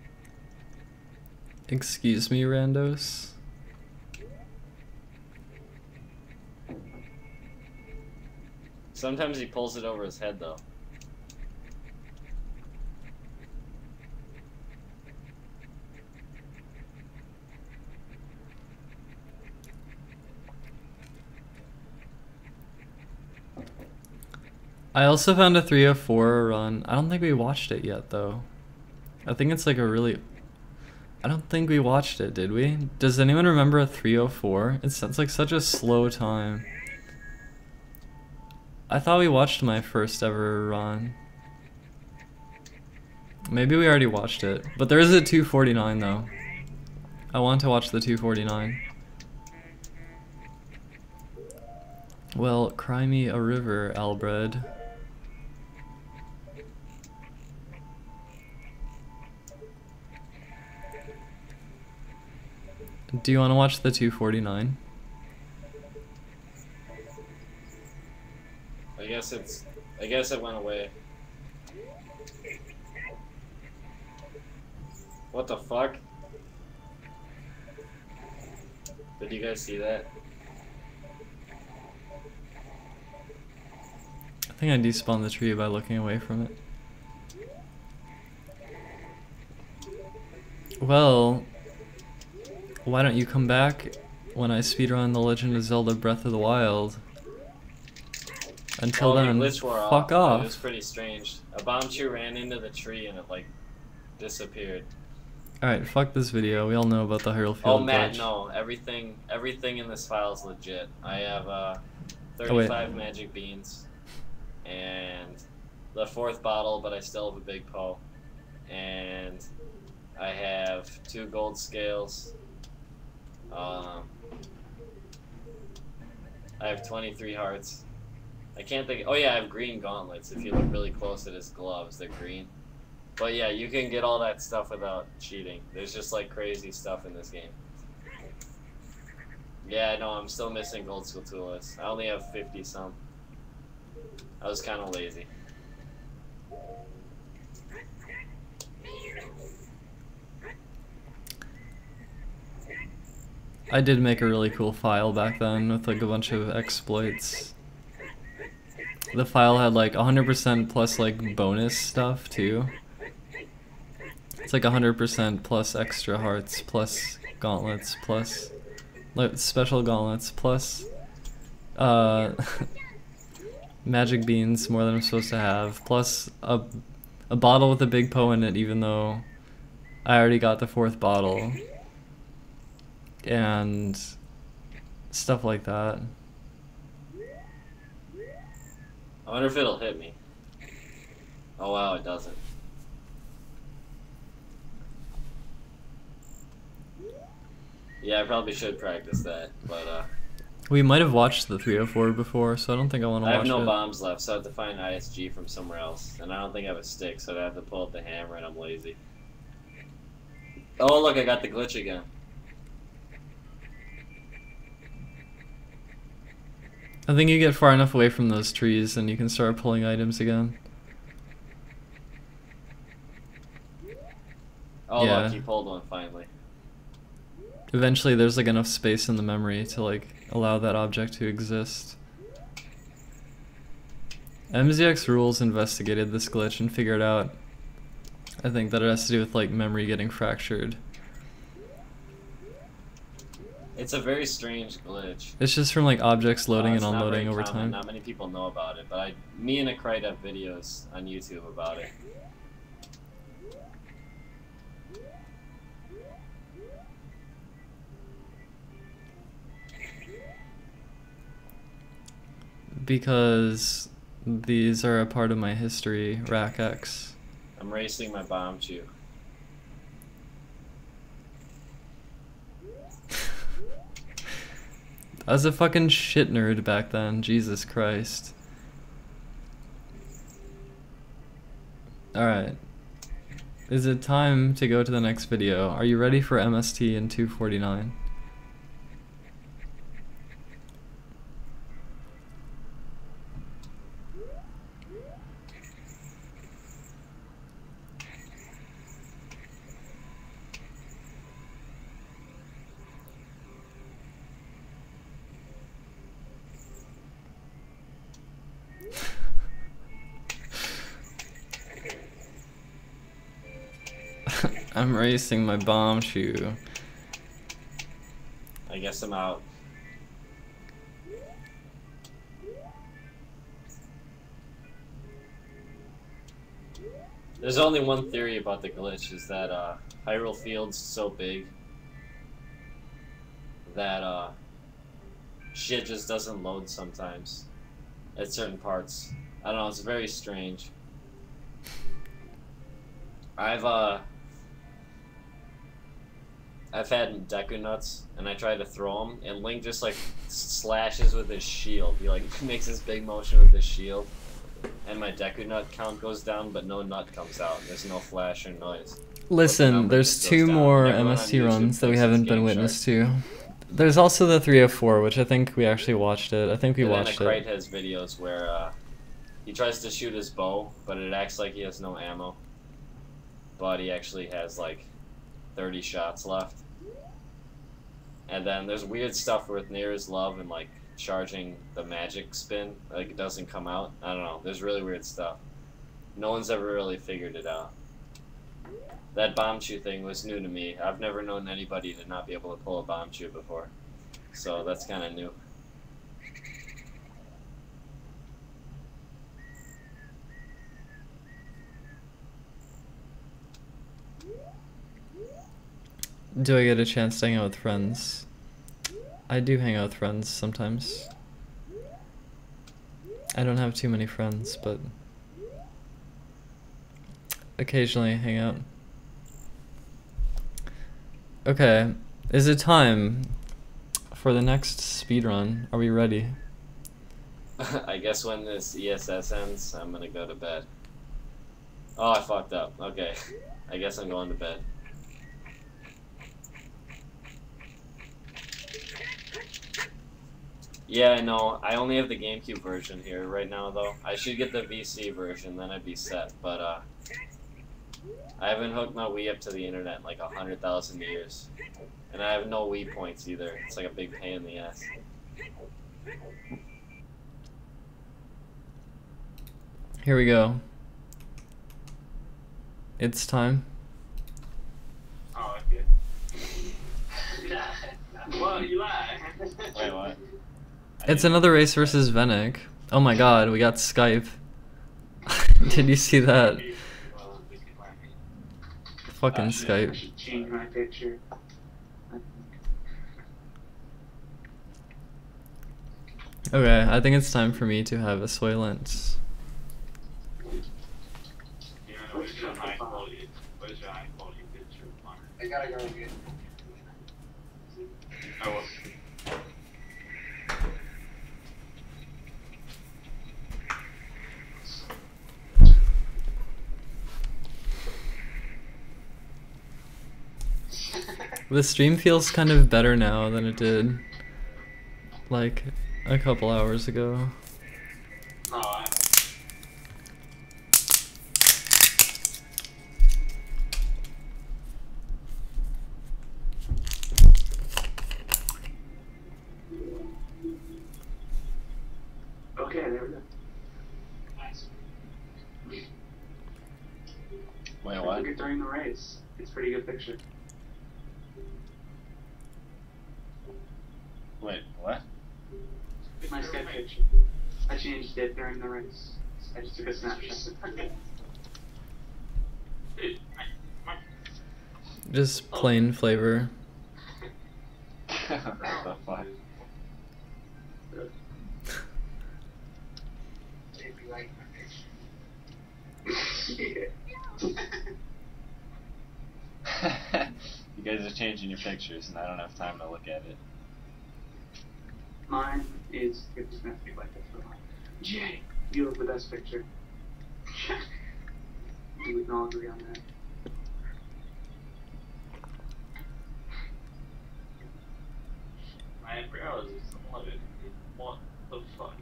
Excuse me, randos. Sometimes he pulls it over his head, though. I also found a 304 run. I don't think we watched it yet, though. I think it's like a really... I don't think we watched it, did we? Does anyone remember a 304? It sounds like such a slow time. I thought we watched my first ever run. Maybe we already watched it, but there is a 249 though. I want to watch the 249. Well, cry me a river, Albred. Do you want to watch the 249? I guess it went away. What the fuck? Did you guys see that? I think I despawned the tree by looking away from it. Well, why don't you come back when I speedrun The Legend of Zelda Breath of the Wild? Until then, fuck off. It was pretty strange. A bomb tree ran into the tree and it like disappeared. Alright, fuck this video. We all know about the Hyrule Field Oh, Matt, glitch. no. Everything in this file is legit. I have 35 magic beans and the 4th bottle, but I still have a big Poe. And I have 2 gold scales. I have 23 hearts. I can't think. Oh yeah, I have green gauntlets. If you look really close at his gloves, they're green. But yeah, you can get all that stuff without cheating. There's just like crazy stuff in this game. Yeah, no, I'm still missing gold Skulltulas. I only have 50 some. I was kind of lazy. I did make a really cool file back then with like a bunch of exploits. The file had like 100% plus like bonus stuff too. It's like 100% plus extra hearts, plus gauntlets, plus like special gauntlets, plus magic beans, more than I'm supposed to have, plus a bottle with a big Poe in it, even though I already got the 4th bottle, and stuff like that. I wonder if it'll hit me. Oh wow, it doesn't. Yeah, I probably should practice that, but We might have watched the 304 before, so I don't think I want to watch it. I have no bombs left, so I have to find ISG from somewhere else. And I don't think I have a stick, so I'd have to pull up the hammer, and I'm lazy. Oh, look, I got the glitch again. I think you get far enough away from those trees and you can start pulling items again. Oh, Yeah. look, you pulled one finally. Eventually there's like enough space in the memory to like allow that object to exist. MZX Rules investigated this glitch and figured out, I think, that it has to do with like memory getting fractured. It's a very strange glitch. It's just from like objects loading It's and not unloading very over common. time. Not many people know about it, but me and Akrite have videos on YouTube about it. Because these are a part of my history, Rack X. I'm racing my bomb chew. I was a fucking shit nerd back then, Jesus Christ. Alright. Is it time to go to the next video? Are you ready for MST in 249? I'm racing my bomb shoe. I guess I'm out. There's only one theory about the glitch, is that Hyrule Field's so big that shit just doesn't load sometimes at certain parts. I don't know, it's very strange. I've had Deku Nuts, and I try to throw them, and Link just like slashes with his shield. He like makes this big motion with his shield, and my Deku Nut count goes down, but no nut comes out. There's no flash or noise. Listen, there's 2 more MST runs that we haven't been witness to. There's also the 304, which I think we actually watched it. I think we watched it. Krite has videos where he tries to shoot his bow, but it acts like he has no ammo. But he actually has like 30 shots left. And then there's weird stuff with Near's Love and like charging the magic spin, like it doesn't come out. I don't know. There's really weird stuff. No one's ever really figured it out. That bomb chew thing was new to me. I've never known anybody to not be able to pull a bomb chew before. So that's kind of new. Do I get a chance to hang out with friends? I do hang out with friends sometimes. I don't have too many friends, but occasionally hang out. Okay, is it time for the next speedrun? Are we ready? I guess when this ESS ends, I'm gonna go to bed. Oh, I fucked up. Okay. I guess I'm going to bed. Yeah, I know. I only have the GameCube version here right now, though. I should get the VC version, then I'd be set. But, I haven't hooked my Wii up to the internet in like 100,000 years. And I have no Wii points either. It's like a big pain in the ass. Here we go. It's time. Oh, okay. Well, you lie. Wait, what? It's another race versus Venick. Oh my god, we got Skype. Did you see that? Fucking Skype. I should change my picture. Okay, I think it's time for me to have a Soylent. What is your high quality picture? I gotta go get. I will. The stream feels kind of better now than it did like a couple hours ago. Oh, I know. Okay, there we go. Nice. Wait, what? Look at during the race. It's a pretty good picture. Wait, what? My Skype picture. I changed it during the race. I just took a snapshot. Just plain flavor. What the fuck? If you like my picture. You guys are changing your pictures, and I don't have time to look at it. Mine is 50% like this for mine. Jay, you have the best picture. We can all agree on that. My eyebrows is flooded. What the fuck?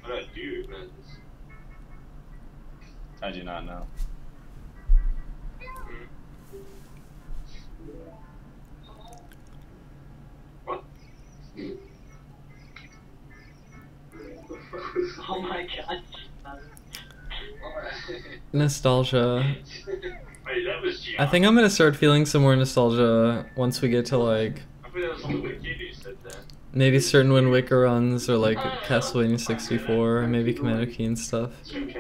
What do I do, guys? I do not know. What? Oh my god. Nostalgia. Wait, that was I think I'm gonna start feeling some more nostalgia once we get to like I think that was on the wiki who said that. maybe certain Wind Waker runs or like Castlevania 64, maybe Commander Keen stuff. Speak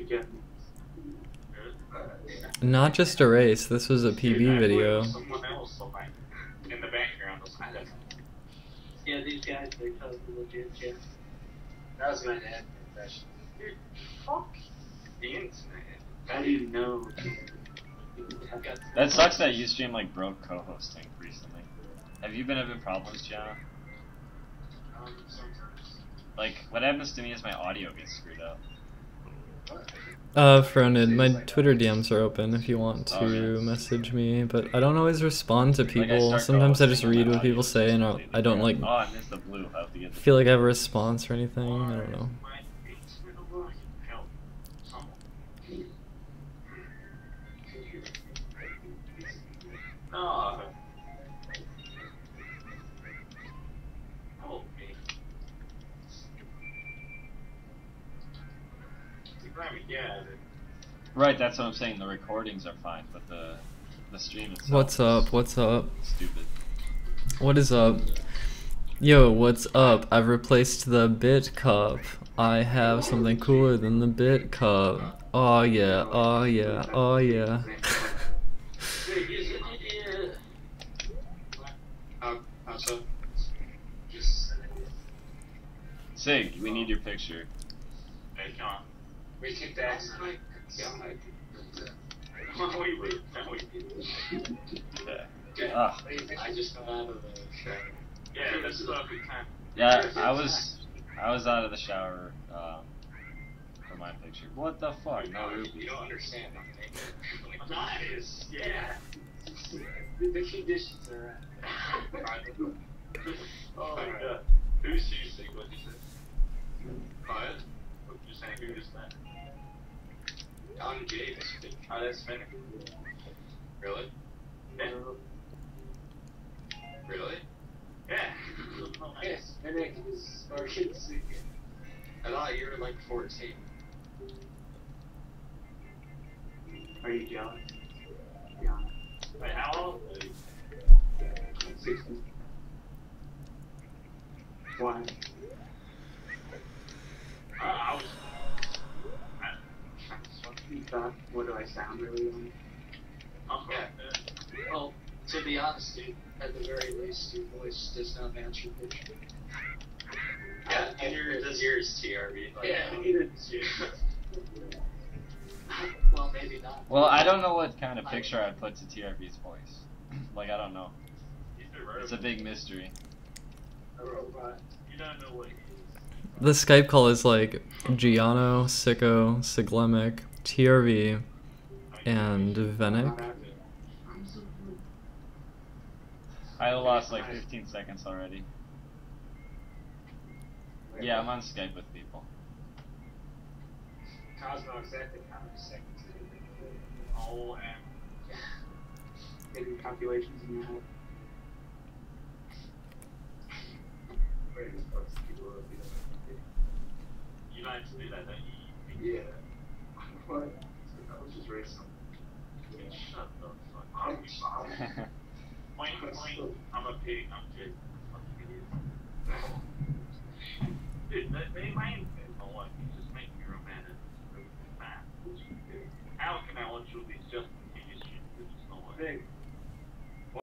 Japanese. Not just a race, this was a PB video. Someone else like, in the background was kind of. Yeah, these guys, they're totally legit, yeah. That was my dad impression. Dude, fuck the internet. How do you know? That sucks that you stream like broke co-hosting recently. Have you been having problems, Gianna? Sometimes. Like, what happens to me is my audio gets screwed up. Fronted, my Twitter DMs are open if you want to Oh, yes. message me, but I don't always respond to Like, I people. start Sometimes I just co-hosting and read my what people audio's say and completely I don't like terrible. Oh, I missed the blue. I have to get the feel like I have a response or anything. I don't know. Help someone. No. Help me. Yeah. Right, that's what I'm saying. The recordings are fine, but the stream itself. What's up? is What's up? Stupid. What is up? Yo, what's up? I've replaced the bit cup. I have something cooler than the bit cup. Oh yeah, oh yeah, oh yeah. Sig, we need your picture. Hey, John. We kicked ass. Yeah. Ah. I just got out of the shower. Yeah, this is a good time. Yeah, I was out of the shower for my picture. What the fuck? No You rubies. don't understand. Nice. Yeah. The conditions are right. Oh my god. Who's using what you said? Quiet. What you saying? Who is that? Don Davis. Oh, that's Finnick. Really? Yeah. Really? Yeah. Yes, Finnick is fucking sick. I thought you were like 14. Are you jealous? Yeah. Wait, how old are you? 16. Why? I was. You thought, what do I sound really like? Yeah. Well, to be honest, dude, at the very least, your voice does not match your picture. Yeah, neither does yours, TRB. Like, yeah, neither does yours. Well, maybe not. Well, I don't know what kind of picture I'd put to TRB's voice. Like, I don't know. It's a big mystery. A robot. You don't know what he is. The Skype call is like Giano, Sicko, Siglemic, TRV, and Venick. I lost like 15 seconds already. Yeah, I'm on Skype with people. Cosmo exactly how many seconds? Oh, and making calculations in your head. You like to do that, don't you? Yeah. What? I was just racing. Shut the fuck up. Point. I'm a pig. I'm just fucking idiot. Dude, they might